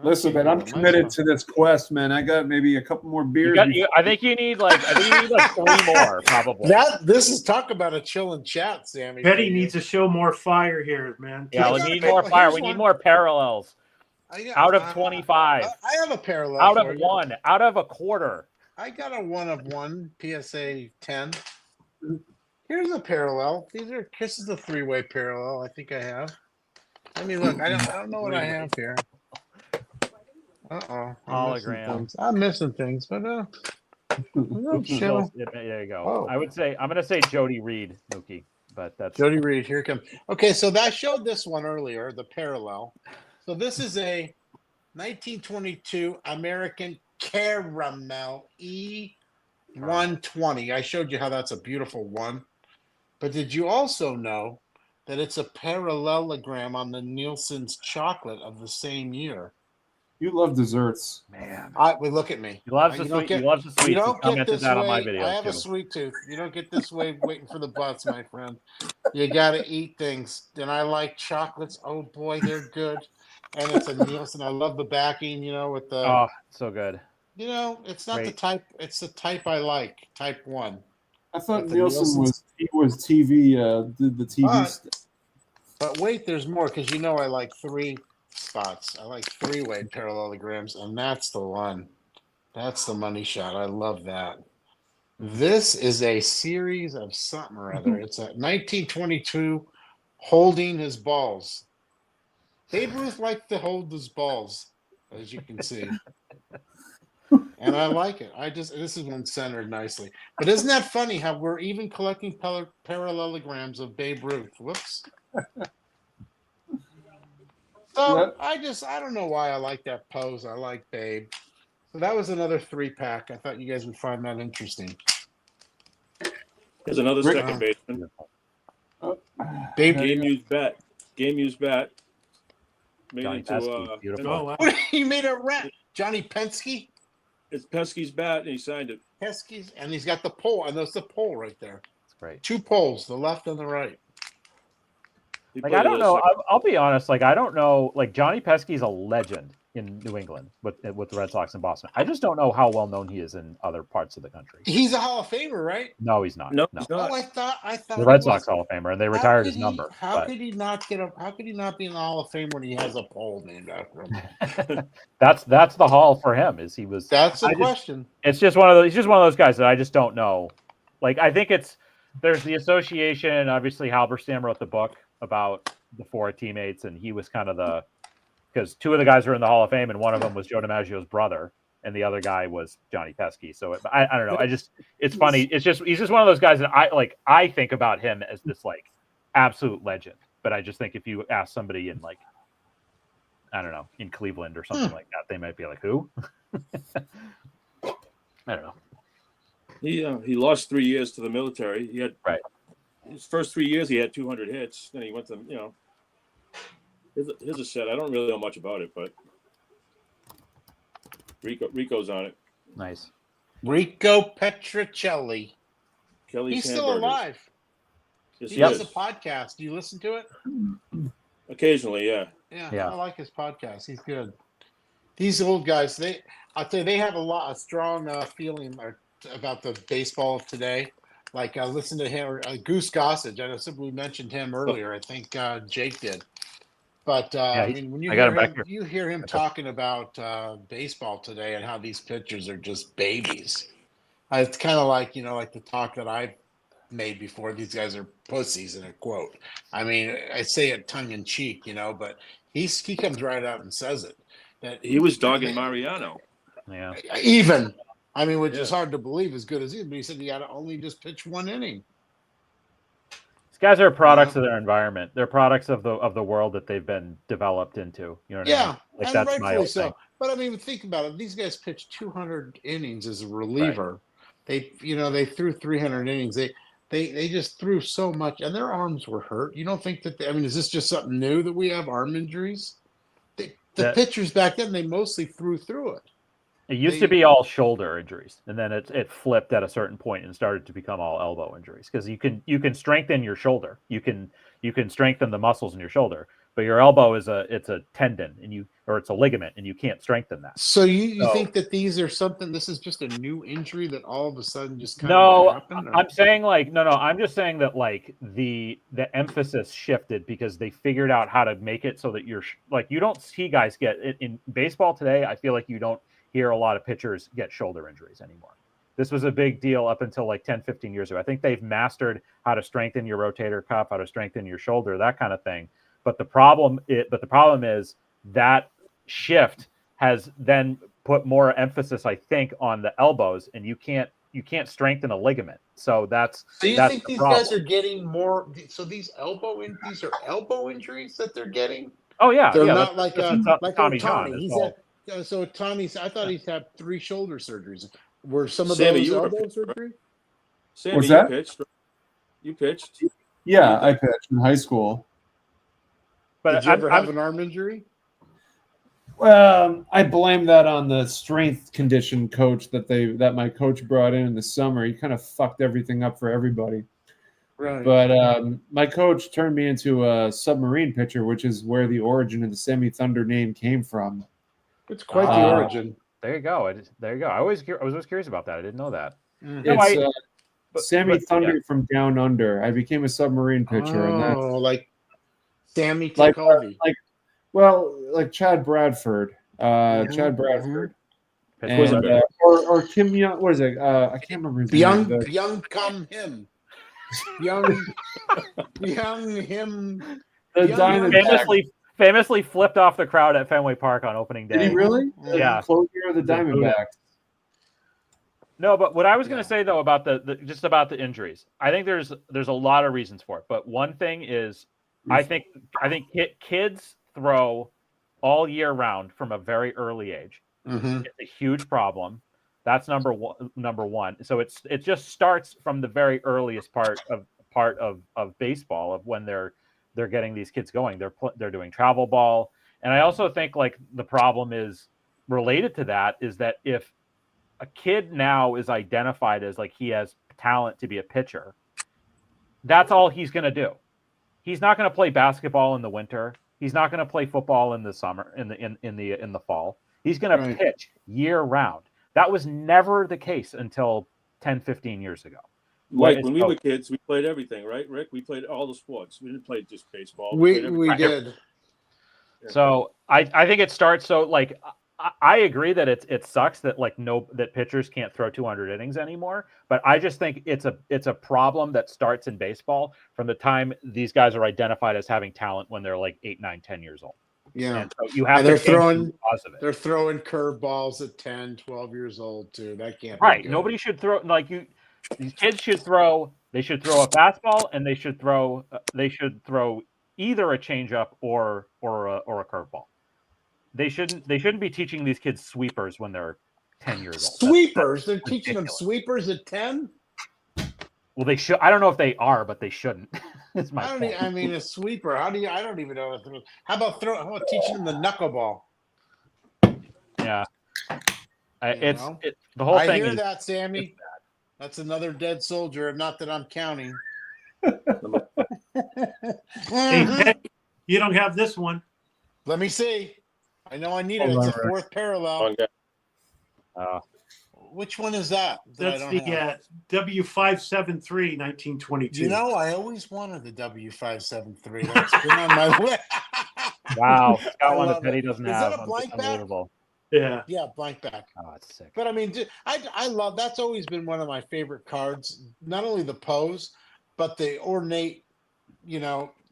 Listen, man, I'm committed to this quest, man. I got maybe a couple more beers. I think you need like 3 more probably. This is talk about a chill and chat, Sammy. Betty needs to show more fire here, man. Yeah, we need more fire. We need more parallels. Out of 25. I have a parallel. Out for of you. 1. Out of a quarter. I got a 1 of 1 PSA 10. Here's a parallel. This is a 3-way parallel. I think I have. I mean, look, I don't know what I have here. Hologram. I'm missing things, but chill. There you go. Oh. I'm gonna say Jody Reed, Mookie, but that's Jody Reed. Here it comes. Okay, so I showed this one earlier, the parallel. So this is a 1922 American Caramel E120. I showed you how that's a beautiful one. But did you also know that it's a parallelogram on the Nielsen's chocolate of the same year? You love desserts, man. Look at me. He loves the sweet. He loves the sweets. You He don't get commented this that on my way. video I have too. a sweet tooth. You don't get this way waiting for the butts, my friend. You got to eat things. And I like chocolates. Oh boy, they're good. And it's a Nielsen. I love the backing. With the. Oh, so good. It's not the Great. type. It's the type I like. Type 1. I thought But the Nielsen Nielsen's- was TV. Did the TV? But wait, there's more because I like 3 spots. I like 3-way parallelograms, and that's the one. That's the money shot. I love that. This is a series of something or other. It's a 1922 holding his balls. Babe Ruth liked to hold his balls, as you can see. And I like it. This is one centered nicely. But isn't that funny how we're even collecting parallelograms of Babe Ruth? Whoops. So I don't know why I like that pose. I like Babe. So that was another 3-pack. I thought you guys would find that interesting. There's another second baseman. Babe Game used bat. Made Johnny into Pesky, beautiful. Oh, wow. He made a rat. Johnny Penske. it's Pesky's bat, and he signed it. Pesky's, and he's got the pole, and that's the pole right there. That's great. 2 poles, the left and the right. Like, I don't know. I'll be honest. Like, I don't know. Like, Johnny Pesky's a legend in New England with the Red Sox in Boston. I just don't know how well known he is in other parts of the country. He's a Hall of Famer, right? No, he's not. No, no. he's not. Oh, I thought The Red Sox Hall of Famer, and they retired his number. How could he not be in the Hall of Fame when he has a pole named after him? That's the Hall for him. Is he was? That's the question. It's just one of those. He's just one of those guys that I just don't know. Like, I think there's the association. Obviously, Halberstam wrote the book about the 4 teammates, and he was kind of because 2 of the guys are in the Hall of Fame, and one of them was Joe DiMaggio's brother, and the other guy was Johnny Pesky. So I don't know. It's funny. He's just one of those guys that I think about him as this like absolute legend. But I just think if you ask somebody in like, I don't know, in Cleveland or something like that, they might be like, who? I don't know. He lost 3 years to the military. He had his first 3 years. He had 200 hits. Then he went to Here's a set. I don't really know much about it, but Rico's on it. Nice. Rico Petrocelli. Kelly's He's still alive. Yes, he does a podcast. Do you listen to it? Occasionally, yeah. Yeah, I like his podcast. He's good. These old guys, I'll tell you, they have a strong feeling about the baseball of today. Like, listen to him, Goose Gossage. I know we mentioned him earlier. I think Jake did. But I mean, when you hear him talking about baseball today and how these pitchers are just babies, it's kind of like like the talk that I've made before. These guys are pussies, in a quote. I mean, I say it tongue in cheek, but he comes right out and says it. That he was dogging Mariano. Yeah. Even, I mean, which is hard to believe, as good as he is. But he said you got to only just pitch 1 inning. Guys are products of their environment. They're products of the world that they've been developed into. You know what I mean? Like, and that's my rightfully so. thing. But I mean, think about it. These guys pitched 200 innings as a reliever. Right. They threw 300 innings. They just threw so much, and their arms were hurt. You don't think that? Is this just something new that we have arm injuries? The pitchers back then, they mostly threw through it. It used to be all shoulder injuries, and then it flipped at a certain point and started to become all elbow injuries, because you can strengthen your shoulder, you can strengthen the muscles in your shoulder, but your elbow is it's a tendon or it's a ligament, and you can't strengthen that. So you think that these are something? This is just a new injury that all of a sudden just kind of happened? I'm saying I'm just saying that like the emphasis shifted because they figured out how to make it so that you're like, you don't see guys get it in baseball today. I feel like you don't hear a lot of pitchers get shoulder injuries anymore. This was a big deal up until like 10, 15 years ago. I think they've mastered how to strengthen your rotator cuff, how to strengthen your shoulder, that kind of thing. But the problem is that shift has then put more emphasis, I think, on the elbows, and you can't strengthen a ligament. So that's you think these guys are getting more? So these are elbow injuries that they're getting? Oh yeah, they're not like Tommy John. So Tommy's, I thought he's had 3 shoulder surgeries. Were some of those elbow surgery? Sammy, What's that? You pitched. Yeah, I pitched in high school. But did you ever have an arm injury? Well, I blame that on the strength condition coach that my coach brought in the summer. He kind of fucked everything up for everybody. Right. But my coach turned me into a submarine pitcher, which is where the origin of the Sammy Thunder name came from. It's quite the origin. There you go. I was always curious about that. I didn't know that. It's Sammy Thunder from Down Under. I became a submarine pitcher, and that's like Sammy Tickovi. Like Chad Bradford. Chad Bradford. And, or Kim Young. What is it? I can't remember his name. Young come him. Young him. The Diamondback. Famously flipped off the crowd at Fenway Park on opening day. Did he really? Yeah. Closure of the Diamondbacks. No, but what I was going to say though about the just about the injuries, I think there's a lot of reasons for it. But one thing is, I think kids throw all year round from a very early age. Mm-hmm. It's a huge problem. That's number one. So it just starts from the very earliest part of baseball, of when they're getting these kids going. They're doing travel ball, and I also think like the problem is related to that is that if a kid now is identified as like he has talent to be a pitcher, that's all he's going to do. He's not going to play basketball in the winter. He's not going to play football in the summer, in the fall. He's going to pitch year round. That was never the case until 10, 15 years ago. Like when we were kids, we played everything, right, Rick? We played all the sports. We didn't play just baseball. We did. So I think it starts. So like I agree that it sucks that that pitchers can't throw 200 innings anymore. But I just think it's a problem that starts in baseball from the time these guys are identified as having talent when they're like 8, 9, 10 years old. Yeah. And so you have they're to throwing they're throwing curveballs at 10, 12 years old too. That can't be right. good. Nobody should throw these kids should throw. They should throw a fastball, and they should throw either a changeup or a curveball. They shouldn't be teaching these kids sweepers when they're 10 years old. Sweepers? They're teaching them sweepers at 10? Well, they should. I don't know if they are, but they shouldn't. It's my point. I mean, a sweeper. I don't even know. How about teaching them the knuckleball? Yeah. The whole thing. I hear that, Sammy. That's another dead soldier. Not that I'm counting. Hey, you don't have this one. Let me see. I know I need it. It's a fourth parallel. Which one is that? That's the W573 1922. You know, I always wanted the W573. That's been on my list. Wow. Got one that Petty doesn't have. Is that a blank back? Unbelievable. Yeah. Yeah, blank back. Oh, it's sick. But I mean, I love, that's always been one of my favorite cards. Not only the pose, but the ornate,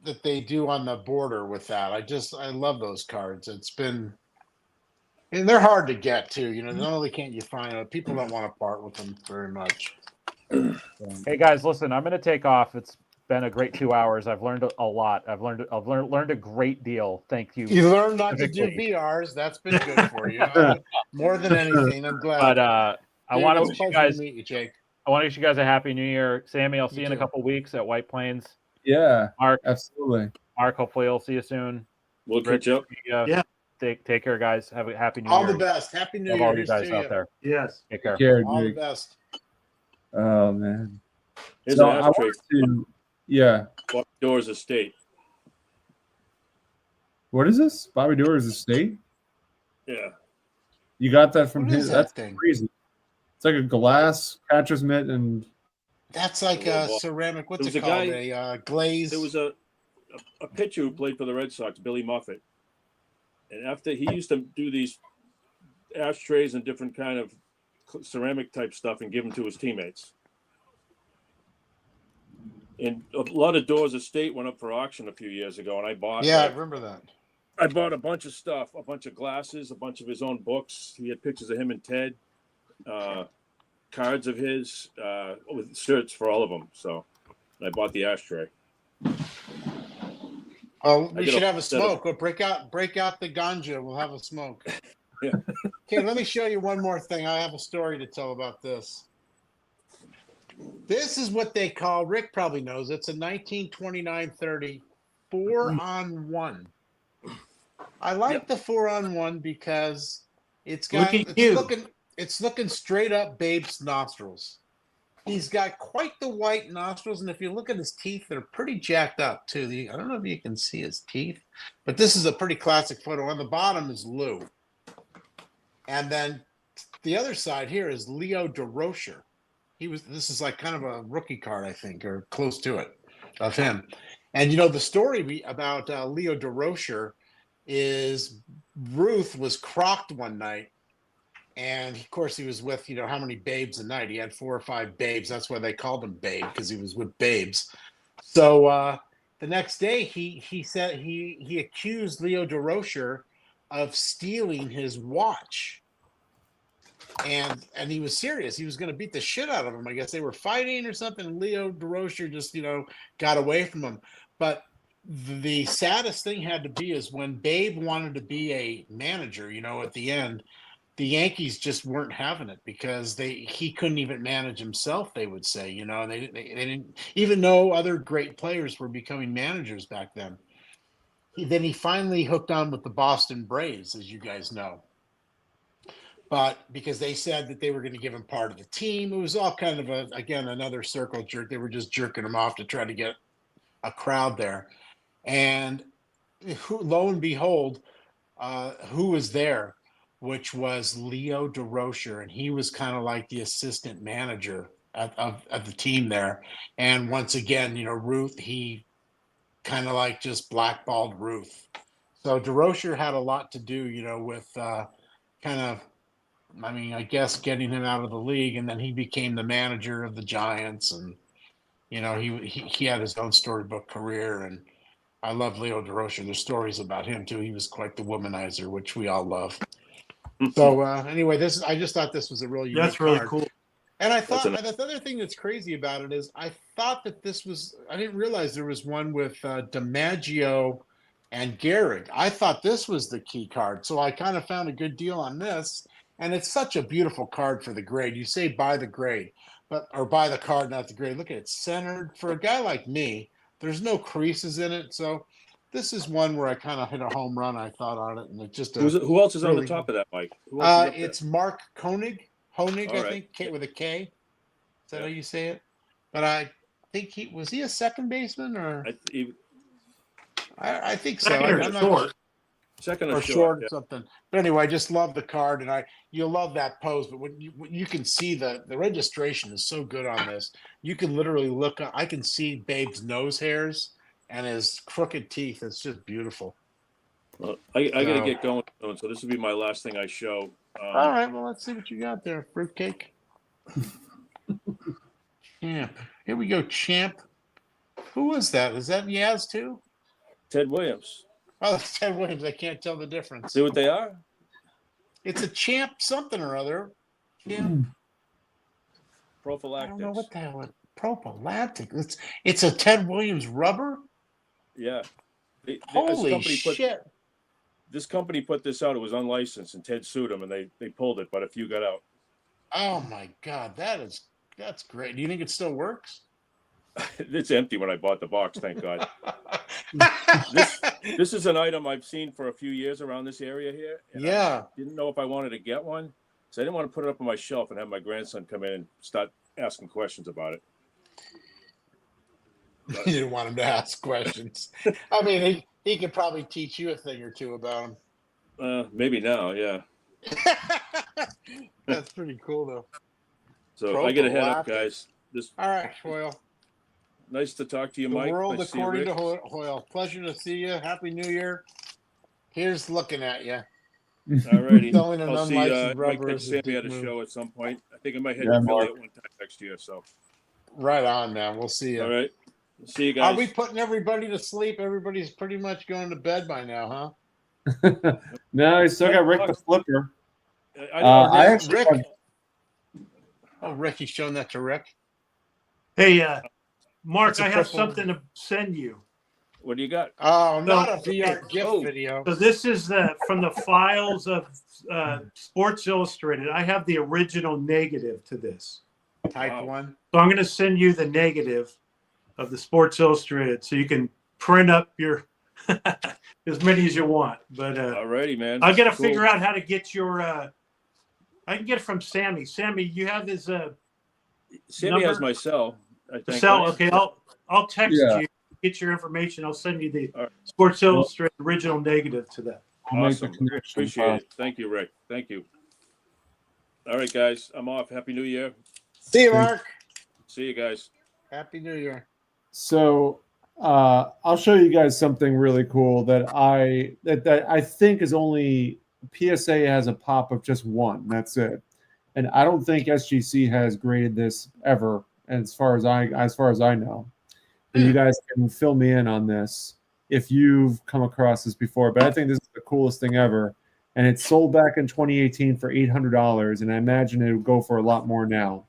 that they do on the border with that. I love those cards. It's been, and they're hard to get too. Not only can't you find them, people don't want to part with them very much. Hey guys, listen, I'm going to take off. It's been a great 2 hours. I've learned a lot. I've learned a great deal. Thank you. You learned not to do VRs. That's been good for you. More than anything, I'm glad. But I want to wish you guys. Meet you, Jake. I want to wish you guys a happy New Year, Sammy. I'll see you in a couple weeks at White Plains. Yeah, Mark, absolutely. Mark, hopefully I'll see you soon. We'll catch up. Yeah. Take care, guys. Have a happy New All Year. the best. Happy New Love Year. all you guys out there. Yes. Take care. All the best. Oh man. Here's So an I ashtray. wanted to, yeah. Bobby Doors Estate. What is this? Bobby Doors Estate? Yeah. You got that from What his? is that That's thing? crazy. It's like a glass catcher's mitt and. That's like a ceramic. What's There it was a called? guy- A glaze. There was a pitcher who played for the Red Sox, Billy Muffett. And after he used to do these ashtrays and different kind of ceramic type stuff and give them to his teammates. And a lot of Doors Estate went up for auction a few years ago, and I bought. Yeah, I remember that. I bought a bunch of stuff, a bunch of glasses, a bunch of his own books. He had pictures of him and Ted, cards of his, with shirts for all of them. So I bought the ashtray. Oh, I we get should a have a set of- smoke. Or break out the ganja. We'll have a smoke. Yeah. Okay, let me show you one more thing. I have a story to tell about this. This is what they call, Rick probably knows, it's a 1929-30 4-on-1. I like the 4-on-1 because it's looking straight up Babe's nostrils. He's got quite the white nostrils, and if you look at his teeth, they're pretty jacked up too. I don't know if you can see his teeth, but this is a pretty classic photo. On the bottom is Lou. And then the other side here is Leo DeRocher. This is like kind of a rookie card, I think, or close to it, of him. And the story about Leo DeRocher is Ruth was crocked one night, and of course he was with how many babes a night. He had 4 or 5 babes. That's why they called him Babe, because he was with babes. So the next day he said he accused Leo DeRocher of stealing his watch. and he was serious. He was going to beat the shit out of him. I guess they were fighting or something. And Leo DeRocher just, got away from him. But the saddest thing had to be is when Babe wanted to be a manager, at the end, the Yankees just weren't having it because he couldn't even manage himself, they would say, and they didn't even know other great players were becoming managers back then. Then he finally hooked on with the Boston Braves, as you guys know. But because they said that they were going to give him part of the team, it was all kind of another circle jerk. They were just jerking him off to try to get a crowd there. And lo and behold, who was there? Which was Leo DeRocher, and he was kind of like the assistant manager of the team there. And once again, Ruth, he kind of like just blackballed Ruth. So DeRocher had a lot to do, with I guess getting him out of the league, and then he became the manager of the Giants, and he had his own storybook career, and I love Leo DeRocher. There's stories about him too. He was quite the womanizer, which we all love. So anyway, I just thought this was a really unique That's really card. cool. And I thought the other thing that's crazy about it is I thought that I didn't realize there was one with DiMaggio and Gehrig. I thought this was the key card. So I kind of found a good deal on this. And it's such a beautiful card for the grade. You say buy the grade, or buy the card, not the grade. Look at it, centered. For a guy like me, there's no creases in it. So this is one where I kind of hit a home run, I thought, on it. And it just who else is on the top of that, Mike? It's Mark Koenig. Honig, I think, with a K. Is that how you say it? But I think was he a second baseman or? I think so. Second or short. Second or or short or something. But anyway, I just love the card, and you'll love that pose. But when you can see the registration is so good on this, you can literally look. I can see Babe's nose hairs and his crooked teeth. It's just beautiful. Well, I got to get going, so this will be my last thing I show. All right, well, let's see what you got there. Fruitcake. Champ. Here we go, Champ. Who was that? Is that Yaz too? Ted Williams. Oh, it's Ted Williams. I can't tell the difference. See what they are? It's a Champ something or other. Champ. Prophylactics. I don't know what the hell. Prophylactic. It's a Ted Williams rubber? Yeah. Holy shit. This company put this out. It was unlicensed, and Ted sued them, and they pulled it, but a few got out. Oh, my God. That's great. Do you think it still works? It's empty when I bought the box, thank God. This is an item I've seen for a few years around this area here. Yeah. I didn't know if I wanted to get one, so I didn't want to put it up on my shelf and have my grandson come in and start asking questions about it. You didn't want him to ask questions. I mean, he could probably teach you a thing or two about him. Maybe now, yeah. That's pretty cool, though. So I get to head up, guys. All right, Hoyle. Nice to talk to you, The Mike. world nice according to Hoyle. Pleasure to see you. Happy New Year. Here's looking at you. All righty. Selling an I'll see unlicensed Mike rubber and is a Sammy big at a move. show at some point. I think I might head to Philly at one time next year. So. Right on, man. We'll see you. All right. See you guys. Are we putting everybody to sleep? Everybody's pretty much going to bed by now, huh? No, he's still got Rick the Flipper. I actually Rick. have- Oh, Rick, he's showing that to Rick. Hey, Mark, It's a I have triple- something to send you. What do you got? Oh, not No, a VR gift video. So this is from the files of Sports Illustrated. I have the original negative to this. Type 1. So I'm going to send you the negative of the Sports Illustrated so you can print up your as many as you want. But Alrighty, man. I got to Cool. figure out how to get your. I can get it from Sammy. Sammy, you have his. Sammy has number? my cell. I think. Cell. right? Okay, I'll text you. Get your information. I'll send you the Sports Illustrated original negative to that. Awesome. Appreciate it. Thank you, Rick. Thank you. All right, guys. I'm off. Happy New Year. See you, Mark. See you guys. Happy New Year. So I'll show you guys something really cool that I think is only PSA has a pop of just one. That's it, and I don't think SGC has graded this ever, as far as I know. And you guys can fill me in on this if you've come across this before. But I think this is the coolest thing ever. and it sold back in 2018 for $800, and I imagine it would go for a lot more now.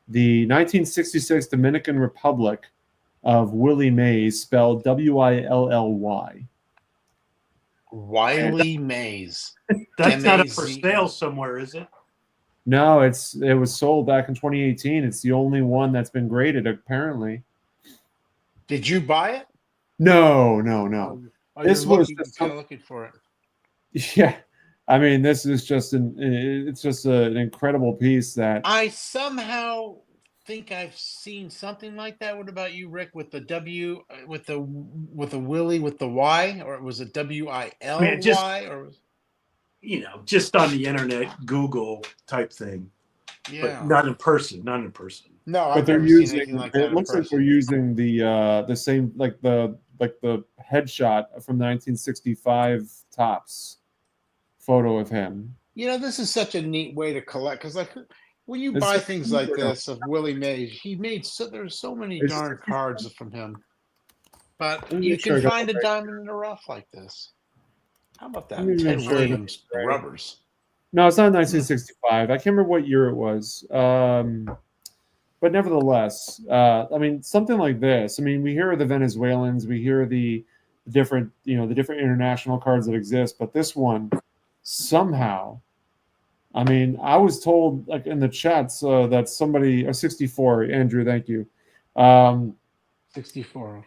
The 1966 Dominican Republic of Willie Mays, spelled Willy. Wiley Mays. That's not up for M-A-Z. sale somewhere, is it? No, it was sold back in 2018. It's the only one that's been graded, apparently. Did you buy it? No. Oh, This you're was looking, just kind of looking for it. Yeah, I mean, this is just an incredible piece that I somehow think I've seen something like that. What about you, Rick? With the W, with the Willie with the Y, or was it WILY? Or just on the internet, Google type thing, but not in person. Not in person. No, but I've they're never seen using. anything like It that in looks like person. they're using the same like the headshot from the 1965 Topps photo of him. This is such a neat way to collect, because like when you It's buy just things like beautiful. this of Willie Mays, he made there's so many It's- darn cards from him, but Let me you make sure I can got find that a right. diamond in the rough like this. How about that? Let me make Ted sure I got Williams that right. rubbers. No, it's not 1965. I can't remember what year it was. But nevertheless, I mean, something like this. I mean, we hear of the Venezuelans, we hear the different, the different international cards that exist, but this one somehow, I mean, I was told like in the chats that somebody, 64, Andrew, thank you. 64.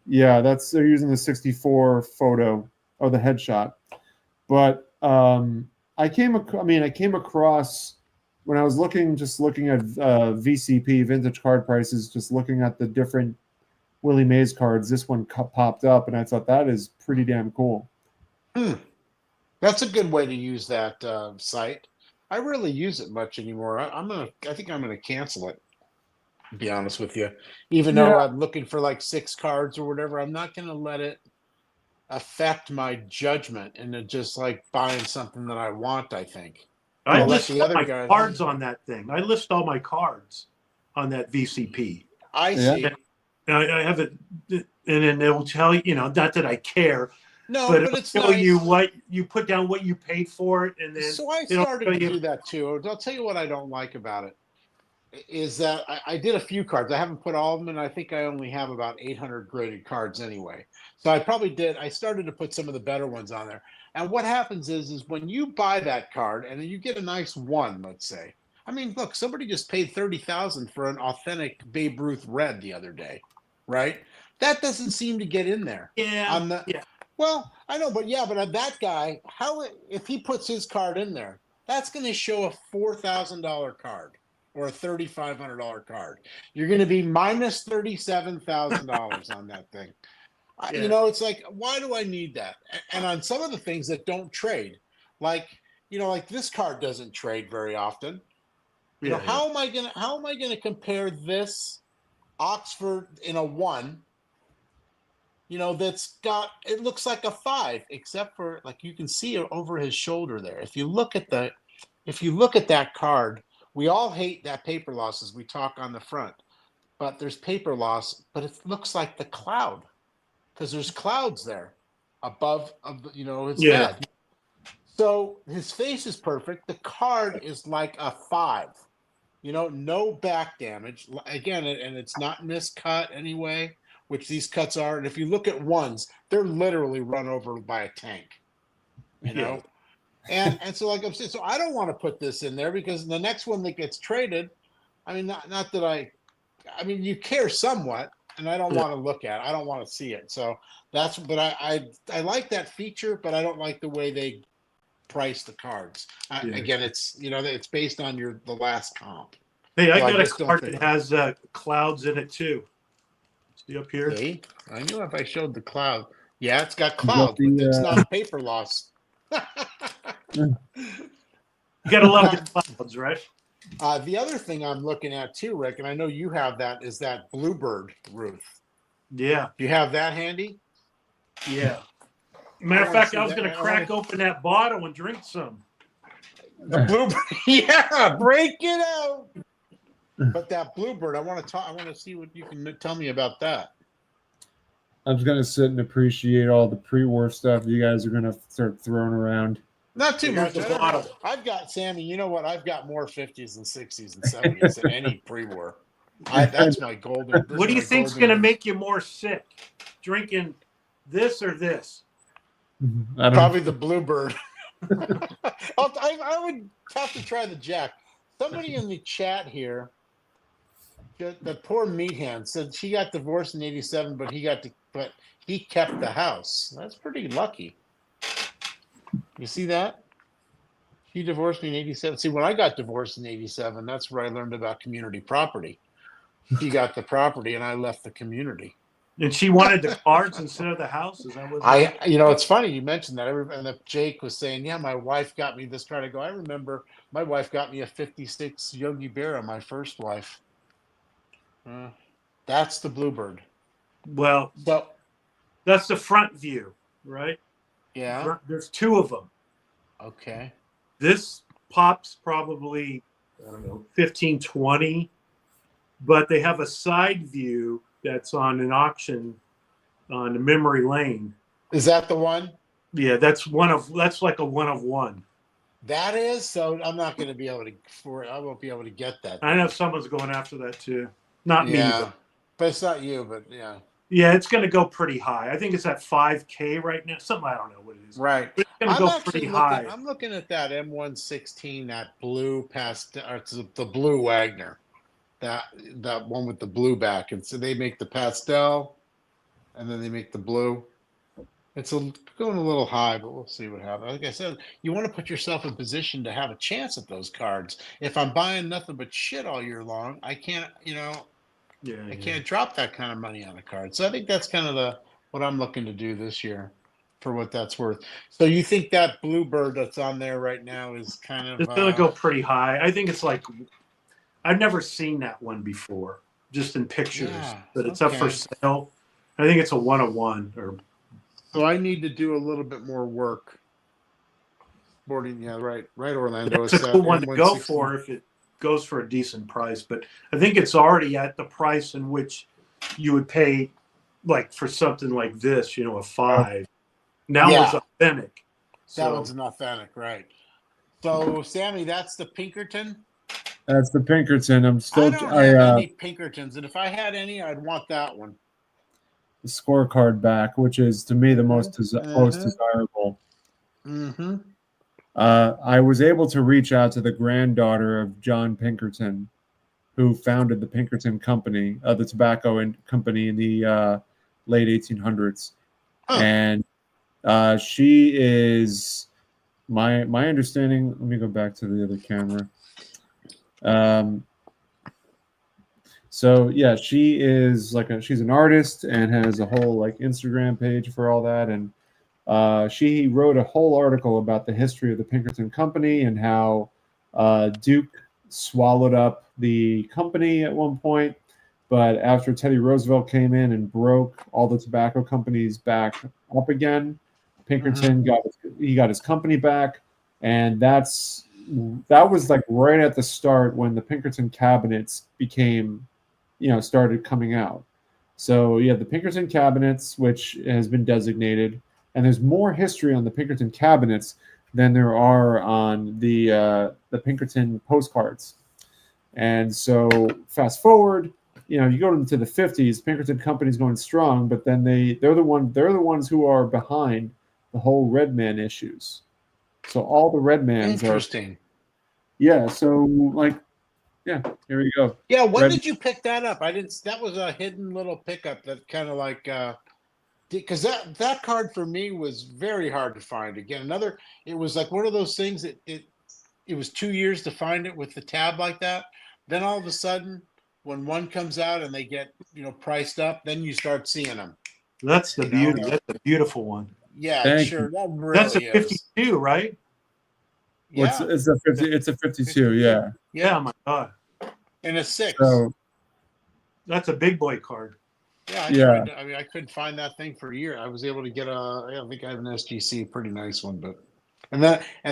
Yeah, they're using the 64 photo or the headshot. But I came across when I was looking at VCP, vintage card prices, just looking at the different Willie Mays cards, this one popped up, and I thought that is pretty damn cool. That's a good way to use that site. I rarely use it much anymore. I think I'm gonna cancel it. To be honest with you, even though I'm looking for like 6 cards or whatever, I'm not gonna let it affect my judgment into just like buying something that I want. I think. I I'll let list the all other my guys- cards on that thing. I list all my cards on that VCP. I see. And I have it, and then they'll tell you, not that I care, No, but but it'll it's tell nice. you what you put down, what you paid for it, and then So I it'll started tell to you- do that too. I'll tell you what I don't like about it is that I did a few cards. I haven't put all of them, and I think I only have about 800 graded cards anyway. So I started to put some of the better ones on there. And what happens is when you buy that card and then you get a nice one, let's say. I mean, look, somebody just paid $30,000 for an authentic Babe Ruth red the other day, right? That doesn't seem to get in there. Yeah. Well, I know, but that guy, if he puts his card in there, that's going to show a $4,000 card or a $3,500 card. You're going to be minus $37,000 on that thing. It's like, why do I need that? And on some of the things that don't trade, like this card doesn't trade very often. How am I gonna compare this Oxford in a 1? That's got, it looks like a 5, except for like you can see it over his shoulder there. If you look at that card, we all hate that paper loss as we talk on the front, but there's paper loss, but it looks like the cloud because there's clouds there above his head. So his face is perfect. The card is like a 5. No back damage. Again, and it's not miscut anyway, which these cuts are. And if you look at ones, they're literally run over by a tank. And so like I'm saying, so I don't want to put this in there because the next one that gets traded, I mean, not that I mean, you care somewhat, and I don't want to look at it. I don't want to see it. So but I like that feature, but I don't like the way they price the cards. Again, it's it's based on the last comp. Hey, I So got a just don't card think- that has clouds in it too. See up here? See? I knew if I showed the cloud. Yeah, it's got You got clouds, but it's the, not paper loss. You gotta love the clouds, right? The other thing I'm looking at too, Rick, and I know you have that, is that Bluebird Ruth. Yeah. Do you have that handy? Yeah. Matter of wanna fact, see I was that. gonna I crack wanna- open that bottle and drink some. The Bluebird, yeah, break it out. But that Bluebird, I want to see what you can tell me about that. I'm just gonna sit and appreciate all the pre-war stuff you guys are gonna start throwing around. Not too much. Here's the bottom. I've got Sammy. You know what? I've got more 50s and 60s and 70s than any pre-war. That's my golden. What do you think's going to make you more sick? Drinking this or this? Probably the Bluebird. I would have to try the Jack. Somebody in the chat here, the poor meathead, said she got divorced in '87, but he kept the house. That's pretty lucky. You see that? She divorced me in '87. See, when I got divorced in '87, that's where I learned about community property. He got the property, and I left the community. And she wanted the cards instead of the house. Is that what? It's funny you mentioned that. And if Jake was saying, "Yeah, my wife got me this card," I go, "I remember my wife got me a '56 Yogi Berra, my first wife." That's the Bluebird. Well, that's the front view, right? Yeah. There's two of them. Okay. This pops probably, I don't know, 15, 20, but they have a side view that's on an auction on the memory lane. Is that the one? Yeah, that's like a one of one. That is, so I'm not going to be able to I won't be able to get that. I know someone's going after that too. Not me. But it's not you, but yeah. Yeah, it's going to go pretty high. I think it's at 5K right now. Something, I don't know what it is. Right. But it's going to go pretty high. I'm looking at that M116, that blue the blue Wagner. That one with the blue back. And so they make the pastel and then they make the blue. It's going a little high, but we'll see what happens. Like I said, you want to put yourself in position to have a chance at those cards. If I'm buying nothing but shit all year long, I can't, I can't drop that kind of money on a card. So I think that's kind of what I'm looking to do this year for what that's worth. So you think that Bluebird that's on there right now is kind of... It's going to go pretty high. I think it's like... I've never seen that one before, just in pictures, but it's up for sale. I think it's a one of one. So I need to do a little bit more work. Right, Orlando. It's a cool one to go for if it goes for a decent price, but I think it's already at the price in which you would pay, like for something like this, a 5. Now it's authentic. That one's an authentic, right? So, Sammy, that's the Pinkerton. That's the Pinkerton. I don't have any Pinkertons, and if I had any, I'd want that one. The scorecard back, which is to me the most desirable. Mm-hmm. I was able to reach out to the granddaughter of John Pinkerton, who founded the Pinkerton Company, the tobacco company in the late 1800s, and she is my understanding. Let me go back to the other camera. So yeah, she is she's an artist and has a whole Instagram page for all that, and she wrote a whole article about the history of the Pinkerton Company and how Duke swallowed up the company at one point, but after Teddy Roosevelt came in and broke all the tobacco companies back up again, Pinkerton got his company back, and that was right at the start when the Pinkerton cabinets became, started coming out. So you have the Pinkerton cabinets, which has been designated, and there's more history on the Pinkerton cabinets than there are on the Pinkerton postcards. And so fast forward, you go into the 50s, Pinkerton Company's going strong, but then they're the ones who are behind the whole Redman issues. So all the Redmans interesting. Yeah, so here we go. Yeah, when did you pick that up? That was a hidden little pickup that kind of because that card for me was very hard to find. Again, it was like one of those things that it was 2 years to find it with the tab like that. Then all of a sudden, when one comes out and they get priced up, then you start seeing them. That's the beauty. That's a beautiful one. Yeah, sure. That really that's a 52, right? Yeah. It's a 52. Yeah. Yeah. My God. And a 6. So, that's a big boy card. Yeah. I couldn't find that thing for a year. I was able to get I think I have an SGC, pretty nice one, but and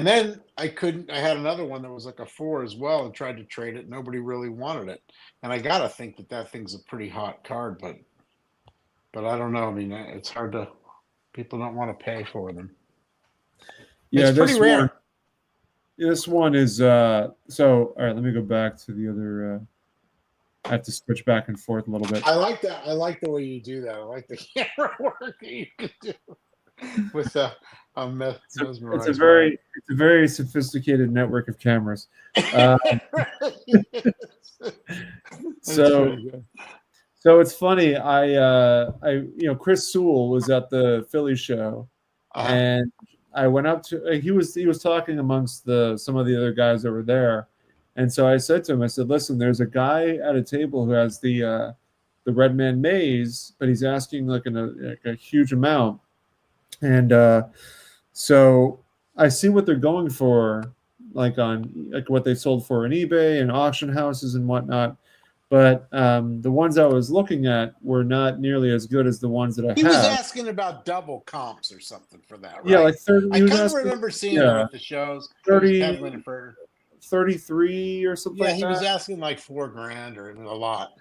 then I couldn't. I had another one that was like a 4 as well, and tried to trade it. Nobody really wanted it, and I gotta think that thing's a pretty hot card, but but I don't know. I mean, it's hard to. People don't want to pay for them. Yeah, it's pretty rare. This one is so. All right, let me go back to the other. I have to switch back and forth a little bit. I like that. I like the way you do that. I like the camera work that you can do with It's a very sophisticated network of cameras. So it's funny. Chris Sewell was at the Philly show, and I went up to. He was talking amongst some of the other guys over there. And so I said to him, I said, listen, there's a guy at a table who has the Red Man Maze, but he's asking like a huge amount. And so I see what they're going for, like what they sold for on eBay and auction houses and whatnot. But the ones I was looking at were not nearly as good as the ones that I He have. was asking about double comps or something for that, right? Yeah, like 30. I kind of remember seeing it at the shows. 33 or something like that. Yeah, he was asking like $4,000 or a lot.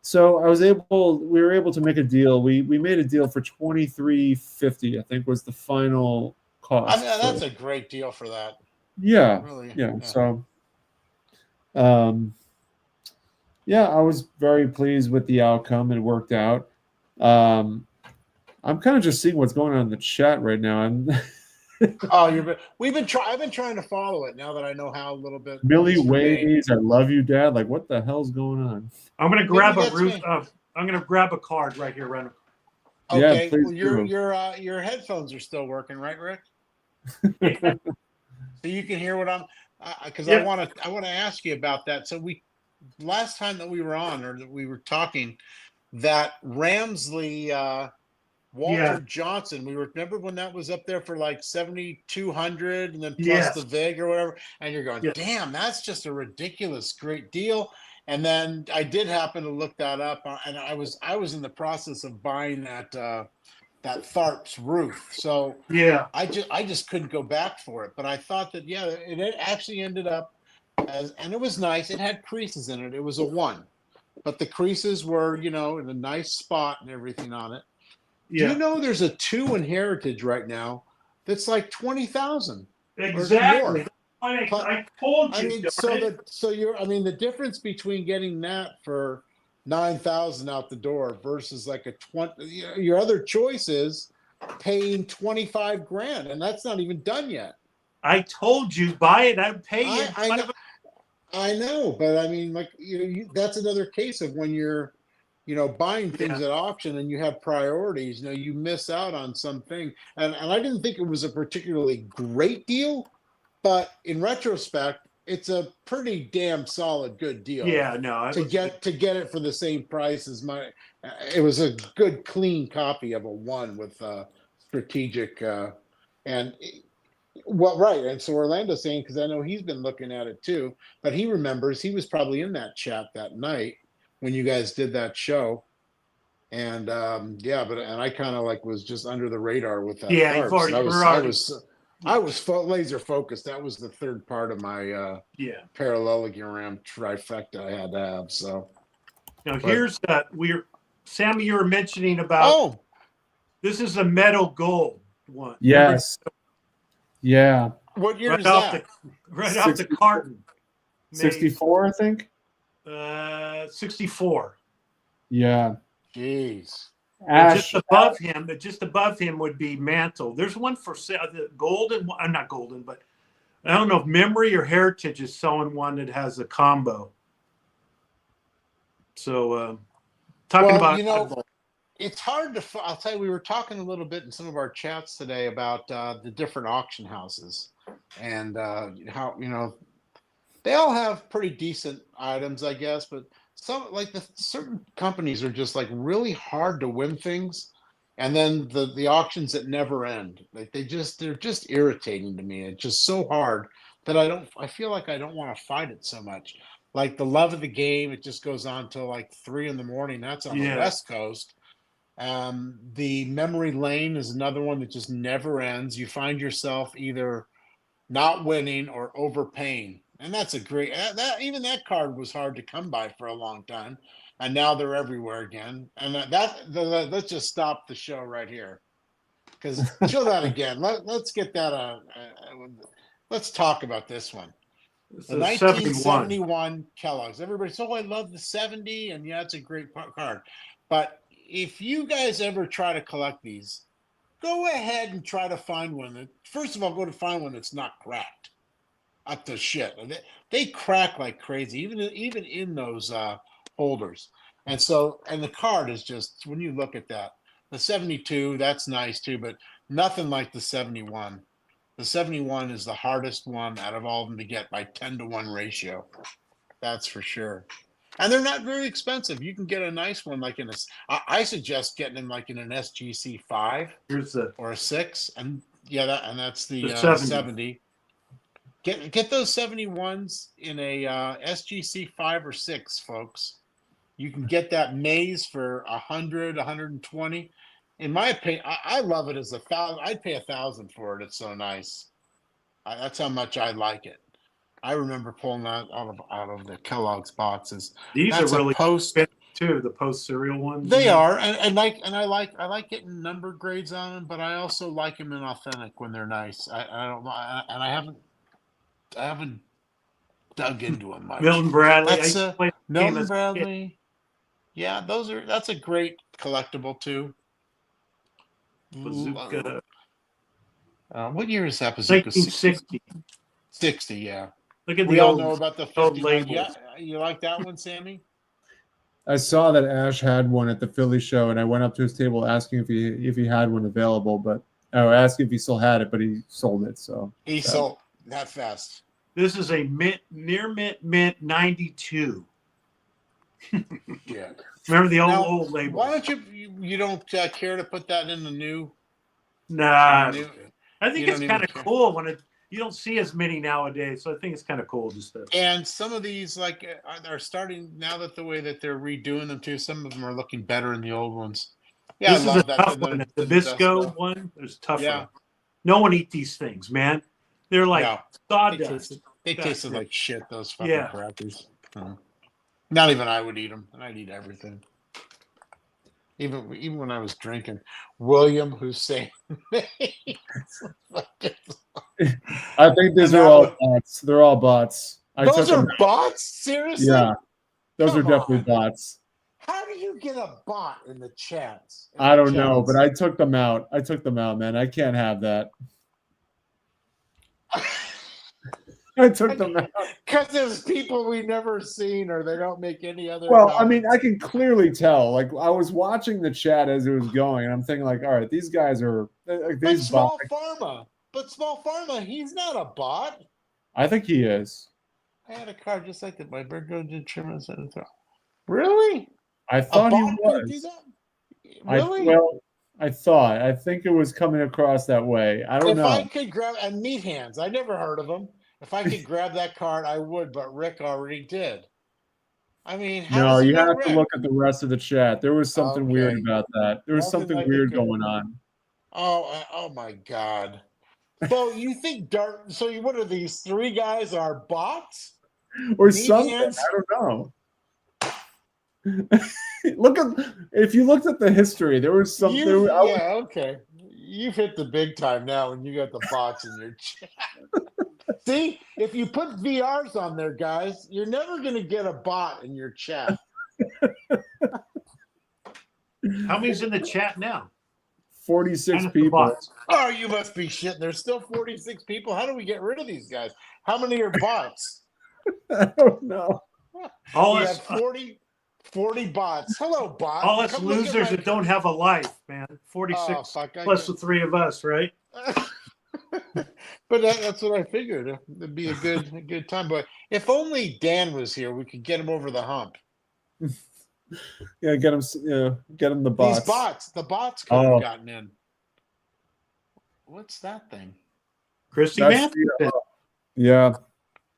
So we were able to make a deal. We made a deal for $23.50, I think was the final cost. I mean, that's a great deal for that. Yeah. Really, yeah. So I was very pleased with the outcome. It worked out. I'm kind of just seeing what's going on in the chat right now. I've been trying to follow it now that I know how a little bit. Millie Ways, I love you, Dad. Like, what the hell's going on? I'm gonna grab I'm gonna grab a card right here, Ren. Okay, yeah, please your headphones are still working, right, Rick? So you can hear what I'm because I want to ask you about that. So last time that we were on or that we were talking, that Ramsley. Walter Johnson, remember when that was up there for like 7,200 and then plus the VIG or whatever, and you're going, damn, that's just a ridiculous great deal. And then I did happen to look that up, and I was in the process of buying that Tharp's roof. So I just couldn't go back for it. But I thought that it actually ended up and it was nice. It had creases in it. It was a 1, but the creases were in a nice spot and everything on it. Do you know there's a 2 in Heritage right now that's like 20,000? Exactly. I told you. The difference between getting that for 9,000 out the door versus like a 20, your other choice is paying 25 grand, and that's not even done yet. I told you, buy it. I'm paying. I know, but I mean, like that's another case of when you're buying things at auction and you have priorities, you miss out on something. And I didn't think it was a particularly great deal, but in retrospect, it's a pretty damn solid, good deal. Yeah, no. To get it for the same price as it was a good, clean copy of a 1 with strategic and so Orlando's saying, because I know he's been looking at it too, but he remembers he was probably in that chat that night when you guys did that show, and I kind of was just under the radar with that. Yeah, I was laser focused. That was the third part of my parallelogram trifecta I had to have. So now here's Sammy, you were mentioning about. This is a metal gold one. Yes. Yeah. What year is that? Right off the carton. 64, I think. 64. Yeah. Jeez. Ash. Just above him would be Mantle. There's one for the golden. Not golden, but I don't know if Memory or Heritage is selling one that has a combo. So, it's hard to. I'll tell you, we were talking a little bit in some of our chats today about the different auction houses and how they all have pretty decent items, I guess, but some certain companies are just like really hard to win things, and then the auctions that never end. They're just irritating to me. It's just so hard that I feel like I don't want to fight it so much. Like the Love of the Game, it just goes on till like 3 a.m. That's on the West Coast. The Memory Lane is another one that just never ends. You find yourself either not winning or overpaying. And that's a great even that card was hard to come by for a long time. and now they're everywhere again. And let's just stop the show right here, because show that again. Let's get that. Let's talk about this one. The 1971 Kellogg's. Everybody's, I love the 70, and yeah, it's a great card. But if you guys ever try to collect these, go ahead and try to find one. First of all, go to find one that's not cracked up to shit. They crack like crazy, even in those holders. And the card is just, when you look at that, the 72, that's nice too, but nothing like the 71. The 71 is the hardest one out of all of them to get by 10-to-1 ratio. That's for sure. And they're not very expensive. You can get a nice one like I suggest getting them like in an SGC 5 or a 6, and that's the 70. Get those 71s in a SGC 5 or 6, folks. You can get that maze for 100, 120. In my opinion, I love it as $1,000. I'd pay $1,000 for it. It's so nice. That's how much I like it. I remember pulling that out of the Kellogg's boxes. These are really post too. The post cereal ones. They are, and I like getting number grades on them, but I also like them in authentic when they're nice. I haven't dug into them much. Milton Bradley. Milton Bradley. Yeah, that's a great collectible too. Bazooka. What year is that Bazooka? 1960. 60, yeah. Look at we the all old, know about the old 59. labels. Yeah, you like that one, Sammy? I saw that Ash had one at the Philly show, and I went up to his table asking if he had one available, but asking if he still had it, but he sold it. So he sold that fast. This is a near mint 92. Yeah. Remember the old label? Why don't you don't care to put that in the new? Nah, I think it's kind of cool when you don't see as many nowadays. So I think it's kind of cool just to. And some of these are starting now that the way that they're redoing them too. Some of them are looking better than the old ones. Yeah, this is a tough one. The Bisco one is tougher. Yeah. No one eat these things, man. They're like sawdust. They tasted like shit. Those fucking crackers. Not even I would eat them, and I'd eat everything. Even when I was drinking, William Hussein. I think these are all bots. They're all bots. Those are bots? Seriously? Yeah, those are definitely bots. How do you get a bot in the chats? I don't know, but I took them out. Man. I can't have that. I took them out. Because there's people we never seen or they don't make any other. Well, comments. I mean, I can clearly tell. Like, I was watching the chat as it was going, and I'm thinking, like, all right, these guys are like these Small Pharma. But Small Pharma, he's not a bot. I think he is. I had a card just like that. My Virgo did trim and set it. Really? I thought he was. Really? I think it was coming across that way. I don't know. If I could grab and Meat Hands, I never heard of him. If I could grab that card, I would, but Rick already did. I mean, no, you have to look at the rest of the chat. There was something weird about that. There was something weird going on. Oh my God. So you think Dart? So what are these three guys are bots or something? I don't know. If you looked at the history, there was something. Okay. You've hit the big time now when you got the bots in your chat. See, if you put VRs on there, guys, you're never going to get a bot in your chat. How many's in the chat now? 46 people. Oh, you must be shitting. There's still 46 people. How do we get rid of these guys? How many are bots? I don't know. All we have 40 bots. Hello, bots. All us losers that don't have a life, man. 46 plus the three of us, right? But that's what I figured. It'd be a good time. But if only Dan was here, we could get him over the hump. Yeah, get him the bots. These bots, the bots could have gotten in. What's that thing? Christy Matthews. Yeah.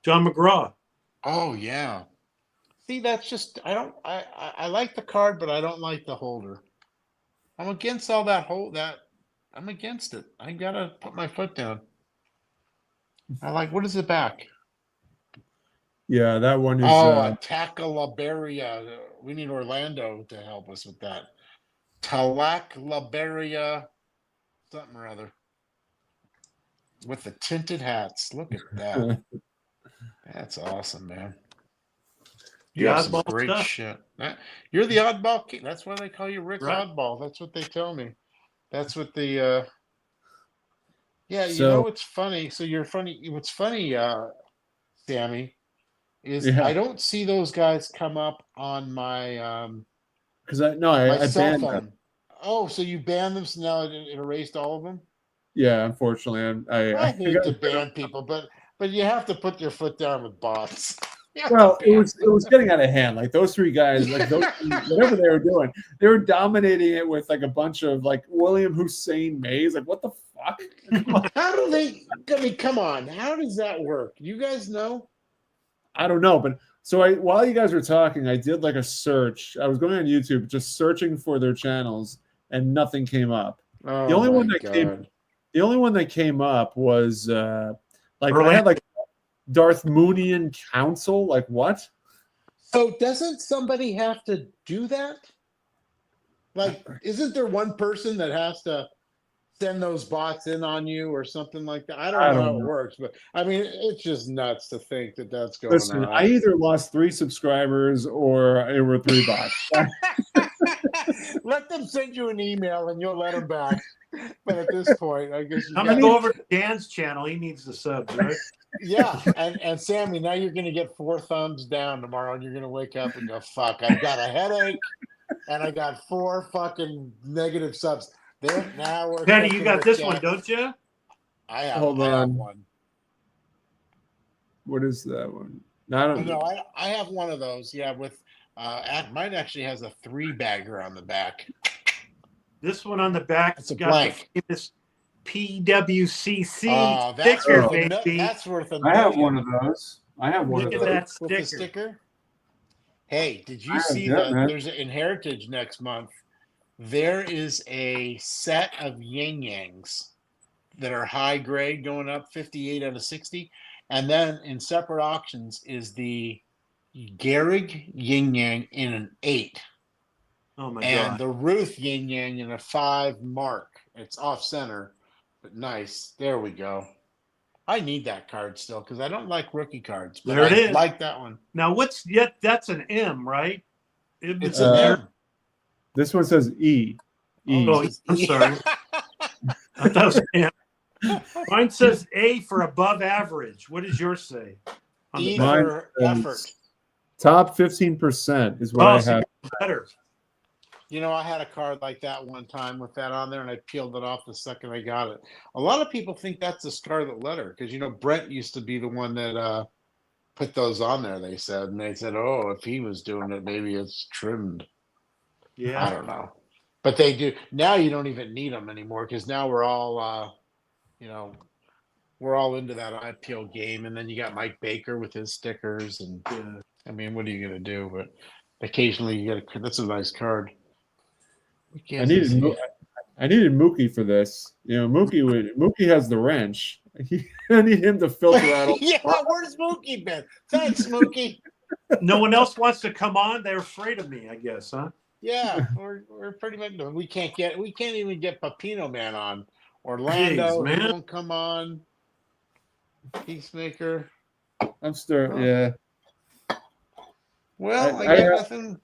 John McGraw. Oh yeah. See, that's just I like the card, but I don't like the holder. I'm against all that I'm against it. I gotta put my foot down. I like, what is the back? Yeah, that one is. Tachylaberia. We need Orlando to help us with that. Tachylaberia, something or other. With the tinted hats. Look at that. That's awesome, man. You have some oddball great stuff. shit. You're the oddball king. That's why they call you Rick Right. Oddball. That's what they tell me. That's what the yeah, you So- know what's funny? So you're funny. What's funny, Sammy, is Yeah. I don't see those guys come up on my Because I my I cell banned phone. them. Oh, so you banned them, so now it erased all of them? Yeah, unfortunately, I hate got to rid of- ban people, but you have to put your foot down with bots. You have Well, to it ban was getting out of hand. Like those three guys, like those whatever they were doing, they were dominating it with like a bunch of like William Hussein Mays. Like what the fuck? How do they? I mean, come on. How does that work? You guys know? I don't know, but so while you guys were talking, I did like a search. I was going on YouTube, just searching for their channels, and nothing came up. Oh, The only my one that God. the only one that came up was like I Orlando. had like Darth Moonian Council. Like what? So doesn't somebody have to do that? Like, isn't there one person that has to send those bots in on you or something like that? I don't know how it works, but I mean, it's just nuts to think that that's going Listen, on. I either lost 3 subscribers or it were 3 bots. Let them send you an email and you'll let them back. But at this point, I guess you I'm got gonna go over to Dan's channel. He needs the subs, right? Yeah, and Sammy, now you're gonna get 4 thumbs down tomorrow, and you're gonna wake up and go, "Fuck, I've got a headache, and I got 4 fucking negative subs." There now we're. Teddy, you cooking got with this gas. one, don't you? I have. Hold I have on. one. What is that one? No, I don't No, know. I have one of those. Yeah, with mine actually has a 3-bagger on the back. This one on the back It's a got blank. the famous PWCC That's sticker, worth a baby. that's worth a I have million. one of those. I have one Look of at those. that With the sticker. sticker. Hey, did I you have see that, that? man. There's in Heritage next month. There is a set of yin yangs that are high grade, going up 58 out of 60, and then in separate auctions is the Gehrig yin yang in an 8, Oh my and god. the Ruth yin yang in a 5 mark. It's off center, but nice. There we go. I need that card still because I don't like rookie cards. But There it I is. like that one. Now what's yet? That's an M, right? It's Uh, an M. This one says E. E. Oh, it says I'm E. sorry. I thought it was M. Mine says A for above average. What does yours say? On the E back? Mine for says- effort. Top 15% is what Oh, I so have. better. You know, I had a card like that one time with that on there, and I peeled it off the second I got it. A lot of people think that's the Scarlet Letter because, you know, Brent used to be the one that put those on there, they said. And they said, oh, if he was doing it, maybe it's trimmed. I Yeah. don't know. But they do. Now you don't even need them anymore because now we're all, you know, we're all into that eye peel game. And then you got Mike Baker with his stickers. And Yeah. I mean, what are you going to do? But occasionally you get that's a nice card. I needed Mookie for this. You know, Mookie has the wrench. I need him to filter out all Yeah, where's Mookie been? Thanks, Mookie. No one else wants to come on. They're afraid of me, I guess, huh? Yeah, we're pretty much we can't even get Papino Man on. Orlando, Jeez, he man. won't come on. Peacemaker. I'm still, yeah. Well, I I got have- nothing.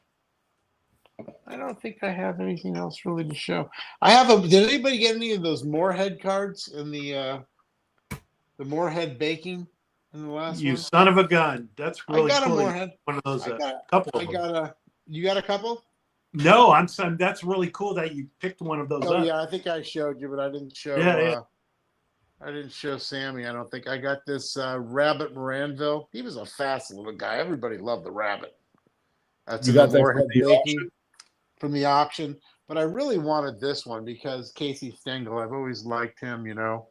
I don't think I have anything else really to show. I have a. Did anybody get any of those Moorhead cards in the Moorhead baking in the last You one? son of a gun. That's really I got cool. a Moorhead. One of those, I got. couple I of them. got a. You got a couple? No, I'm son. That's really cool that you picked one of those Oh up. yeah, I think I showed you, but I didn't show. Yeah. I didn't show Sammy. I don't think I got this Rabbit Moranville. He was a fast little guy. Everybody loved the Rabbit. That's You in got the that Moorhead from the baking from the auction. But I really wanted this one because Casey Stengel. I've always liked him. You know,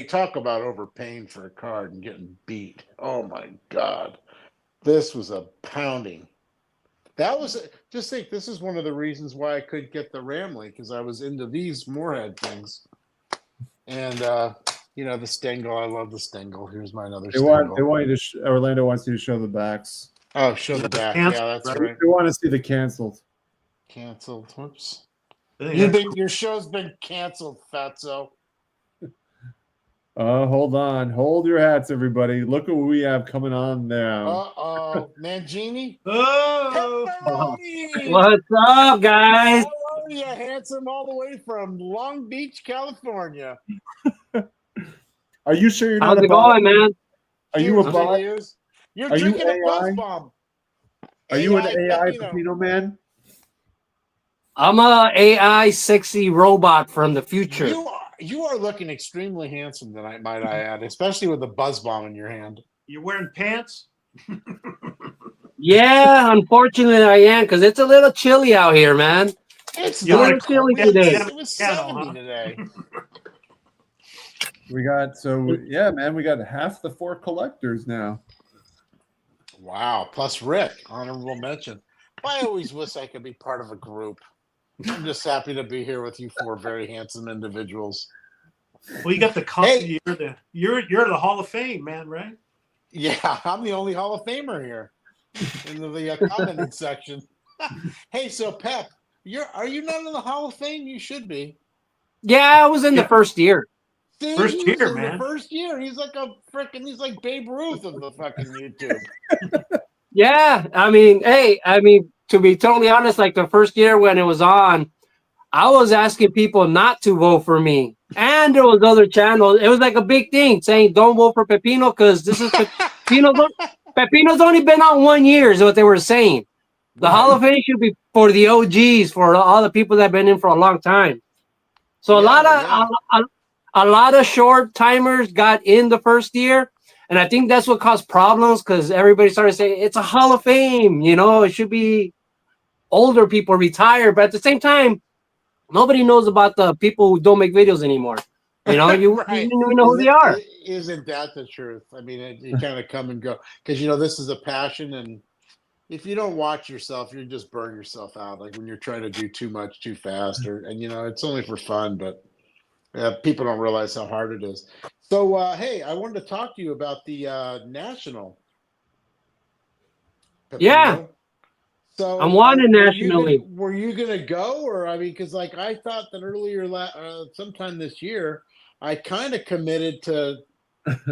talk about overpaying for a card and getting beat. Oh my God, this was a pounding. That was just think. This is one of the reasons why I couldn't get the Ramley because I was into these Moorhead things. And You know, the Stengel. I love the Stengel. Here's my another They Stengel. want you to. Orlando wants you to show the backs. Oh, show the back. Canceled, Yeah, that's right? right. They want to see the canceled. Canceled. Whoops. I think that's Your show's been canceled, Fatso. Hold on. Hold your hats, everybody. Look at what we have coming on now. Uh-oh. Mangini? Oh, Pepperoni! What's up, guys? How are you, handsome, all the way from Long Beach, California? Are you sure you're not How's a it bot? going, man? Are you a Cheers, bot? Julius. You're Are you drinking a AI? Buzz Bomb. Are you an AI Pepino. Pepino man? I'm a AI sexy robot from the future. You are looking extremely handsome tonight, might I add, especially with the Buzz Bomb in your hand. you're wearing pants? Yeah, unfortunately I am, because it's a little chilly out here, man. It's a little not chilly cold. today. It was 70 today. We got man. We got half the 4 collectors now. Wow. Plus Rick, honorable mention. I always wish I could be part of a group. I'm just happy to be here with you 4 very handsome individuals. Well, you got the Hey. you're the Hall of Fame, man, right? Yeah, I'm the only Hall of Famer here in the commenting section. Hey, so Pep, are you not in the Hall of Fame? You should be. Yeah, I was in the first year. See, First he was year, in man. The first year, he's like Babe Ruth of the fucking YouTube. Yeah, to be totally honest, like the first year when it was on, I was asking people not to vote for me. And there was other channels. It was like a big thing saying don't vote for Pepino because this is Pepino's only been on 1 year is what they were saying. The Hall of Fame should be for the OGs, for all the people that have been in for a long time. So a lot of short timers got in the first year. And I think that's what caused problems because everybody started saying it's a Hall of Fame, it should be older people retired. But at the same time, nobody knows about the people who don't make videos anymore. You Right. you don't even know who they are. Isn't that the truth? I mean, you kind of come and go because this is a passion, and if you don't watch yourself, you just burn yourself out. Like when you're trying to do too much too fast, and it's only for fun, but people don't realize how hard it is. So, hey, I wanted to talk to you about the National. Yeah. So I'm wanted nationally. Were you gonna go, or because I thought that earlier, sometime this year, I kind of committed to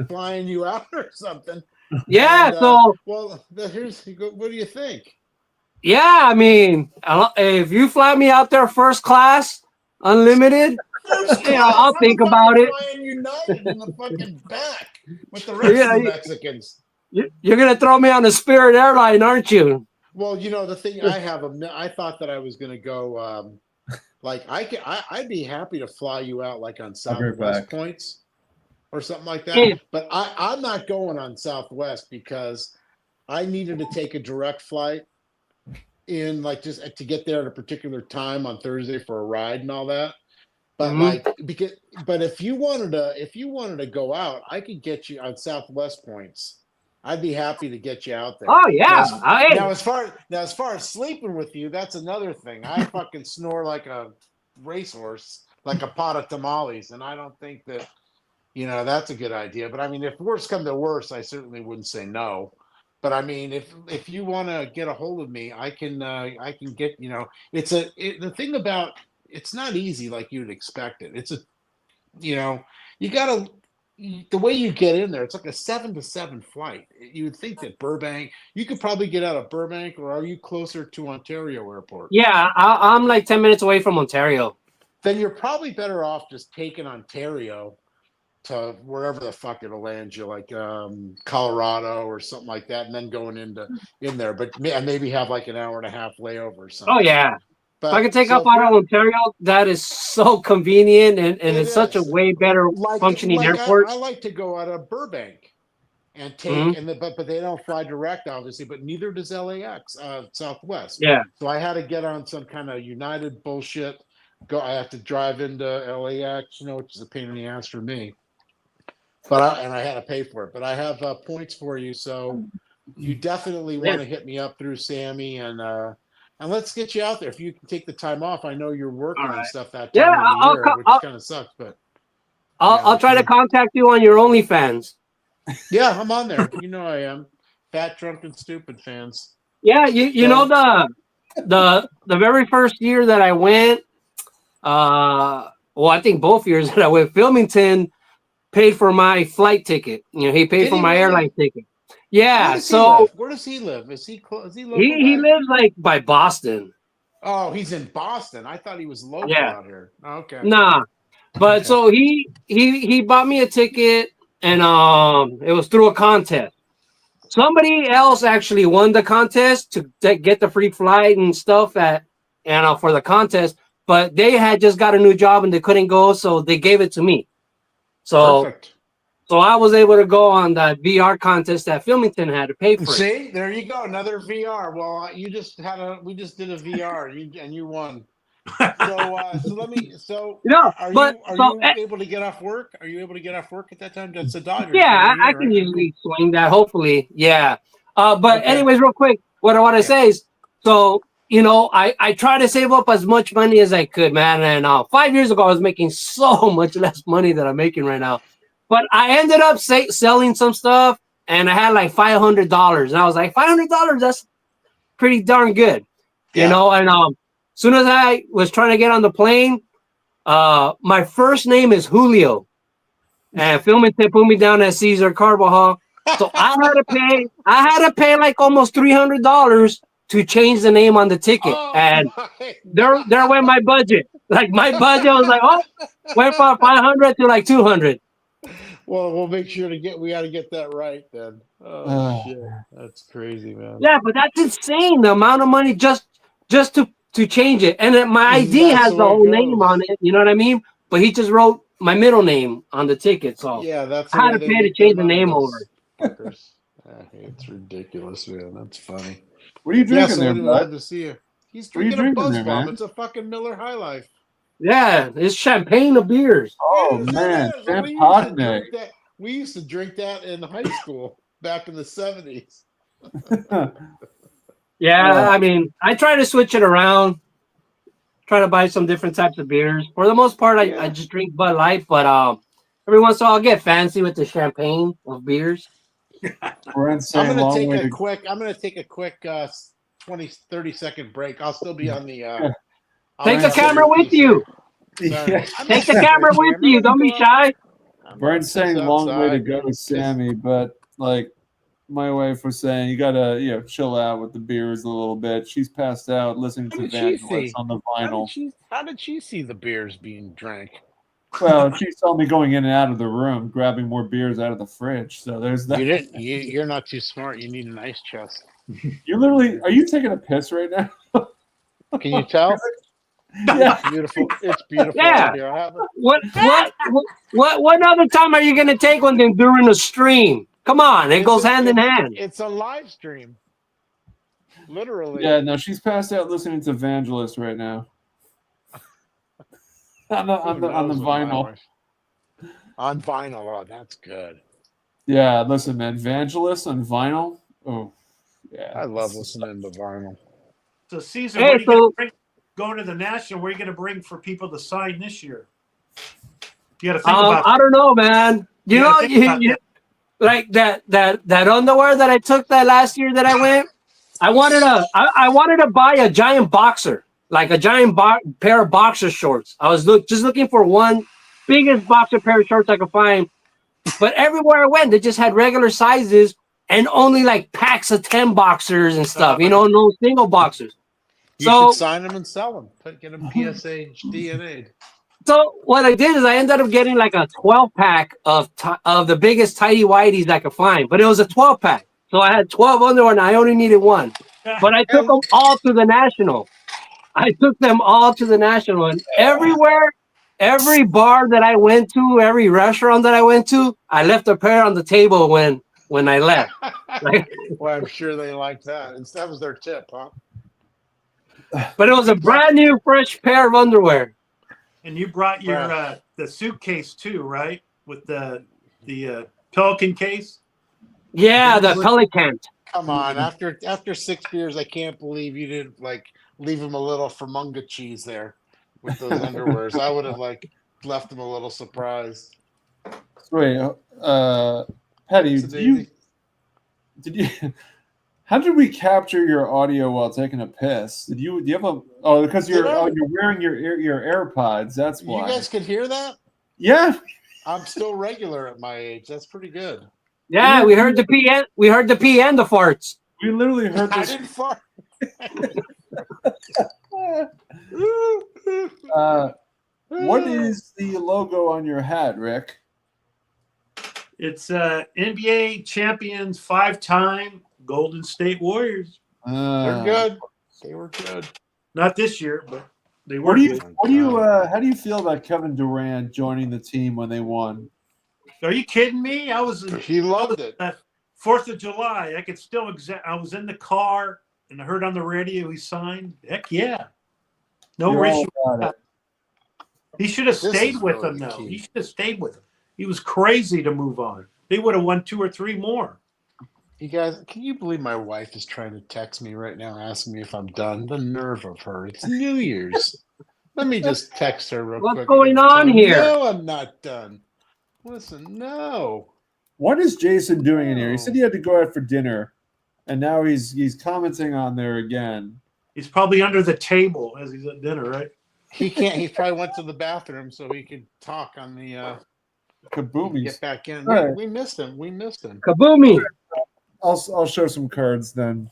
flying you out or something. Yeah. And, what do you think? Yeah, if you fly me out there first class, unlimited, I'll think about it. Flying United in the fucking back with the rest of the Mexicans. You're gonna throw me on a Spirit airline, aren't you? Well, the thing I thought that I was going to go, I'd be happy to fly you out like on Southwest points or something like that. Yeah. But I'm not going on Southwest because I needed to take a direct flight in just to get there at a particular time on Thursday for a ride and all that. But but if you wanted to go out, I could get you on Southwest points. I'd be happy to get you out there. Oh yeah. Now as far as sleeping with you, that's another thing. I fucking snore like a racehorse, like a pot of tamales, and I don't think that that's a good idea. But if worse come to worse, I certainly wouldn't say no. But if you want to get a hold of me, I can get the thing about it's not easy like you'd expect it. It's you gotta. The way you get in there, it's like a 7 to 7 flight. You would think that Burbank, you could probably get out of Burbank, or are you closer to Ontario Airport? Yeah, I'm like 10 minutes away from Ontario. Then you're probably better off just taking Ontario to wherever the fuck it'll land you, like Colorado or something like that, and then going in there. But maybe have like an hour and a half layover or something. Oh yeah. But, if I can take off out of Ontario, that is so convenient and it's such a way better functioning airport. I like to go out of Burbank and take, but they don't fly direct, obviously, but neither does LAX, Southwest. Yeah. So I had to get on some kind of United bullshit. I have to drive into LAX, which is a pain in the ass for me. But I had to pay for it. But I have points for you, so you definitely want to hit me up through Sammy and let's get you out there. If you can take the time off, I know you're working and stuff that time of the year, which kind of sucks. But I'll try to contact you on your OnlyFans. Yeah, I'm on there. You know I am. Fat, drunk, and stupid fans. Yeah, you know the very first year that I went, well, I think both years that I went, Filmington paid for my flight ticket. You know, he paid for my airline ticket. Yeah, Where does he live? Is he close? He lives like by Boston. Oh, he's in Boston. I thought he was local out here. Okay. Nah, but so he bought me a ticket, and it was through a contest. Somebody else actually won the contest to get the free flight and stuff for the contest, but they had just got a new job and they couldn't go, so they gave it to me. So, Perfect. So I was able to go on that VR contest that Filmington had to pay for. See, there you go, another VR. Well, we just did a VR, and you won. So let me. So are you able to get off work? Are you able to get off work at that time? That's the Dodgers. Yeah, I can usually swing that. Hopefully, yeah. But anyways, real quick, what I want to say is, so I try to save up as much money as I could, man. And 5 years ago, I was making so much less money than I'm making right now. But I ended up selling some stuff, and I had like $500, and I was like, $500, that's pretty darn good, you know. And as soon as I was trying to get on the plane, my first name is Julio, and Filmington put me down as Cesar Carvajal, so I had to pay like almost $300 to change the name on the ticket, and there went my budget. Like my budget was like, went from 500 to like 200. Well, we'll make sure we got to get that right then. Oh shit, that's crazy, man. Yeah, but that's insane. The amount of money just to change it, and then my ID has the whole name on it. You know what I mean? But he just wrote my middle name on the ticket, so yeah, that's I had to pay to change the name over. It's ridiculous, man. That's funny. What are you drinking there, bud? bud? To see you. He's drinking a Buzz Bomb. It's a fucking Miller High Life. Yeah, it's champagne of beers. Oh man, champagne. We used to drink that in high school back in the 70s. Yeah, I mean, I try to switch it around. Try to buy some different types of beers. For the most part, I just drink Bud Light, but every once in a while I'll get fancy with the champagne of beers. I'm gonna take a quick 20-30 second break. I'll still be on the take the camera with you. Take the camera with you. Don't be shy. Brian's saying long way to go, Sammy, but like my wife was saying, you gotta chill out with the beers a little bit. She's passed out listening to Vangelis on the vinyl. How did she see the beers being drank? Well, she saw me going in and out of the room, grabbing more beers out of the fridge. So there's that. You're not too smart. You need an ice chest. You're literally. Are you taking a piss right now? Can you tell? Yeah. It's beautiful. It's beautiful. Yeah. Here. I have it. What other time are you gonna take one than during a stream? Come on, it goes hand in hand. It's a live stream. Literally. Yeah, no, she's passed out listening to Vangelis right now. on the vinyl. On vinyl, oh, that's good. Yeah, listen, man, Vangelis on vinyl. Oh, yeah. I love listening to vinyl. So Caesar, what are you gonna bring, going to the National? What are you going to bring for people to sign this year? You got to think about. I don't know, man. You know, like that underwear that I took that last year that I went. I wanted to buy a giant boxer, like a giant pair of boxer shorts. I was just looking for one biggest boxer pair of shorts I could find, but everywhere I went, they just had regular sizes and only like packs of 10 boxers and stuff. No single boxers. You should sign them and sell them. Get them PSA DNA'd. So what I did is I ended up getting like a 12-pack of the biggest tighty whities I could find, but it was a 12-pack. So I had 12 underwear and I only needed one. But I took them all to the National. And everywhere, every bar that I went to, every restaurant that I went to, I left a pair on the table when I left. Well, I'm sure they liked that. And that was their tip, huh? But it was a brand new, fresh pair of underwear. And you brought your the suitcase too, right? With the Pelican case. Yeah, the Pelican. Come on, after 6 beers, I can't believe you didn't leave him a little Fermunga cheese there with those underwears. I would have left him a little surprised. Wait, Petty, did you? How did we capture your audio while taking a piss? Do you have a? Oh, because you're wearing your AirPods. That's why. You guys could hear that? Yeah. I'm still regular at my age. That's pretty good. Yeah, we heard the pee and the farts. We literally heard I this. didn't fart. What is the logo on your hat, Rick? It's NBA champions 5-time Golden State Warriors. They're good. They were good. Not this year, but they were. What do you? good. How do you feel about Kevin Durant joining the team when they won? Are you kidding me? He loved it. 4th of July. I could still I was in the car and I heard on the radio he signed. Heck yeah. No You're all issue. about it. He should have This stayed is with really them, though. key. He should have stayed with them. He was crazy to move on. They would have won 2 or 3 more. You guys, can you believe my wife is trying to text me right now, asking me if I'm done? The nerve of her. It's New Year's. Let me just text her real quick. What's going on here? No, I'm not done. Listen, no. What is Jason doing in here? He said he had to go out for dinner, and now he's commenting on there again. He's probably under the table as he's at dinner, right? He can't. He probably went to the bathroom so he could talk on the Kaboomies. get back in. All right. We missed him. We missed him. Kaboomy. I'll show some cards then.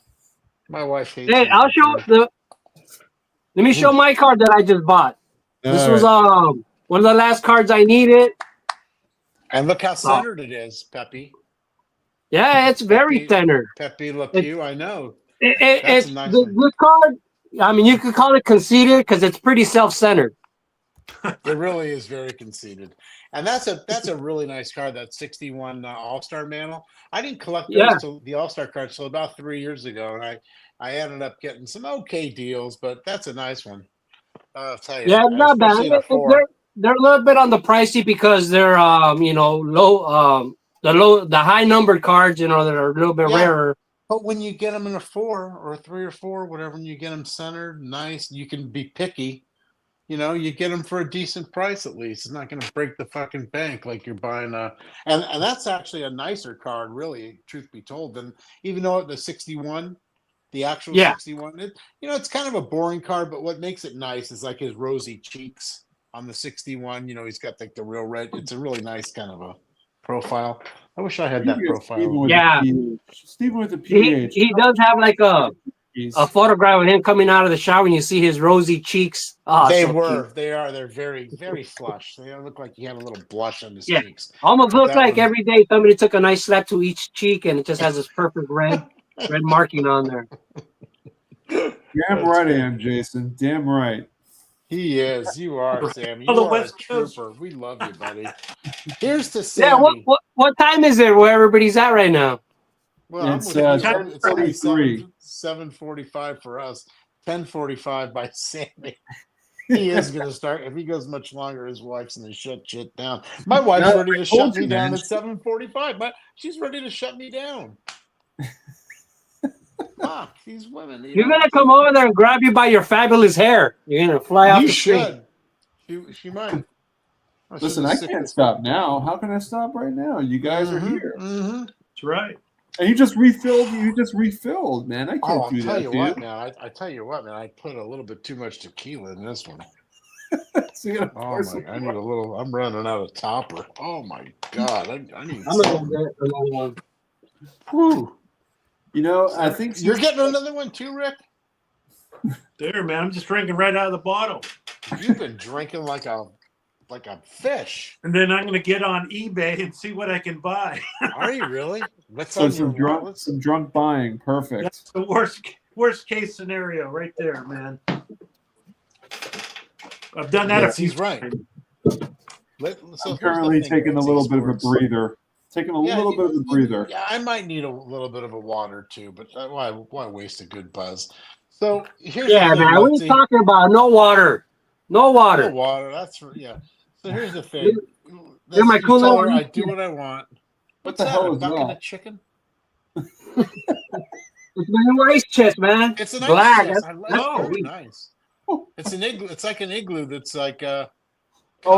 My wife hates Hey, him. I'll show Let me show my card that I just bought. This All was one of the last cards I needed. And look how centered it is, Pepe. Yeah, it's very Pepe- centered. Pepe Le Pew, I know. It's That's a nice thing. this card. I mean, you could call it conceited because it's pretty self-centered. It really is very conceited, and that's a really nice card. That 61 All-Star Mantle. I didn't collect those till the All-Star cards till about 3 years ago, and I ended up getting some okay deals, but that's a nice one. I'll tell you. Yeah, it's not bad. especially in a 4. They're a little bit on the pricey because they're low the high numbered cards, that are a little bit rarer. But when you get them in a 4 or a 3 or 4, whatever, and you get them centered, nice, you can be picky. You get them for a decent price at least. It's not going to break the fucking bank like you're buying and that's actually a nicer card, really, truth be told, than even though the 61, the actual 61, it's kind of a boring card, but what makes it nice is like his rosy cheeks on the 61. He's got like the real red. It's a really nice kind of a profile. I wish I had that profile. Stephen with the PH. He does have like a photograph of him coming out of the shower, and you see his rosy cheeks. Oh, They so were. cute. They are. They're very, very flush. They look like he had a little blush on his cheeks. Almost But looks that like one- every day somebody took a nice slap to each cheek, and it just has this perfect red marking on there. Damn right I am, Jason. Damn right. He is. You are, Sam. You Oh, the are a West Coast. trooper. We love you, buddy. Here's to Sammy. Yeah, what time is it where everybody's at right now? Well, It's, I'm with you. 10:43. 7:45 for us. 10:45 by Sammy. He is going to start. If he goes much longer, his wife's going to shut shit down. My wife's No, ready I to shut told me you, down man. at 7:45. She's ready to shut me down. Fuck, these women. You're gonna come over there and grab you by your fabulous hair. You're gonna fly off You the street. should. She might. Listen, I can't stop now. How can I stop right now? You guys are here. Mm-hmm. That's right. And you just refilled, man. I can't Oh, I'll do tell that you to what, you. man. I tell you what, man. I put a little bit too much tequila in this one. So you gotta Oh pour my! some I need a little. I'm running out of topper. Oh my god! I need. I'm gonna some. go get it for that one. Whew. I think You're getting another one too, Rick. There, man. I'm just drinking right out of the bottle. You've been drinking like a fish. And then I'm going to get on eBay and see what I can buy. Are you really? What's so on some your drunk, wallet? some drunk buying. Perfect. That's the worst case scenario right there, man. I've done that Yes, a few he's right. times. I'm currently taking a little bit of a breather. Taking a little bit of a breather. Yeah, I might need a little bit of a water too, but why waste a good buzz? So here's Yeah, the thing, man. What are Lutzy. you talking about? No water. No water. No water. Yeah. So here's the thing. You're my You cool tell little- her I do what I want. What's the that? hell A is duck and a that? chicken? It's my new ice chest, man. It's a nice black. chest. That's Very sweet. nice. It's an igloo. It's like an igloo that's like Oh,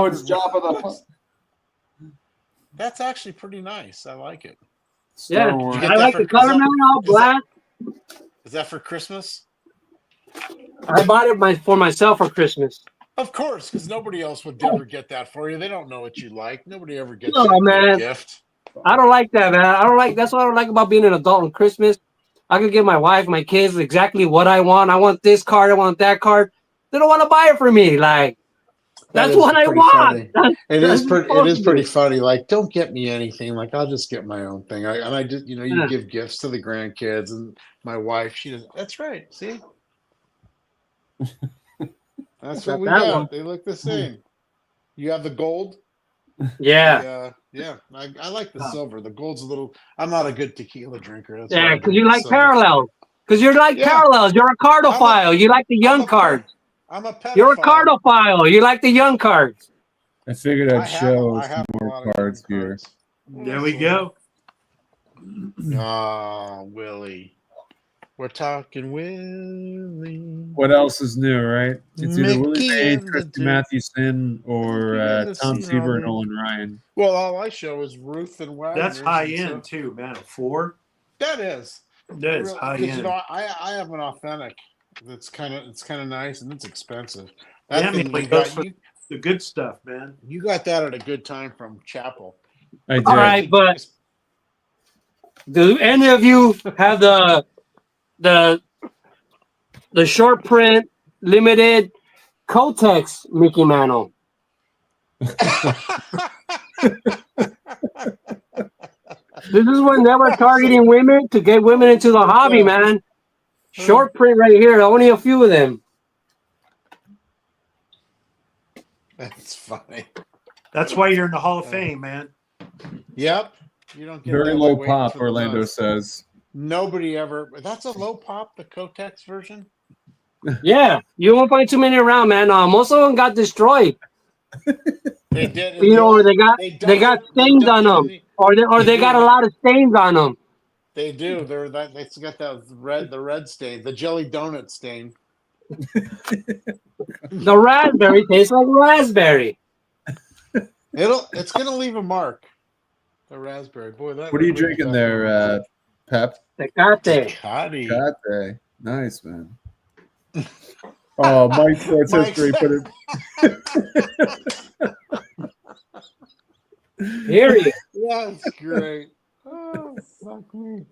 it's Jabba the Hutt. That's actually pretty nice. I like it. Yeah, Star Wars. I like the color, man. All black. Is that for Christmas? I bought it for myself for Christmas. Of course, because nobody else would ever get that for you. They don't know what you like. Nobody ever gets No, you a man. gift. I don't like that, man. I don't like. That's what I don't like about being an adult on Christmas. I could give my wife, my kids exactly what I want. I want this card. I want that card. They don't want to buy it for me. Like that's what I want. It is pretty funny. Like, don't get me anything. Like, I'll just get my own thing. I just, you give gifts to the grandkids, and my wife, she does. That's right. See, that's what we got. They look the same. You have the gold. Yeah. Yeah. I like the silver. The gold's a little. I'm not a good tequila drinker. That's Yeah, because you like parallels. Because you're like parallels. You're a cardophile. You like the young cards. I'm a pedophile. You're a cardophile. You like the young cards. I figured I'd show some more cards here. There we go. Oh, Willie. We're talking Willie. What else is new, right? It's either Willie Mickey May, and the Tristan Duke. Mathewson, or Tom Mickey Seaver and and the- Nolan Ryan. Well, all I show is Ruth and Wagner. That's high end too, man. A 4. That is. That is high Because, end. I have an authentic. It's kind of nice and it's expensive. Yeah, That I mean, thing like you goes got, for the good stuff, man. you got that at a good time from Chapel. I did. All right, but do any of you have the short print limited Kotex Mickey Mantle? This is when they were targeting women to get women into the hobby, man. Short print right here, only a few of them. That's funny. That's why you're in the Hall of Fame, man. Yep. You don't get Very that low wait pop, for the Orlando buzz. says. Nobody ever. That's a low pop, the Kotex version. Yeah, you won't find too many around, man. Most of them got destroyed. They did. You know, or they got stains on them, or they got a lot of stains on them. They do. They got the red stain, the jelly donut stain. The raspberry tastes like raspberry. It's gonna leave a mark. The raspberry, boy. That. What are you drinking there, Pep? Tecate. Tecate. Nice, man. Oh, Mike Sports History put it. Here he is. That's great. Oh, fuck me.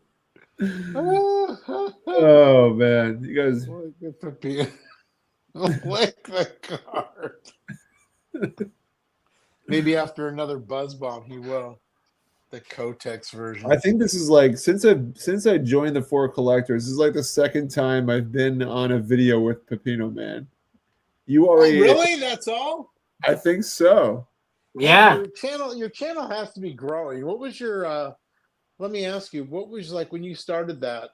Oh man, you guys. Like the card. Maybe after another buzz bomb, he will. The Kotex version. I think this is like since I joined the Four Collectors, this is like the second time I've been on a video with Pepino Man. You already really? That's all? I think so. Yeah. Your channel has to be growing. What was your let me ask you, what was like when you started that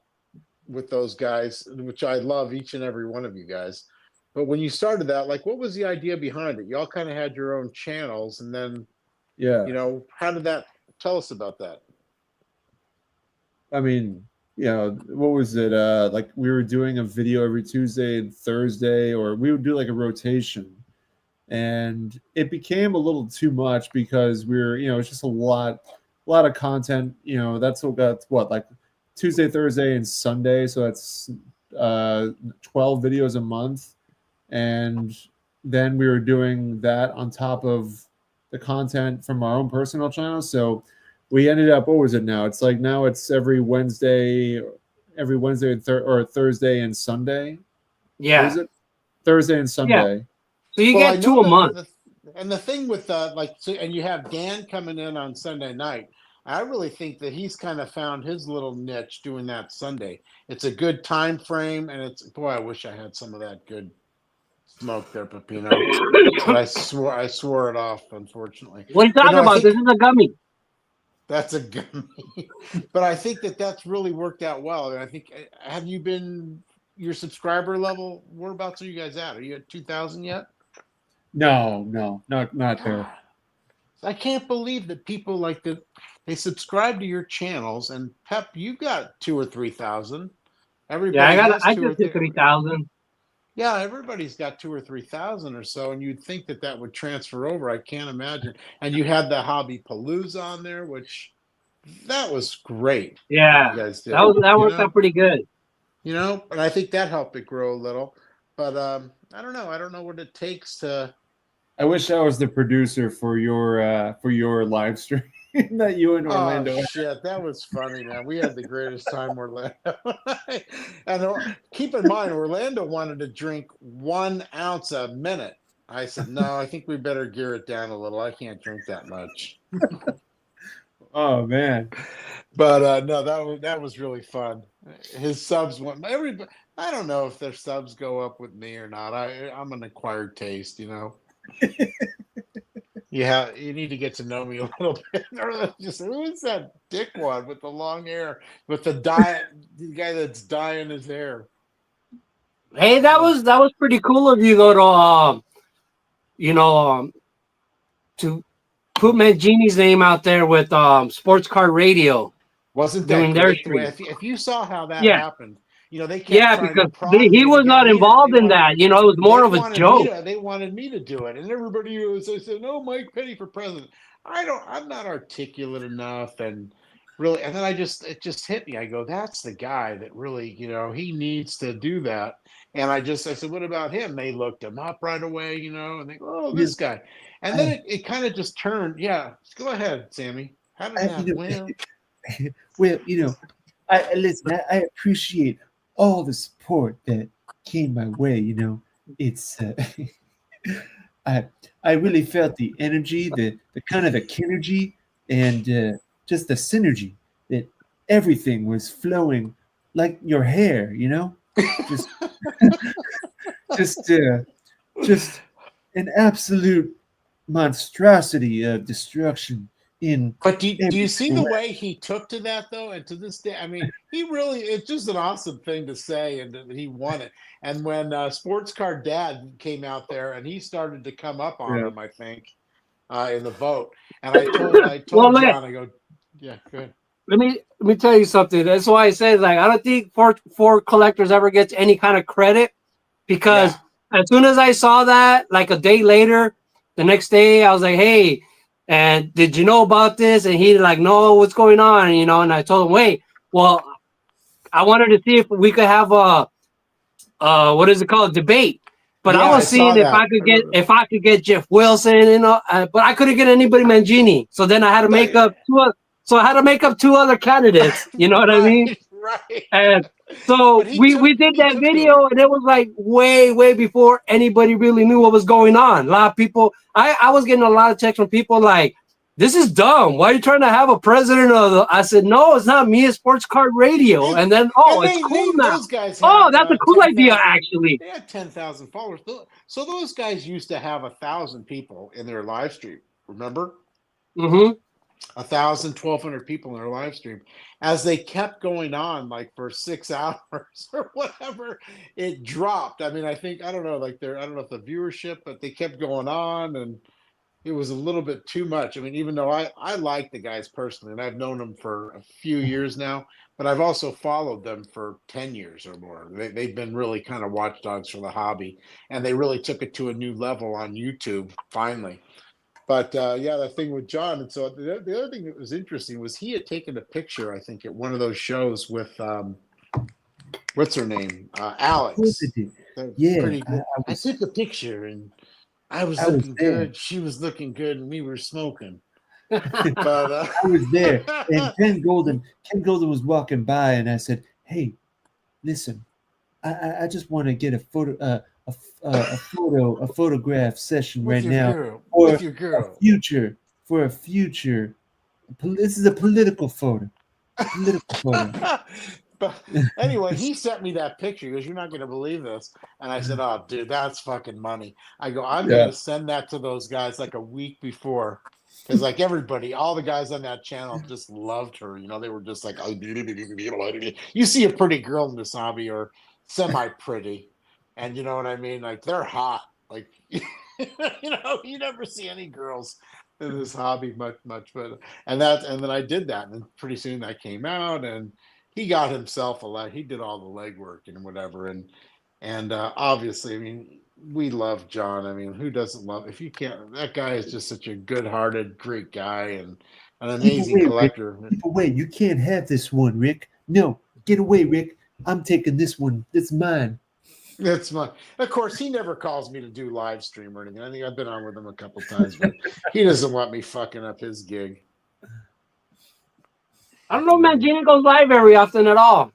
with those guys, which I love each and every one of you guys. But when you started that, like what was the idea behind it? Y'all kind of had your own channels, and then how did that tell us about that? I mean, what was it? Like we were doing a video every Tuesday and Thursday, or we would do like a rotation. And it became a little too much because it's just a lot of content. That's what like Tuesday, Thursday, and Sunday. So that's 12 videos a month. And then we were doing that on top of the content from our own personal channel. So we ended up, what was it now? It's like now it's every Wednesday or Thursday and Sunday. Yeah. What is it? Thursday and Sunday. Yeah. So you get 2 a month. And the thing with and you have Dan coming in on Sunday night. I really think that he's kind of found his little niche doing that Sunday. It's a good time frame, and I wish I had some of that good smoke there, Pepino. But I swore it off, unfortunately. What are you talking about? This is a gummy. That's a gummy. But I think that's really worked out well. And I think, have you been your subscriber level? Whereabouts are you guys at? Are you at 2,000 yet? No, not there. I can't believe that people they subscribe to your channels, and Pep, you got 2,000 or 3,000. Everybody, I got 3,000. Yeah, everybody's got 2 or 3,000 or so, and you'd think that that would transfer over. I can't imagine. And you had the Hobby Palooza on there, which that was great. Yeah, You guys did. that worked out pretty good. And I think that helped it grow a little. But I don't know. I don't know what it takes to. I wish I was the producer for your live stream that you and Orlando. Oh shit, that was funny, man. We had the greatest time, Orlando. And keep in mind, Orlando wanted to drink 1 ounce a minute. I said, no, I think we better gear it down a little. I can't drink that much. Oh man. But no, that was really fun. His subs went. Everybody, I don't know if their subs go up with me or not. I'm an acquired taste, Yeah, you need to get to know me a little bit. Just who is that dickwad with the long hair, with the guy that's dyeing his hair? Hey, that was pretty cool of you though to put Mangini's name out there with Sports Card Radio. Wasn't that great? If you saw how that happened, they kept because he was not involved in that. It was more of a joke. They wanted me to do it, and everybody said, "No, Mike Petty for president." I'm not articulate enough, and really, and then it just hit me. I go, "That's the guy that really, he needs to do that." And I said, "What about him?" They looked him up right away, and they go, "Oh, this guy," and then it kind of just turned. Yeah, go ahead, Sammy. How did that win? Well, listen, I appreciate all the support that came my way. It's I really felt the energy, the kind of the kinergy, and just the synergy that everything was flowing like your hair. Just just an absolute monstrosity of destruction. But do you see the way he took to that though? And to this day, I mean, it's just an awesome thing to say, and he won it. And when Sports Card Dad came out there and he started to come up on him, I think, in the vote. And I told John, I go, yeah, good. Let me tell you something. That's why I say, I don't think Ford Collectors ever gets any kind of credit, because as soon as I saw that, like a day later, the next day, I was like, hey, and did you know about this? And he like, no, what's going on? And I told him, wait, well, I wanted to see if we could have a what is it called, debate. But I was seeing if I could get Jeff Wilson, but I couldn't get anybody Mangini. So then I had to make up two other candidates. You know what I mean? Right. And so we did that video, and it was like way before anybody really knew what was going on. A lot of people, I was getting a lot of texts from people like, this is dumb. Why are you trying to have a president of the? I said, no, it's not me. It's Sports Card Radio. And then, it's cool now. That's a cool idea, actually. They had 10,000 followers. So those guys used to have 1,000 people in their live stream. Remember? Mm-hmm. 1,000, 1,200 people in their live stream. As they kept going on, like for 6 hours or whatever, it dropped. I mean, I don't know if the viewership, but they kept going on, and it was a little bit too much. I mean, even though I like the guys personally, and I've known them for a few years now, but I've also followed them for 10 years or more. They've been really kind of watchdogs for the hobby, and they really took it to a new level on YouTube finally. But the thing with John, and so the other thing that was interesting was he had taken a picture, I think, at one of those with what's her name, Alex. Yeah, I took a picture, and I was looking good. She was looking good, and we were smoking. But I was there, and Ken Golden was walking by, and I said, "Hey, listen, I just want to get a photo." A photograph session right now for a future. This is a political photo. But anyway, he sent me that picture. He goes, "You're not going to believe this." And I said, "Oh, dude, that's fucking money." I go, "I'm going to send that to those guys like a week before." Because like everybody, all the guys on that channel just loved her. They were just like, you see a pretty girl in this hobby, or semi-pretty. And you know what I mean? Like, they're hot. Like, you never see any girls in this hobby much. But and then I did that, and pretty soon that came out, and he got himself he did all the legwork and whatever. And And obviously, I mean, we love John. I mean, who doesn't love? If you can't, that guy is just such a good-hearted, great guy, and an amazing collector. Keep away. You can't have this one, Rick. No, get away, Rick. I'm taking this one. It's mine. That's my. Of course, he never calls me to do live stream or anything. I think I've been on with him a couple times, but he doesn't want me fucking up his gig. I don't know, man. Gina goes live very often at all.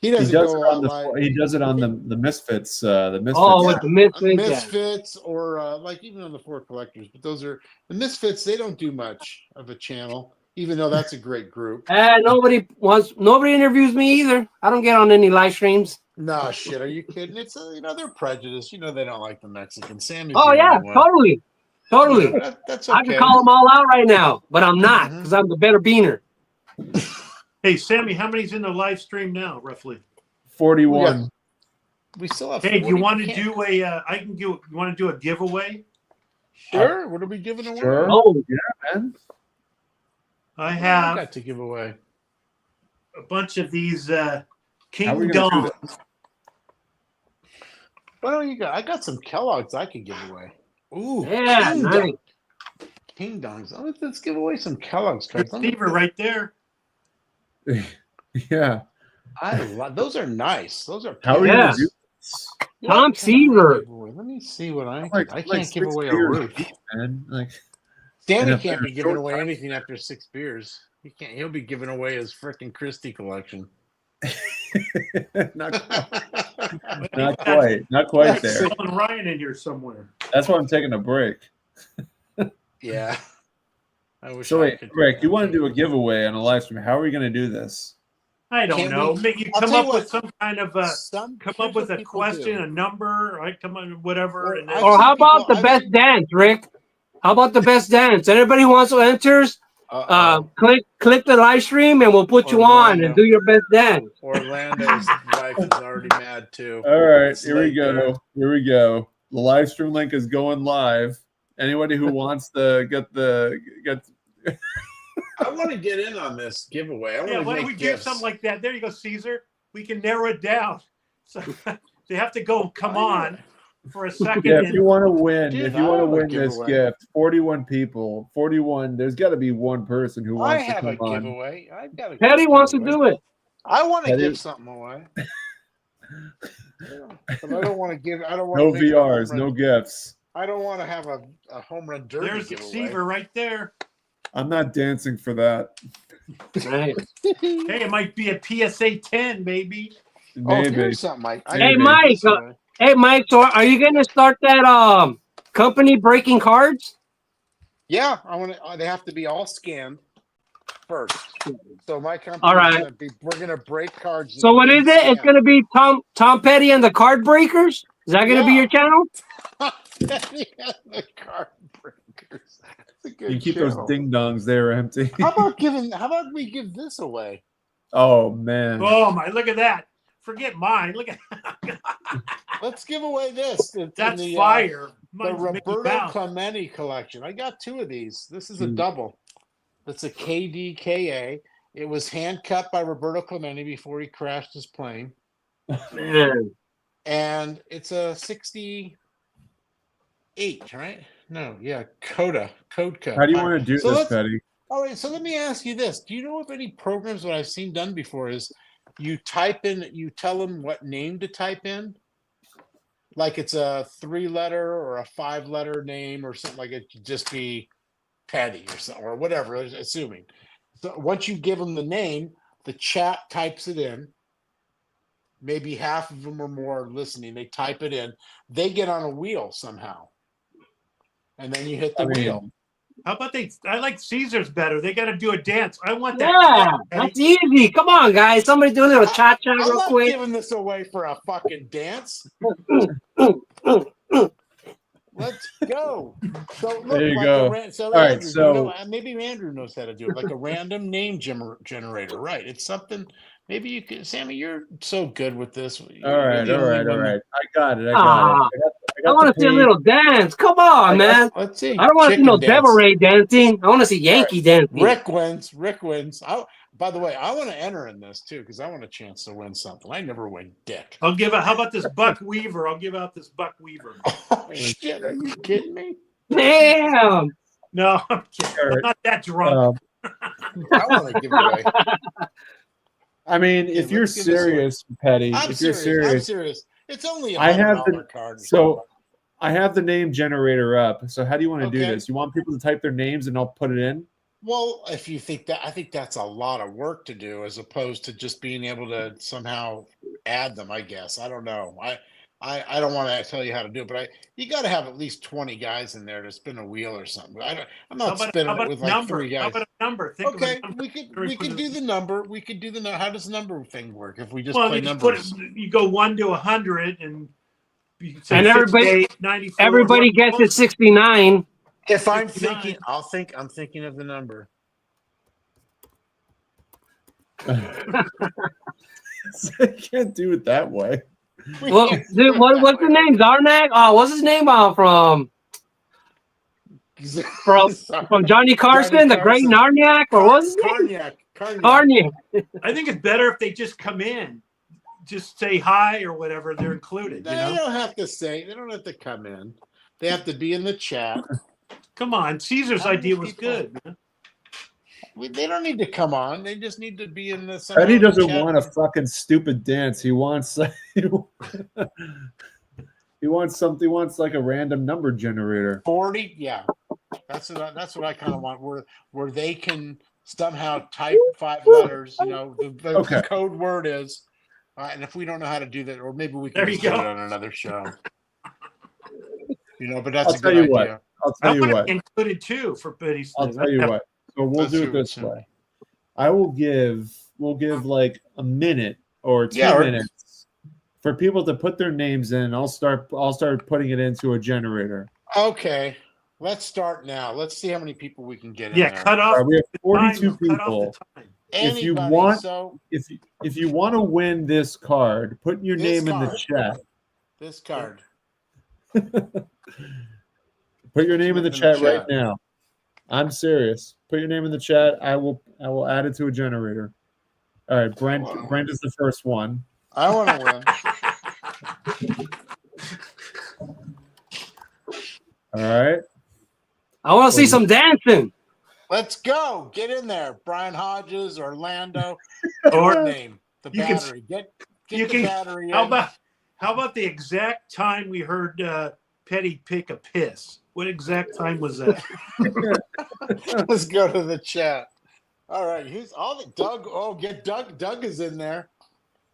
He doesn't does go it on live. He does it on the Misfits. The Misfits. Oh, with the Misfits. Misfits, or like even on the Four Collectors. But those are the Misfits. They don't do much of a channel, even though that's a great group. Nobody interviews me either. I don't get on any live streams. Nah, shit. Are you kidding? It's they're prejudiced. They don't like the Mexicans. Sammy's Oh the yeah, only one. totally. That's okay. I can call them all out right now, but I'm not because I'm the better beaner. Hey, Sammy, how many's in the live stream now, roughly? 41. We still have. Hey, do you 40. want to do a? You want to do a giveaway? Sure. What are we giving away? Sure. Oh yeah, man. I What have got to give away? a bunch of these How are King we gonna do Dong. this? What do you got? I got some Kellogg's I could give away. Ooh, yeah, King nice. Dong. King Dongs. Oh, let's give away some Kellogg's cards. Receiver right there. Yeah. Those are nice. Those are. How are you Yeah. gonna do this? Tom Seaver. Let me see what I Like, can't like give 6 away a beers roof. deep, man. Like, Stanley and if can't be they're giving short away time- anything after 6 beers. He can't. He'll be giving away his freaking Christie collection. not quite there. Colin Ryan in here somewhere. That's why I'm taking a break. Yeah. I wish. So I wait, could. Rick, you want to do a giveaway on a live stream? How are we going to do this? I don't Can't know. we- Maybe I'll come tell up you with what, some kind of Some come here's up with what a people question, do. a number, right? Come on, whatever. And then, I've Or seen how about people- the I've best seen- dance, Rick? How about the best dance? Anybody who wants to enter, click the live stream and we'll put you on Orlando. and do your best dance. Orlando's wife is already mad too. All right, It's here we late go. there. Here we go. The live stream link is going live. Anybody who wants to get I want to get in on this giveaway. I want yeah, to why don't make we do gifts. something like that? There you go, Caesar. We can narrow it down. So they have to go. Come on, for a second. Yeah, if and- you want to win, Dude, if you want I to have a win this giveaway. gift, 41 people, 41. There's got to be one person who I wants to have a come on. giveaway. I've got a Petty wants to giveaway. do it. I want to Petty- give something away. But I don't want to give. I don't want No to make it a home VRs, run. no gifts. I don't want to have a home run derby There's the giveaway. receiver right there. I'm not dancing for that. Right. Hey, it might be a PSA 10, maybe. Oh, Maybe. here's something, Mike. I Hey, can Mike, give this away. Hey, Mike, so are you going to start that company breaking cards? Yeah, I want to. They have to be all scanned first. So my company. All right. We're gonna break cards. So what is it? It's going to be Tom Petty and the Card Breakers? Is that going to be Yeah. your channel? the card breakers. That's a good You keep channel. those ding dongs there empty. How about we give this away? Oh man. Oh my! Look at that. Forget mine. Look at Let's give away this. that's the, fire. The Mine's Mickey Roberto Mouse. Clemente collection. I got 2 of these. This is a Hmm. double. It's a KDKA. It was hand cut by Roberto Clemente before he crashed his plane. Man. And it's a 68, right? No, yeah, code cut. How do you want to do So this, let's- Petty? All right, so let me ask you this. Do you know of any programs that I've seen done before is you type in, you tell them what name to type in? Like it's a 3-letter or a 5-letter name or something like it could just be Petty or something or whatever, assuming. So once you give them the name, the chat types it in. Maybe half of them or more are listening. They type it in. They get on a wheel somehow. And then you hit the wheel. How about they? I like Caesar's better. They got to do a dance. I want that. Yeah, that's easy. Come on, guys. Somebody do a little cha-cha I'm real not quick. giving this away for a fucking dance. Let's go. So look, There you like go. So All right, Andrew, so- maybe Andrew knows how to do it, like a random name generator, right? It's something. Maybe you could, Sammy. You're so good with this. All right. I got it. I I want to see a little dance. Come on, man. Let's see. I don't want to see no Chicken Devil dance. Ray dancing. I want to see Yankee dancing. Rick wins. Rick wins. By the way, I want to enter in this too because I want a chance to win something. I never win dick. I'll give out. How about this Buck Weaver? I'll give out this Buck Weaver. Oh shit! Are you kidding me? Damn. No, I'm kidding. I'm not that drunk. I want to give it away. I mean, if you're let's give this away. serious, Petty, I'm if you're serious. I'm serious, serious. It's only a I have $100 the card. so I have the name generator up. So how do you want to do Okay. this? You want people to type their names and I'll put it in? Well, if you think that, I think that's a lot of work to do as opposed to just being able to somehow add them. I guess I don't know. I don't want to tell you how to do it, but you got to have at least 20 guys in there to spin a wheel or something. I'm not spinning how about it with a like number? 3 guys. How about a number? Think Okay, of a number. we could do the number. We could do the how does the number thing work if we just Well, play you just numbers? put it, you go 1 to 100, and you can say And everybody, 68, 94. everybody gets it 69. If I'm 69. thinking, I'm thinking of the number. I can't do it that way. Well, dude, what's the name? Zarnak? Oh, what's his name? From Johnny Carson, the Great Narniak, or what's his name? Carniac. I think it's better if they just come in, just say hi or whatever. They're included. You They know? don't have to say. They don't have to come in. They have to be in the chat. Come on, Caesar's How many idea was people- good, man. They don't need to come on. They just need to be in the. Petty in the doesn't chat. want a fucking stupid dance. He wants he wants something. He wants like a random number generator. 40. Yeah, that's what I kind of want. Where they can somehow type 5 letters. You know, the code word is. And if we don't know how to do that, or maybe we can There you just do go. it on another show. You know, but that's I'll a tell good you idea. what. I'll I tell you want what. it included too for Betty's. I'll tell you what. So we'll Let's do see it this what's in. way. I will give. We'll give like a minute or 2 Yeah, or- minutes for people to put their names in. I'll start putting it into a generator. Okay, let's start now. Let's see how many people we can get in Yeah, there. cut off. All right, we have the 42 time, cut off people. the time. If you Anybody, want, so if you want to win this card, put your This name in the card. chat. this card. Put your name in the in the chat right chat. now. I'm serious. Put your name in the chat. I will add it to a generator. All right, Brent. Wow. Brent is the first one. I want to win. All right. I want to see some dancing. Let's go. Get in there, Brian Hodges, Orlando. Or Your name, the you can- battery. Get you the can- battery in. How about the exact time we heard Petty pick a piss? What exact time was that? Let's go to the chat. All right, who's all the Doug? Oh, get Doug. Doug is in there.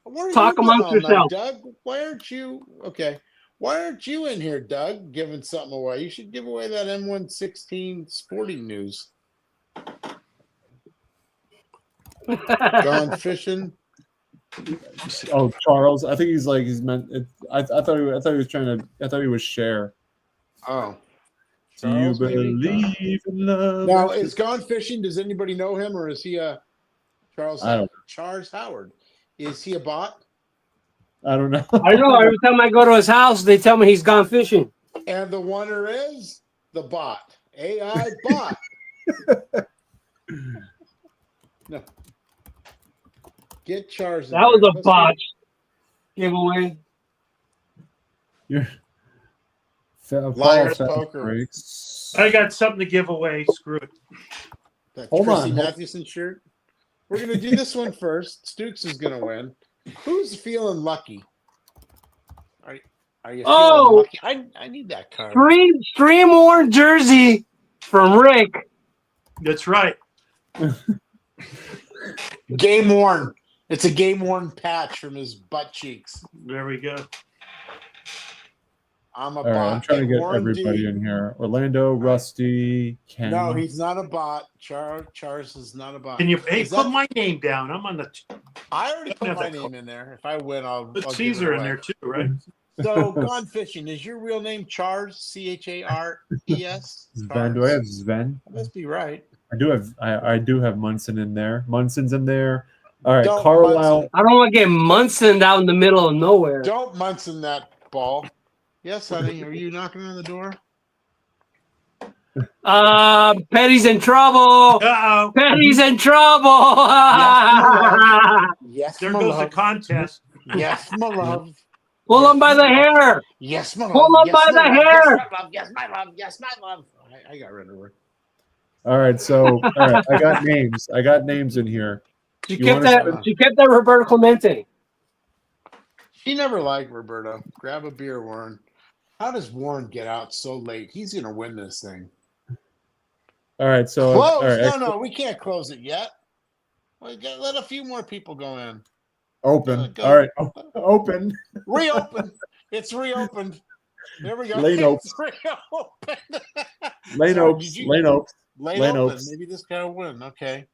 Where are Talk you been amongst all night, yourself. Doug? Why aren't you okay? Why aren't you in here, Doug? Giving something away? You should give away that M116 sporting news. Gone fishing. Oh, Charles. I think he's meant. I thought he was trying to. I thought he was share. Oh. Do you Charles, maybe? believe in love? Now, is Gone Fishing? Does anybody know him, or is he a Charles? I don't- Charles Howard. Is he a bot? I don't know. I know. Every time I go to his house, they tell me he's gone fishing. And the winner is the bot. AI bot. No. Get Charles. in That was there. a Let's botch giveaway. You're Liar's poker. breaks. I got something to give away. Screw it. That Hold Chrissy on. Mathewson shirt. We're gonna do this one first. Stooks is gonna win. Who's feeling lucky? Are you feeling Oh! lucky? I need that card. Stream worn jersey from Rick. That's right. Game worn. It's a game worn patch from his butt cheeks. There we go. I'm a All bot. right, I'm trying to get Warren everybody D. in here. Orlando, Rusty, Ken. No, he's not a bot. Charles is not a bot. Can you Is put that- my name down? I'm on the. I already put No, my that- name in there. If I win, I'll Put I'll give Caesar it in away. there too, right? So, Gone Fishing. Is your real name Charles? Chares? Sven. Do I have Sven? That must be right. I do have Munson in there. Munson's in there. All right, Don't Carlisle. Munson. I don't want to get Munson out in the middle of nowhere. Don't Munson that ball. Yes, honey. Are you knocking on the door? Petty's in trouble. Uh-oh. Petty's in trouble. Yes, There my goes love. the contest. Yes, my love. Pull him by the hair. Yes, my love. Pull him Yes, by my the love. hair. Yes, my love. Yes, my love. Yes, my love. I got rid of her. All right, so all right, I got names. I got names in here. She kept that Roberto Clemente. She never liked Roberto. Grab a beer, Warren. How does Warren get out so late? He's gonna win this thing. All right, so Close. all right, No, we can't close it yet. Let a few more people go in. open. Go. All right, open. Reopen. It's reopened. There we go. Lane It's Oaks. reopened. Lane Sorry, Oaks. did you- Lane Oaks. Lane Lane open. Oaks. Maybe this guy will win. Okay.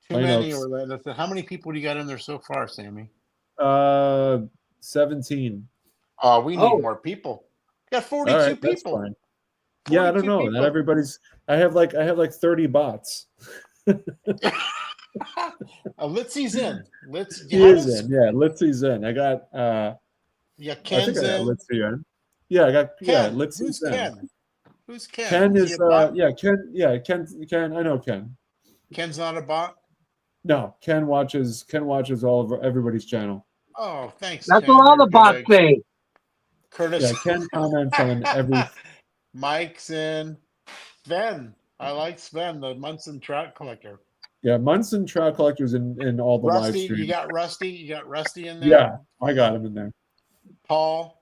Too Lane many. Oaks. Or how many people do you got in there so far, Sammy? 17. Oh, we need more people. We got 42 All right, that's people. fine. Yeah, I don't 42 know. people. Not everybody's. I have like 30 bots. Litsy's in. He is in. Yeah, Litsy's in. I got. Yeah, I Ken's think I got in. Litsy in. Yeah, I got. Yeah, Ken. Litsy's Who's in. Ken? Who's Ken? Ken he is. a bot? Yeah, Ken. Yeah, Ken. I know Ken. Ken's not a bot. No, Ken watches all of everybody's channel. Oh, thanks. That's Ken. what all You're the a good bots egg. say. Curtis. Yeah, Ken comments on every. Mike's in. Sven. I like Sven, the Munson trout collector. Yeah, Munson Trout Collectors in all the live Rusty, streams. you got Rusty. You got Rusty in there. Yeah, I got him in there. Paul,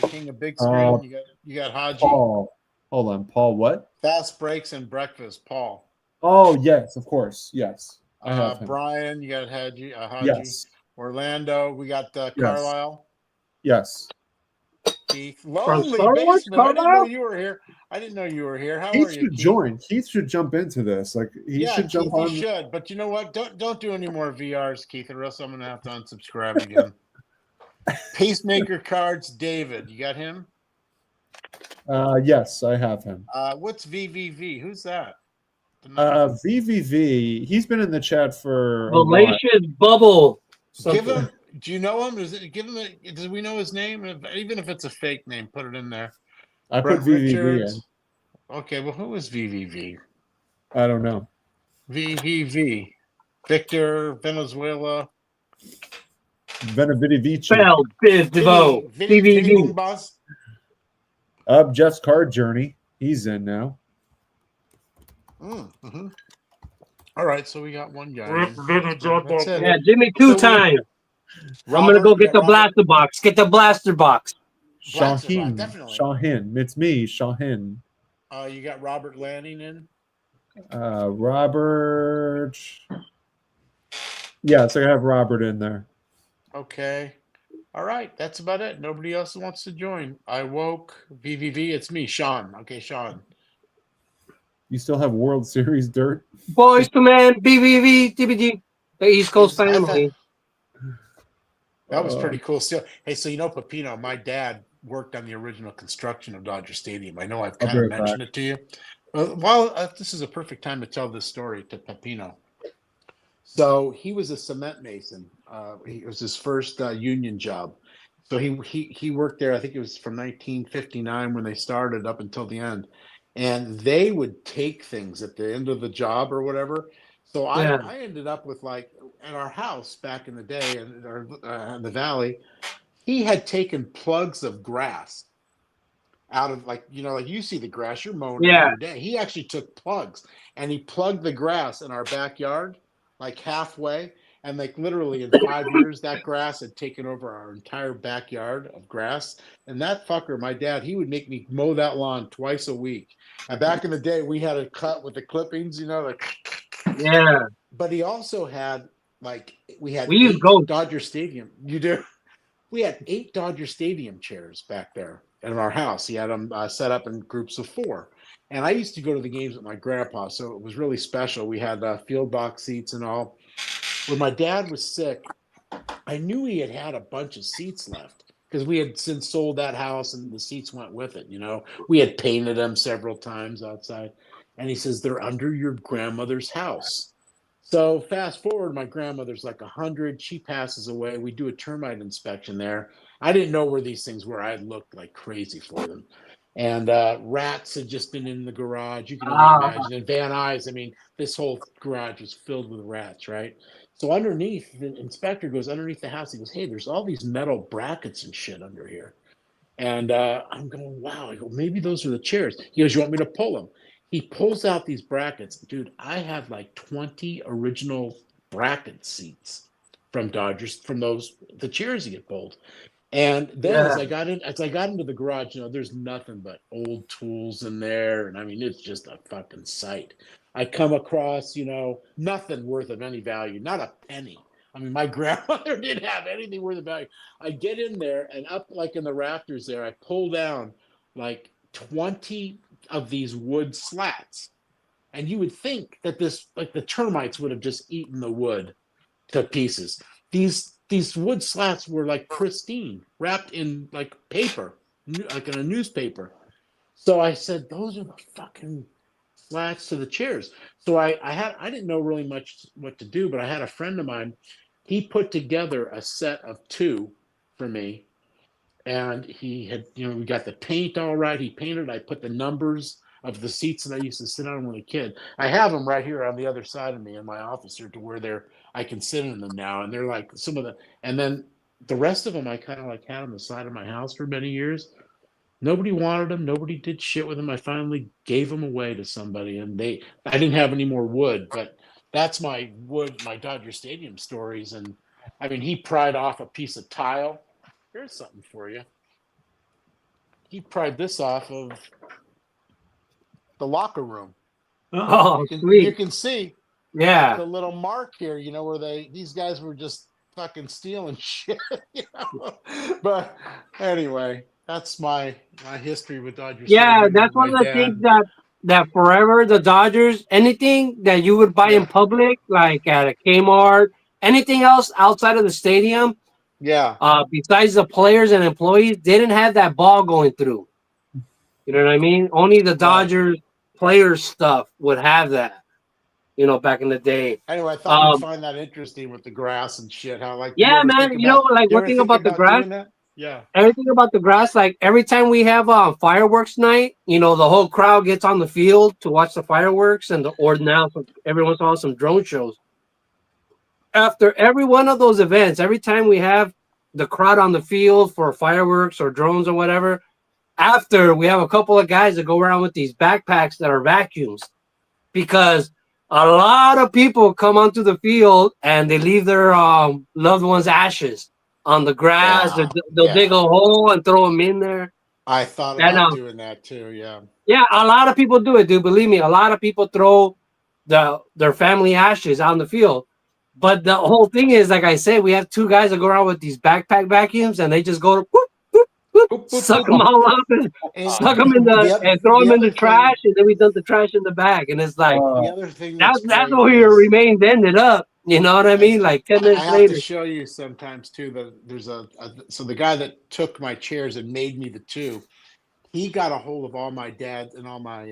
the king of big screen. You got Haji. Paul. Hold on, Paul. What? Fast breaks and breakfast. Paul. Oh yes, of course. Yes, I have him. Brian, you got Haji. Yes. Orlando, we got Carlisle. Yes. Keith, lonely Star Wars, basement. I didn't know Carlisle? you were here. I didn't know you were here. How Keith are you? should Keith? join. Keith should jump into this. Like he Yeah, should jump Keith, on. you should. But you know what? Don't do any more VRs, Keith, or else I'm gonna have to unsubscribe again. Pacemaker cards, David. You got him? Yes, I have him. What's VVV? Who's that? VVV. He's been in the chat for a while. Malicious Bubble. Give him. Do you know him? Give him. Does we know his name? Even if it's a fake name, put it in there. I put Brett VVV Richards. in. Okay, well, who is VVV? I don't know. VVV. Victor Venezuela. Benavidivici. Bell, Biz, DeVoe. VVV. Boss. Jeff's Card Journey. He's in now. Mm-hmm. All right, so we got one guy. That's it. Yeah, Jimmy two times. I'm gonna go get the blaster box. Get the blaster box. Shaheen. definitely. Shaheen. It's me, Shaheen. You got Robert Lanning in. Robert. Yeah, so I have Robert in there. Okay. All right, that's about it. Nobody else wants to join. I woke VVV. It's me, Sean. Okay, Sean. You still have World Series dirt? Boys to Man, BBV, TBG. The East Coast family. That was pretty cool. Still, hey, so you know, Pepino, my dad worked on the original construction of Dodger Stadium. I know I've kind of mentioned it to you. This is a perfect time to tell this story to Pepino. So he was a cement mason. It was his first union job. So he worked there. I think it was from 1959 when they started up until the end. And they would take things at the end of the job or whatever. So I ended up with, like, at our house back in the day in the valley, he had taken plugs of grass out of, like, like you see the grass, you're mowing it every day. He actually took plugs and he plugged the grass in our backyard, like halfway. And like literally in 5 years, that grass had taken over our entire backyard of grass. And that fucker, my dad, he would make me mow that lawn twice a week. And back in the day, we had a cut with the clippings, like. Yeah. But he also had, like, we used goats. Dodger Stadium. You do? We had 8 Dodger Stadium chairs back there in our house. He had them set up in groups of 4. And I used to go to the games with my grandpa, so it was really special. We had field box seats and all. When my dad was sick, I knew he had a bunch of seats left because we had since sold that house and the seats went with it. We had painted them several times outside. And he says, they're under your grandmother's house. So fast forward, my grandmother's like 100. She passes away. We do a termite inspection there. I didn't know where these things were. I had looked like crazy for them. And rats had just been in the garage. You can only imagine. And Van Nuys, I mean, this whole garage was filled with rats, right? So underneath, the inspector goes underneath the house. He goes, hey, there's all these metal brackets and shit under here. And I'm going, wow. I go, maybe those are the chairs. He goes, you want me to pull them? He pulls out these brackets. Dude, I had like 20 original bracket seats from Dodgers, from the chairs he had pulled. And then as I got into the garage, there's nothing but old tools in there. And I mean, it's just a fucking sight. I come across, nothing worth of any value, not a penny. I mean, my grandmother didn't have anything worth of value. I get in there and up like in the rafters there, I pull down like 20 of these wood slats. And you would think that the termites would have just eaten the wood to pieces. These wood slats were like pristine, wrapped in like paper, like in a newspaper. So I said, those are the fucking slats to the chairs. So I didn't know really much what to do, but I had a friend of mine. He put together a set of 2 for me. And he had, we got the paint all right. He painted. I put the numbers of the seats that I used to sit on when a kid. I have them right here on the other side of me in my office here to where I can sit in them now. And they're like and then the rest of them I kind of like had on the side of my house for many years. Nobody wanted them. Nobody did shit with them. I finally gave them away to somebody, and I didn't have any more wood, but that's my Dodger Stadium stories. And I mean, he pried off a piece of tile. Here's something for you. He pried this off of the locker room. Oh, you can see the little mark here, where these guys were just fucking stealing shit. But anyway, that's my history with Dodgers. Yeah, that's one of the things that forever the Dodgers, anything that you would buy in public, like at a Kmart, anything else outside of the stadium, besides the players and employees, didn't have that ball going through. You know what I mean? Only the Dodgers players stuff would have that. Back in the day. Anyway, I thought you'd find that interesting with the grass and shit. How man, one thing about the grass. Yeah. Everything about the grass, like every time we have fireworks night, the whole crowd gets on the field to watch the fireworks, or now every once in a while some drone shows. After every one of those events, every time we have the crowd on the field for fireworks or drones or whatever, after we have a couple of guys that go around with these backpacks that are vacuums, because a lot of people come onto the field and they leave their loved ones' ashes on the grass. They'll dig a hole and throw them in there. I thought about doing that too. Yeah. Yeah, a lot of people do it, dude. Believe me, a lot of people throw their family ashes on the field. But the whole thing is, like I said, we have 2 guys that go around with these backpack vacuums, and they just go to suck them all up and suck them and throw them in the trash, and then we dump the trash in the bag. And it's like the other thing that's where your remains ended up. You know what I mean? Like 10 minutes later. I have to show you sometimes too that there's so the guy that took my chairs and made me the 2, he got a hold of all my dad's and all my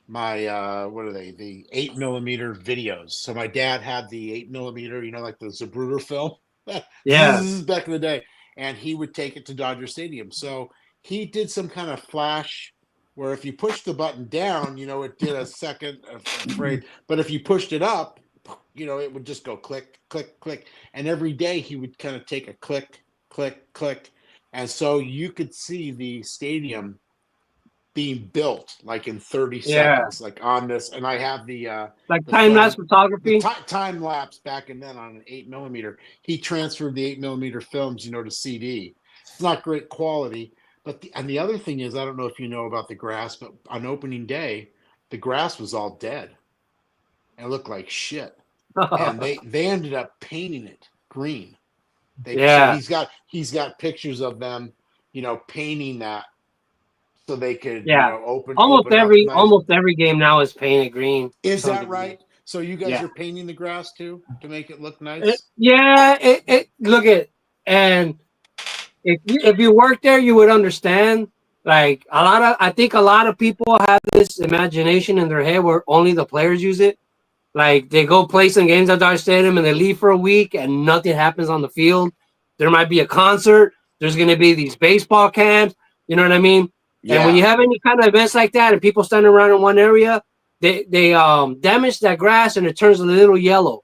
what are they? The 8mm videos. So my dad had the 8mm, like the Zapruder film. Yeah. This is back in the day. And he would take it to Dodger Stadium. So he did some kind of flash where if you push the button down, it did a second of frame. But if you pushed it up, it would just go click, click, click. And every day he would kind of take a click, click, click. And so you could see the stadium being built like in 30 seconds, like on this. And I have the time-lapse photography. Time lapse back and then on an 8mm. He transferred the 8mm films, to CD. It's not great quality, but the other thing is, I don't know if you know about the grass, but on opening day, the grass was all dead. It looked like shit. And they ended up painting it green. So he's got pictures of them, painting that. So they could open almost every game now is painted green. Is that right? So you guys are painting the grass too to make it look nice? Look at, and if you work there, you would understand. Like I think a lot of people have this imagination in their head where only the players use it. Like they go play some games at Dodger Stadium and they leave for a week and nothing happens on the field. There might be a concert. There's going to be these baseball camps. You know what I mean? Yeah. And when you have any kind of events like that and people standing around in one area, they damage that grass and it turns a little yellow.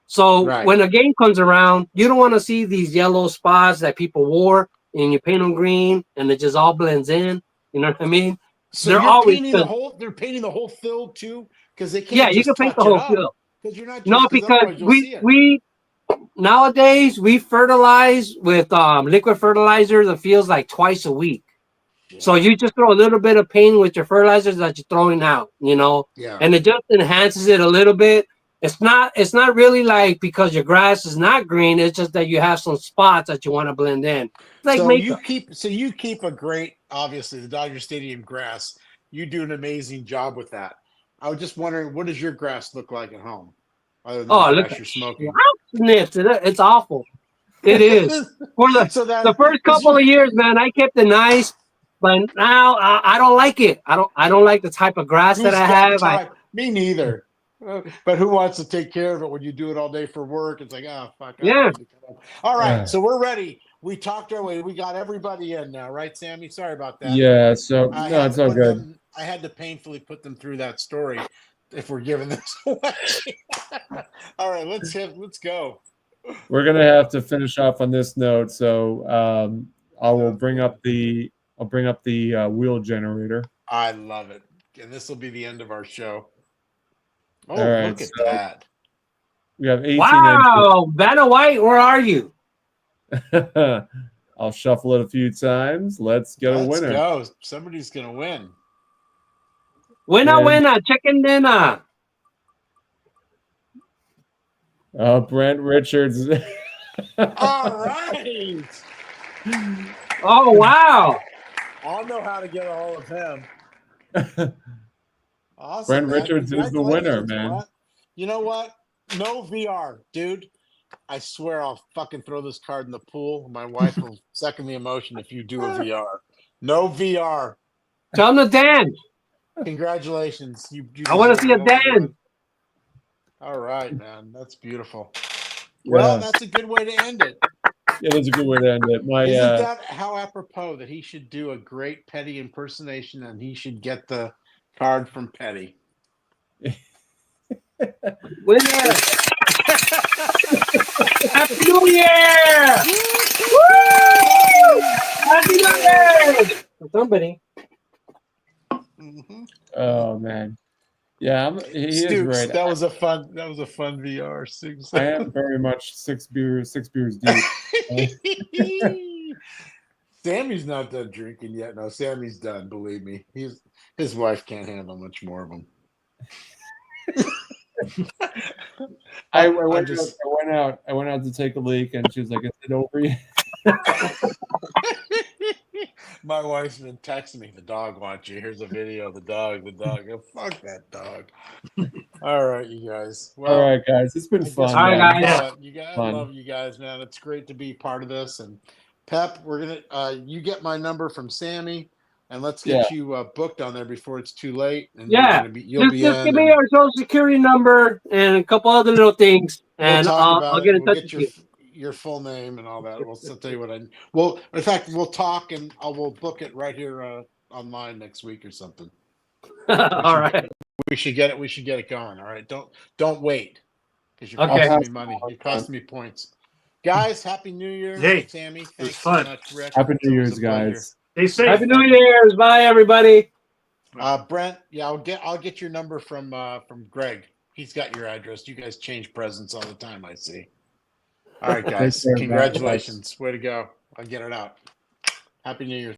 So when a game comes around, you don't want to see these yellow spots that people wore and you paint them green and it just all blends in. You know what I mean? So they're you're always painting the whole. They're painting the whole field too, because they can't. Yeah, you just can paint touch the whole it up, field. because you're not. Just, No, because otherwise you'll see it. we nowadays we fertilize with liquid fertilizer the fields like twice a week. So you just throw a little bit of paint with your fertilizers that you're throwing out, you know, Yeah. and it just enhances it a little bit. It's not really like because your grass is not green. It's just that you have some spots that you want to blend in. It's like So makeup. you keep a great, obviously the Dodger Stadium grass. You do an amazing job with that. I was just wondering, what does your grass look like at home? Other than Oh, the look, grass you're smoking. sniffed it. It's awful. It is. For the first couple of years, man, I kept it nice, but now I don't like it. I don't like the type of grass that Who's I got have. time? Me neither. But who wants to take care of it when you do it all day for work? It's like, oh, fuck. Yeah. All right, Yeah. so we're ready. We talked our way. We got everybody in now, right, Sammy? Sorry about that. Yeah, so I no, had it's to all put good. them- I had to painfully put them through that story if we're giving this away. All right, let's go. We're gonna have to finish off on this note, so I will bring up the wheel generator. I love it. And this will be the end of our show. Oh, All right, look at so that. we have 18 Wow, Vanna White, where are you? entries. I'll shuffle it a few times. Let's get a Let's winner. go. Somebody's gonna win. Winner, chicken dinner. Brent Richards. All right. Oh wow. I'll know how to get a hold of him. Awesome. Brent man. Richards is the winner, Congratulations, man. Brent. You know what? No VR, dude. I swear I'll fucking throw this card in the pool. My wife will second the emotion if you do a VR. No VR. Tell him to dance. Congratulations. You I want to see a deserve it. dance. All right, man. That's beautiful. Well, Yes. that's a good way to end it. Yeah, that's a good way to end it. My Isn't that how apropos that he should do a great Petty impersonation and he should get the card from Petty? Winner. Happy New Year! Woo! Happy New Year! Somebody. oh man, yeah, he is Stooks, right. that was a fun VR. Stooks. I am very much six beers deep. Sammy's not done drinking yet. No, Sammy's done. Believe me, his wife can't handle much more of them. I went out to take a leak, and she was like, "Is it over yet?" My wife's been texting me. The dog wants you. Here's a video of the dog. Oh, fuck that dog. All right, you guys. Well, All right, guys, it's been I guess fun. we All right, man. guys. You guys, Fun. I love you guys, man. It's great to be part of this. And Pep, we're gonna. You get my number from Sammy, and let's get you booked on there before it's too late. And Yeah. you'll be Just in. give me and your social security number and a couple other little things, we'll and talk about I'll it. get in We'll touch get with you. your full name and all that. I'll tell you what I. Well, in fact, we'll talk and we'll book it right here online next week or something. All right. We should get it. We should get it going. All right. Don't wait because you're Okay. costing me money. You're costing me points. Guys, happy New Year. Hey, Sammy, it was thanks fun. so much. Rick, Happy it's New always Year's, a pleasure. guys. Stay safe. Happy New Year's. Bye, everybody. Brent, yeah, I'll get your number from Greg. He's got your address. You guys change presents all the time, I see. All right, guys. Take care, Congratulations. Way to go. I'll get it out. Happy New Year.